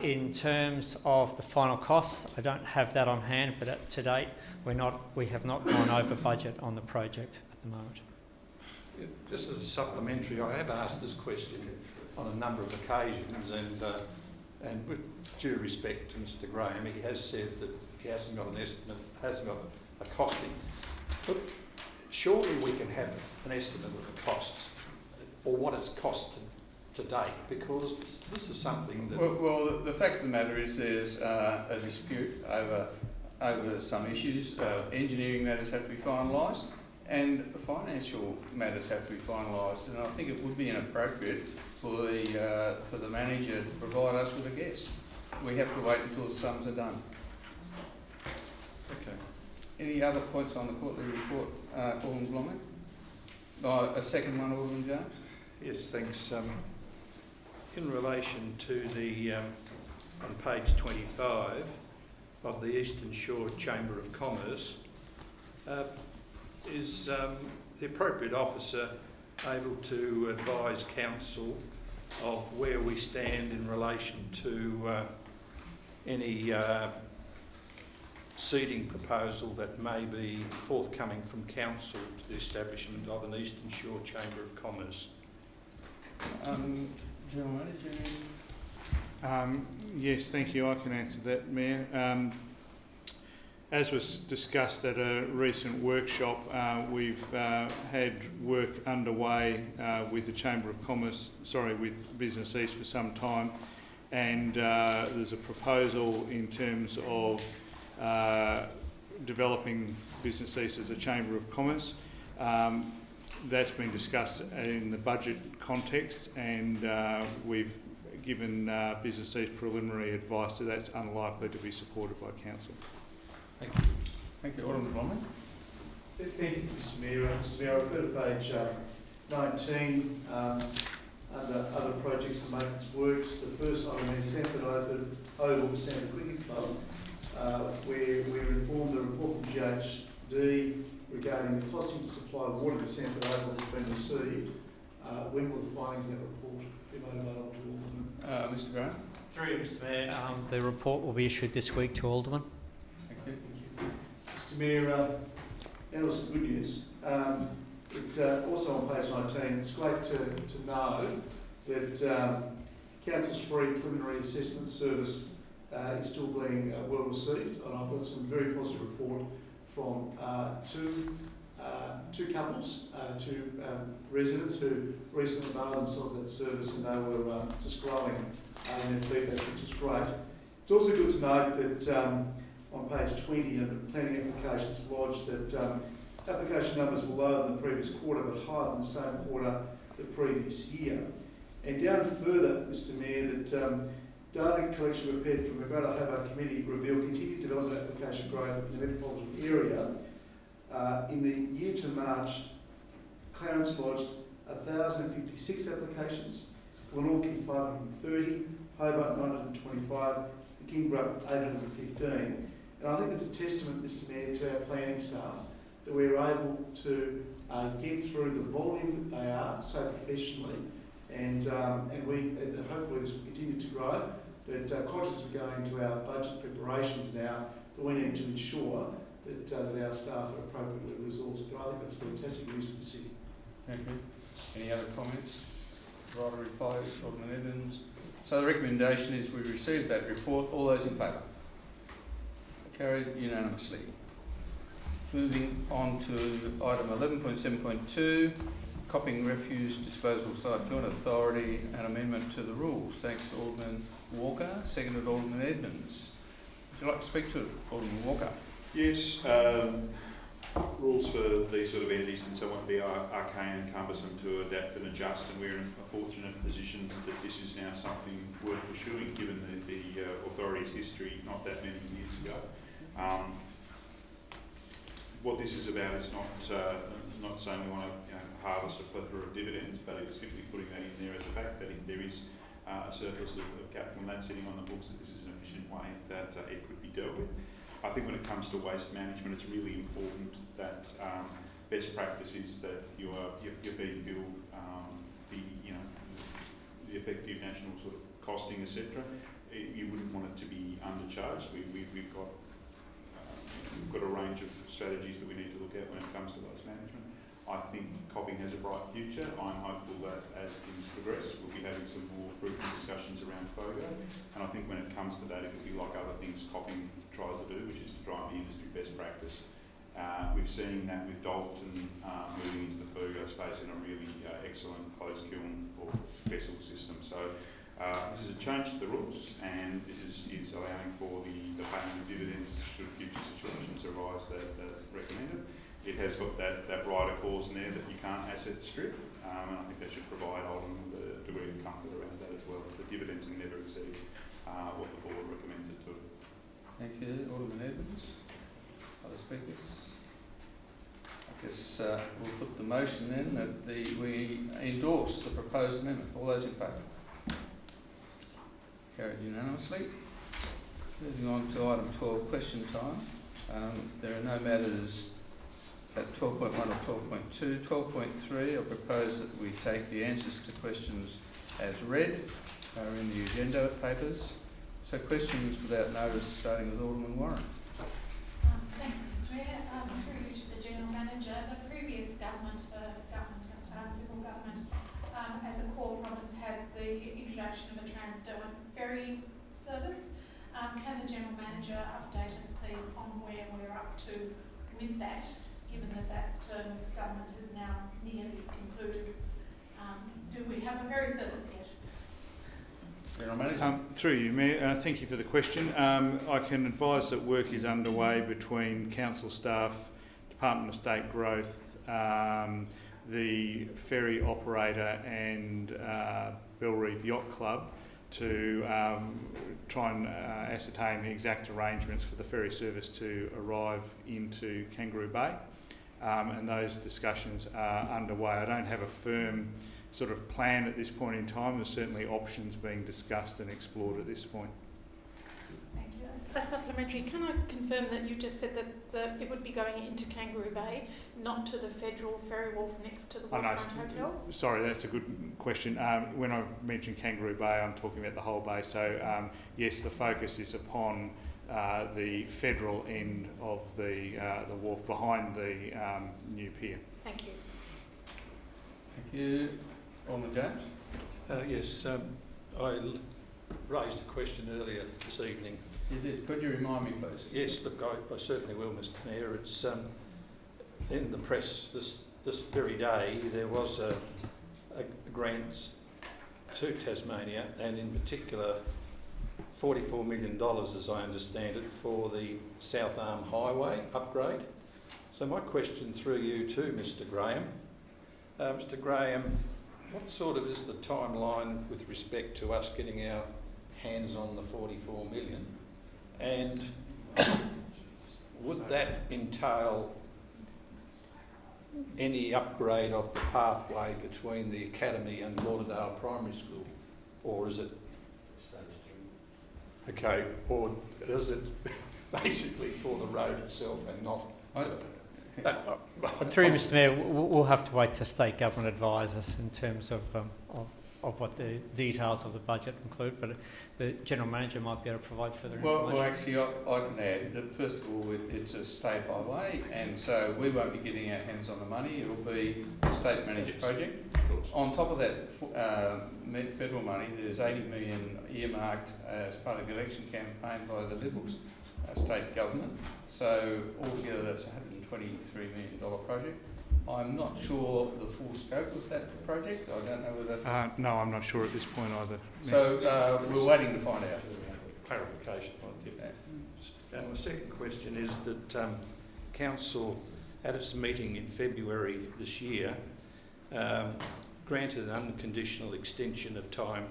In terms of the final costs, I don't have that on hand, but to date, we have not gone over budget on the project at the moment. Just as a supplementary, I have asked this question on a number of occasions, and with due respect to Mr Graham, he has said that he hasn't got an estimate, hasn't got a costing. But surely we can have an estimate of the costs, or what it's cost to date, because this is something that... Well, the fact of the matter is there's a dispute over some issues. Engineering matters have to be finalised, and financial matters have to be finalised, and I think it would be inappropriate for the manager to provide us with a guess. We have to wait until the sums are done. Okay. Any other points on the quarterly report, Alderman Blomley? A second one, Alderman James? Yes, thanks. In relation to the, on page 25 of the Eastern Shore Chamber of Commerce, is the appropriate officer able to advise council of where we stand in relation to any seating proposal that may be forthcoming from council to the establishment of an Eastern Shore Chamber of Commerce? General Manager? Yes, thank you. I can answer that, Mayor. as was discussed at a recent workshop, we've had work underway with the Chamber of Commerce, with Business East for some time, and there's a proposal in terms of developing Business East as a Chamber of Commerce. That's been discussed in the budget context, and we've given Business East preliminary advice that that's unlikely to be supported by Council. Thank you. Thank you. Alderman Bromley. Thank you, Mr Mayor. Mr Mayor, I refer to page 19 under other projects and maintenance works. The first item is Sanford Oval Sanford Cricket Club, where we're informed the report from GHD regarding the costing to supply water to Sanford Oval has been received. When will the findings of that report be made available to Alderman? Mr Graham. Through you, Mr Mayor, the report will be issued this week to Alderman. Thank you. Mr Mayor, and also good news. It's also on page 19. It's great to know that Council's free preliminary assessment service is still being well received, and I've got some very positive report from two couples, two residents who recently availed themselves of that service, and they were just glowing in their feedback, which is great. It's also good to note that on page 20 under planning applications lodged that application numbers were lower than the previous quarter but higher than the same quarter the previous year. And down further, Mr Mayor, that data collection prepared from the Greater Hobart Committee revealed continued development application growth in the metropolitan area. In the year to March, Clarence lodged 1,056 applications, Glenorchy 530, Hobart 925, and Kingborough 815. And I think it's a testament, Mr Mayor, to our planning staff that we're able to get through the volume that they are so professionally, and hopefully this will continue to grow. But conscious of going into our budget preparations now, that we need to ensure that our staff are appropriately resourced. But I think that's fantastic news for the city. Thank you. Any other comments? Right, reply, Alderman Evans. So the recommendation is we receive that report. All those in favour? Carried unanimously. Moving on to item 11.7.2, Copping Refuse Disposal Cyclone Authority and amendment to the rules. Thanks to Alderman Walker, seconded Alderman Edmonds. Would you like to speak to it, Alderman Walker? Yes, rules for these sort of entities can somewhat be arcane and cumbersome to adapt and adjust, and we're in a fortunate position that this is now something worth pursuing given the authority's history not that many years ago. What this is about is not saying we want to harvest a plethora of dividends, but it's simply putting that in there as a fact that if there is a surplus of capital and that's sitting on the books, that this is an efficient way that it could be dealt with. I think when it comes to waste management, it's really important that best practice is that you're being billed the effective national sort of costing, etc. You wouldn't want it to be undercharged. We've got a range of strategies that we need to look at when it comes to waste management. I think Copping has a bright future. I'm hopeful that as things progress, we'll be having some more fruitful discussions around FOGO. And I think when it comes to that, it'll be like other things Copping tries to do, which is to drive the industry best practice. We've seen that with Dalton moving into the FOGO space in a really excellent closed kiln or vessel system. So this is a change to the rules, and this is allowing for the payment of dividends should future situations arise that recommended. It has got that rider clause in there that you can't asset strip, and I think that should provide Alderman with a degree of comfort around that as well. The dividends can never exceed what the board recommends it to. Thank you. Alderman Evans. Other speakers? I guess we'll put the motion in that we endorse the proposed amendment. All those in favour? Carried unanimously. Moving on to item 12, question time. There are no matters at 12.1 or 12.2. 12.3, I propose that we take the answers to questions as read, are in the agenda papers. So questions without notice, starting with Alderman Warren. Thank you, Mr Mayor. Through you to the General Manager, the previous government, Liberal government, as a core promise had the introduction of a Transdermal ferry service. Can the General Manager update us please on where we're up to with that, given that that term of government has now nearly concluded? Do we have a ferry service yet? General Manager. Through you, Mayor, thank you for the question. I can advise that work is underway between council staff, Department of State Growth, the ferry operator and Bellreeve Yacht Club to try and ascertain the exact arrangements for the ferry service to arrive into Kangaroo Bay. And those discussions are underway. I don't have a firm sort of plan at this point in time. There's certainly options being discussed and explored at this point. Thank you. A supplementary, can I confirm that you just said that it would be going into Kangaroo Bay, not to the federal ferry wharf next to the Waterfront Hotel? Sorry, that's a good question. When I mentioned Kangaroo Bay, I'm talking about the whole bay. So yes, the focus is upon the federal end of the wharf behind the new pier. Thank you. Thank you. Alderman James. Yes, I raised a question earlier this evening. You did. Could you remind me, please? Yes, look, I certainly will, Mr Mayor. It's in the press this very day there was a grant to Tasmania, and in particular $44 million, as I understand it, for the South Arm Highway upgrade. So my question through you too, Mr Graham. Mr Graham, what sort of is the timeline with respect to us getting our hands on the 44 million? And would that entail any upgrade of the pathway between the Academy and Lauderdale Primary School? Or is it... Okay, or is it basically for the road itself and not... Through Mr Mayor, we'll have to wait to state government advise us in terms of what the details of the budget include, but the General Manager might be able to provide further information. Well, actually, I can add that first of all, it's a state highway, and so we won't be getting our hands on the money. It'll be a state-managed project. On top of that federal money, there's 80 million earmarked as part of the election campaign by the Liberals state government. So altogether, that's a $123 million project. I'm not sure the full scope of that project. I don't know whether... No, I'm not sure at this point either. So we're waiting to find out. Clarification. And my second question is that Council, at its meeting in February this year, granted an unconditional extension of time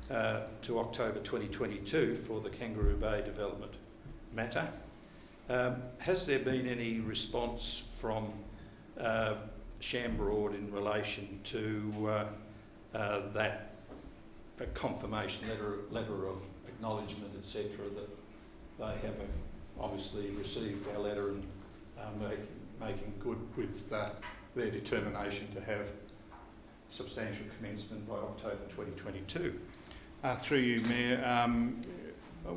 to October 2022 for the Kangaroo Bay development matter. Has there been any response from Shambroad in relation to that confirmation letter of acknowledgement, etc., that they have obviously received our letter and making good with their determination to have substantial commencement by October 2022? Through you, Mayor,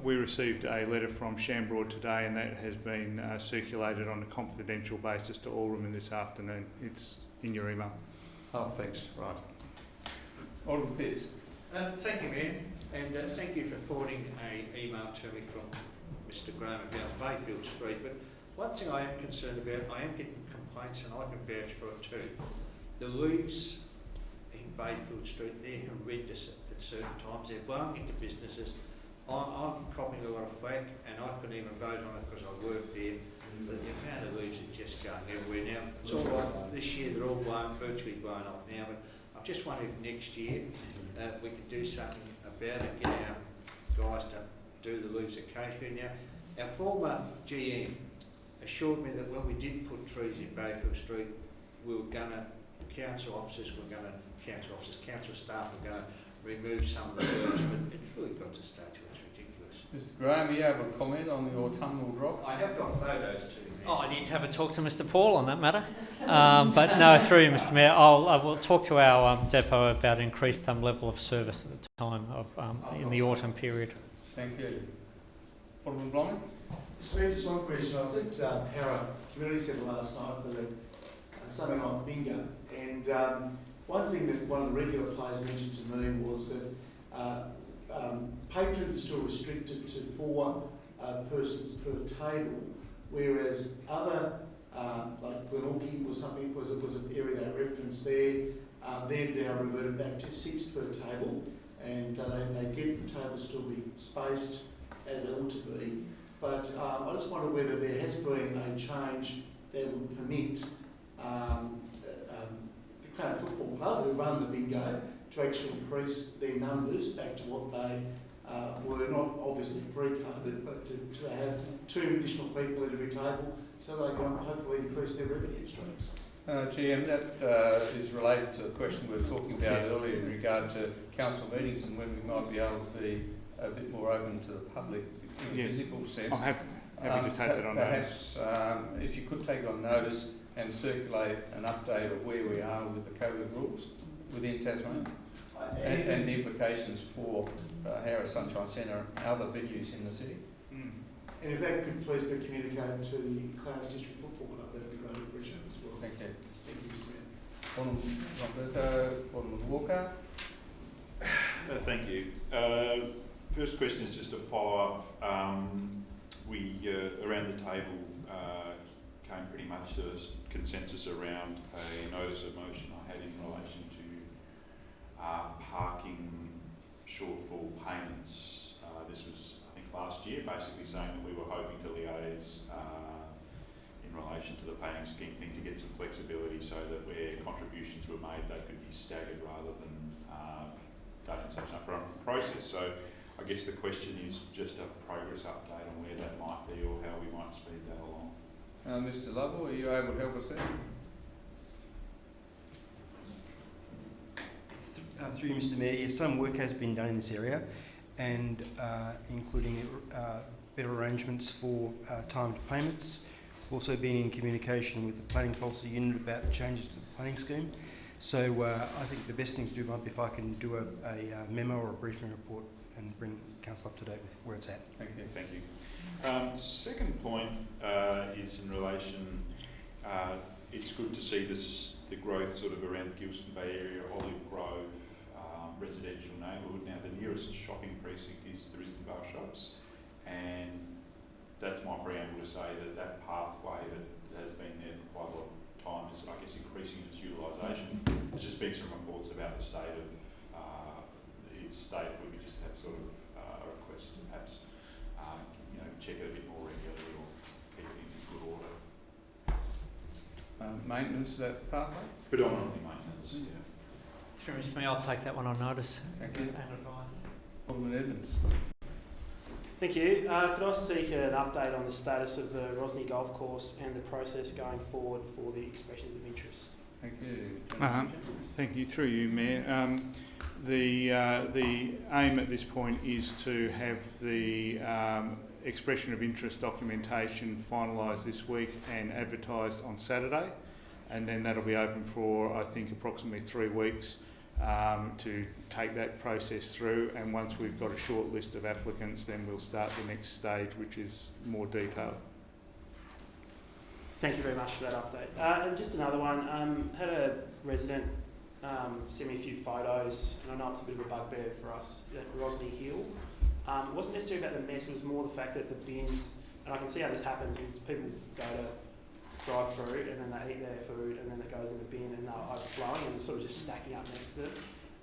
we received a letter from Shambroad today, and that has been circulated on a confidential basis to Alderman this afternoon. It's in your email. Oh, thanks. Right. Alderman Pearce. Thank you, Mayor, and thank you for forwarding an email to me from Mr Graham about Bayfield Street. But one thing I am concerned about, I am getting complaints, and I can vouch for it too. The leaves in Bayfield Street, they're horrendous at certain times. They're blowing into businesses. I'm copping a lot of flack, and I couldn't even vote on it because I work there. But the amount of leaves are just going everywhere now. It's all right. This year they're all virtually blown off now. But I just wonder if next year we could do something about it, get our guys to do the leaves occasionally. Now, our former GM assured me that when we did put trees in Bayfield Street, we were going to, council staff were going to remove some of the leaves, but it's really got to stage where it's ridiculous. Mr Graham, are you able to comment on the autumnal drop? I have got photos too. Oh, I need to have a talk to Mr Paul on that matter. But no, through you, Mr Mayor, I will talk to our depot about increased level of service at the time of in the autumn period. Thank you. Alderman Bloming? Mr Mayor, just one question. I was at Para Community Centre last night for the Sunday night bingo, and one thing that one of the regular players mentioned to me was that patrons are still restricted to 4 persons per table, whereas other, like Glenorchy was something, was an area they referenced there, they've now reverted back to 6 per table, and they get the tables to be spaced as they ought to be. But I just wonder whether there has been a change that would permit the Clarence Football Club, who run the bingo, to actually increase their numbers back to what they were, not obviously pre-COVID, but to have 2 additional people at every table so they can hopefully increase their revenue streams. GM, that is related to the question we were talking about earlier in regard to council meetings and when we might be able to be a bit more open to the public in a physical sense. I'm happy to take that on notice. Perhaps if you could take on notice and circulate an update of where we are with the COVID rules within Tasmania and the implications for Hara Sunshine Centre and other venues in the city. And if that could please be communicated to the Clarence District Football Club, that would be greatly appreciated as well. Thank you. Thank you, Mr Mayor. Honourable Roberto, Honourable Walker. Thank you. First question is just a follow-up. We, around the table, came pretty much to a consensus around a notice of motion I had in relation to parking shortfall payments. This was, I think, last year, basically saying that we were hoping to liaise in relation to the paying scheme thing to get some flexibility so that where contributions were made, they could be staggered rather than done in such an upfront process. So I guess the question is just a progress update on where that might be or how we might speed that along. Mr Lovell, are you able to help us there? Through you, Mr Mayor, yes, some work has been done in this area, and including better arrangements for timed payments. Also been in communication with the Planning Policy Unit about changes to the planning scheme. So I think the best thing to do might be if I can do a memo or a briefing report and bring Council up to date with where it's at. Thank you. Thank you. Second point is in relation, it's good to see the growth sort of around the Gilston Bay area, Olive Grove, residential neighbourhood. Now the nearest shopping precinct is the Risdale shops, and that's my preamble to say that that pathway that has been there for quite a lot of time is, I guess, increasing its utilisation. There's just been some reports about the state of its state. We could just have sort of a request to perhaps check it a bit more regularly or keep it in good order. Maintenance of that pathway? Predominantly maintenance, yeah. Through Mr Mayor, I'll take that one on notice. Thank you. And advise. Alderman Evans. Thank you. Could I seek an update on the status of the Rosny Golf Course and the process going forward for the expressions of interest? Thank you. Thank you. Through you, Mayor. The aim at this point is to have the expression of interest documentation finalised this week and advertised on Saturday, and then that'll be open for, I think, approximately 3 weeks to take that process through, and once we've got a short list of applicants, then we'll start the next stage, which is more detailed. Thank you very much for that update. And just another one, had a resident send me a few photos, and I know it's a bit of a bugbear for us at Rosny Hill. It wasn't necessarily about the mess, it was more the fact that the bins, and I can see how this happens, because people go to drive through and then they eat their food and then it goes in the bin and they're overflowing and they're sort of just stacking up next to it.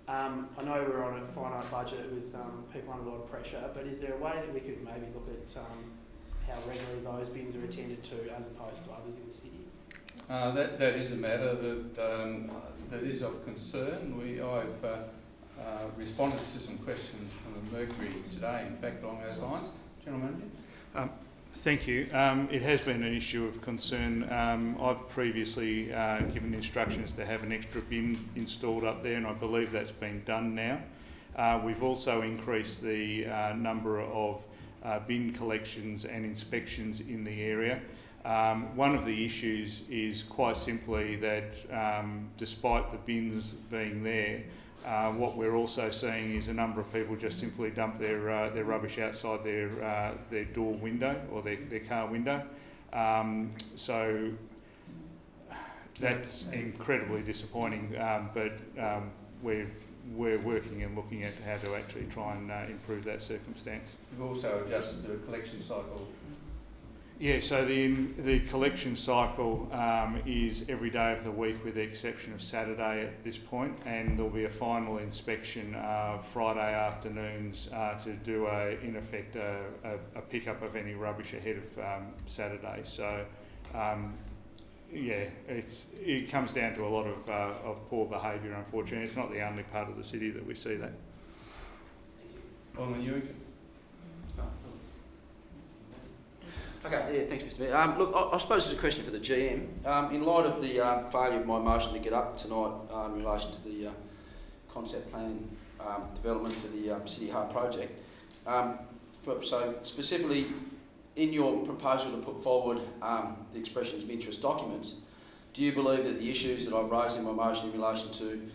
I know we're on a finite budget with people under a lot of pressure, but is there a way that we could maybe look at how regularly those bins are attended to as opposed to others in the city? That is a matter that is of concern. I've responded to some questions from the Mercury today, in fact, along those lines. General Manager? Thank you. It has been an issue of concern. I've previously given instructions to have an extra bin installed up there, and I believe that's been done now. We've also increased the number of bin collections and inspections in the area. One of the issues is quite simply that despite the bins being there, what we're also seeing is a number of people just simply dump their rubbish outside their door window or their car window. So that's incredibly disappointing, but we're working and looking at how to actually try and improve that circumstance. We've also adjusted the collection cycle. Yeah, so the collection cycle is every day of the week with the exception of Saturday at this point, and there'll be a final inspection Friday afternoons to do in effect a pickup of any rubbish ahead of Saturday. So yeah, it comes down to a lot of poor behaviour, unfortunately. It's not the only part of the city that we see that. Alderman Ewington. Okay, yeah, thanks, Mr Mayor. Look, I suppose it's a question for the GM. In light of the failure of my motion to get up tonight in relation to the concept plan development for the City Hub project, so specifically in your proposal to put forward the expressions of interest documents, do you believe that the issues that I've raised in my motion in relation to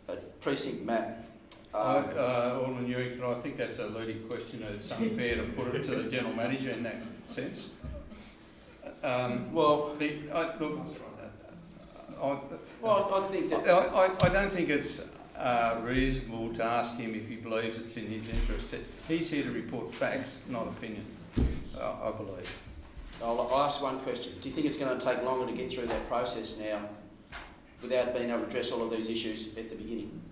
a precinct map Alderman Ewington, I think that's a leading question. It's unfair to put it to the General Manager in that sense. I think that I don't think it's reasonable to ask him if he believes it's in his interest. He's here to report facts, not opinion, I believe. I'll ask one question. Do you think it's going to take longer to get through that process now without being able to address all of these issues at the beginning?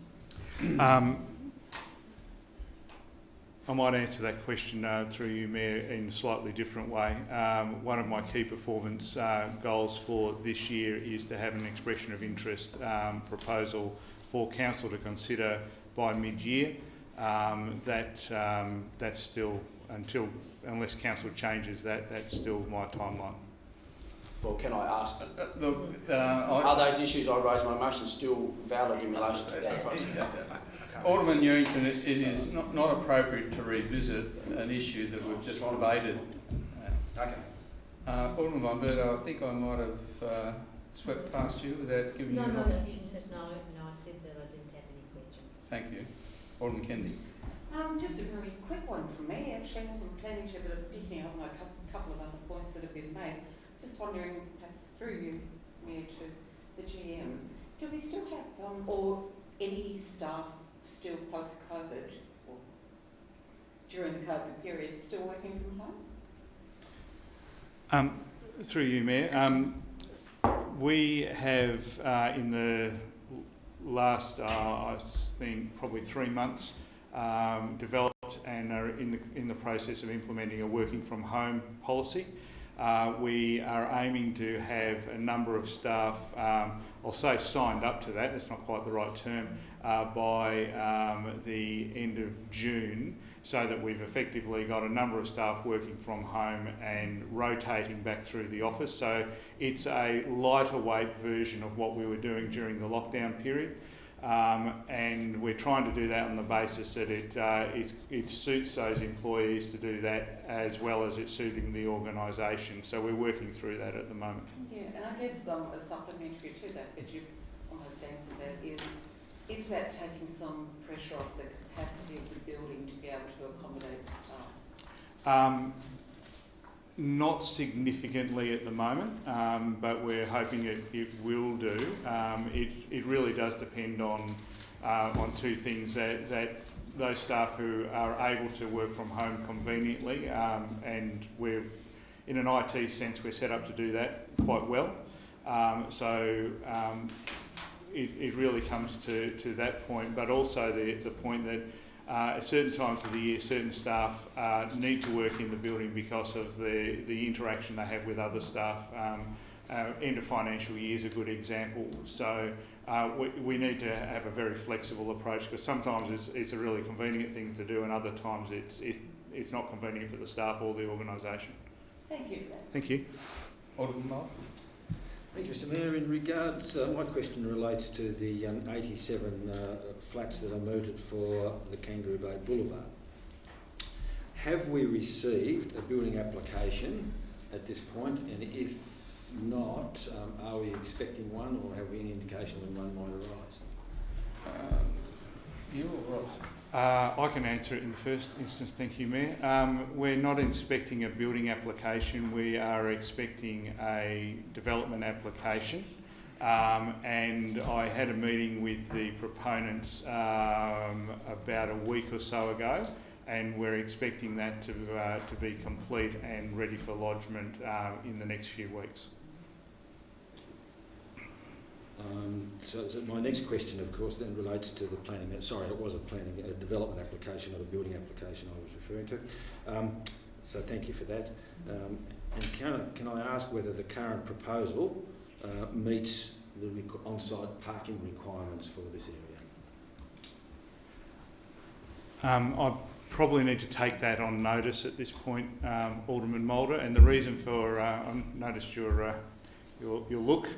I might answer that question through you, Mayor, in a slightly different way. One of my key performance goals for this year is to have an expression of interest proposal for Council to consider by mid-year. That's still, unless Council changes that, that's still my timeline. Well, can I ask, are those issues I raised in my motion still valid in relation to that process? Alderman Ewington, it is not appropriate to revisit an issue that we've just debated. Okay. Alderman Bomberto, I think I might have swept past you without giving you an opportunity. No, I said that I didn't have any questions. Thank you. Alderman Kennedy. Just a very quick one from me. Actually, I wasn't planning to, but picking up on a couple of other points that have been made. Just wondering, perhaps through you, Mayor, to the GM, do we still have or any staff still post-COVID or during the COVID period still working from home? Through you, Mayor, we have in the last, I think, probably 3 months, developed and are in the process of implementing a working from home policy. We are aiming to have a number of staff, I'll say signed up to that, that's not quite the right term, by the end of June, so that we've effectively got a number of staff working from home and rotating back through the office. So it's a lighter weight version of what we were doing during the lockdown period. And we're trying to do that on the basis that it suits those employees to do that as well as it's suiting the organisation. So we're working through that at the moment. Yeah, and I guess a supplementary to that, but you've almost answered that, is that taking some pressure off the capacity of the building to be able to accommodate the staff? Not significantly at the moment, but we're hoping it will do. It really does depend on two things, that those staff who are able to work from home conveniently, and we're, in an IT sense, we're set up to do that quite well. It really comes to that point, but also the point that at certain times of the year, certain staff need to work in the building because of the interaction they have with other staff. End of financial year is a good example. So we need to have a very flexible approach, because sometimes it's a really convenient thing to do, and other times it's not convenient for the staff or the organisation. Thank you for that. Thank you. Alderman Moore. Thank you, Mr Mayor. In regards, my question relates to the 87 flats that are mooted for the Kangaroo Bay Boulevard. Have we received a building application at this point, and if not, are we expecting one, or have we any indication when one might arise? You or Ross? I can answer it in the first instance, thank you, Mayor. We're not expecting a building application, we are expecting a development application. And I had a meeting with the proponents about a week or so ago, and we're expecting that to be complete and ready for lodgement in the next few weeks. So my next question, of course, then relates to the planning. Sorry, it was a development application, not a building application I was referring to. So thank you for that. And can I ask whether the current proposal meets the on-site parking requirements for this area? I probably need to take that on notice at this point, Alderman Mulder, and the reason for I noticed your look.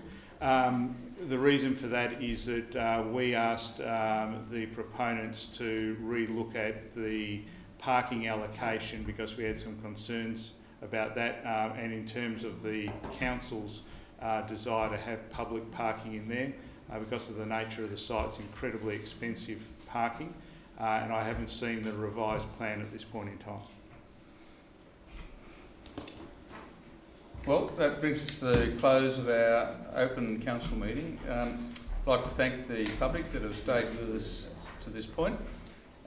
The reason for that is that we asked the proponents to re-look at the parking allocation because we had some concerns about that, and in terms of the council's desire to have public parking in there, because of the nature of the site, it's incredibly expensive parking, and I haven't seen the revised plan at this point in time. Well, that brings us to the close of our open council meeting. I'd like to thank the public that have stayed with us to this point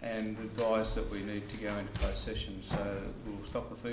and advise that we need to go into closed session. So we'll stop the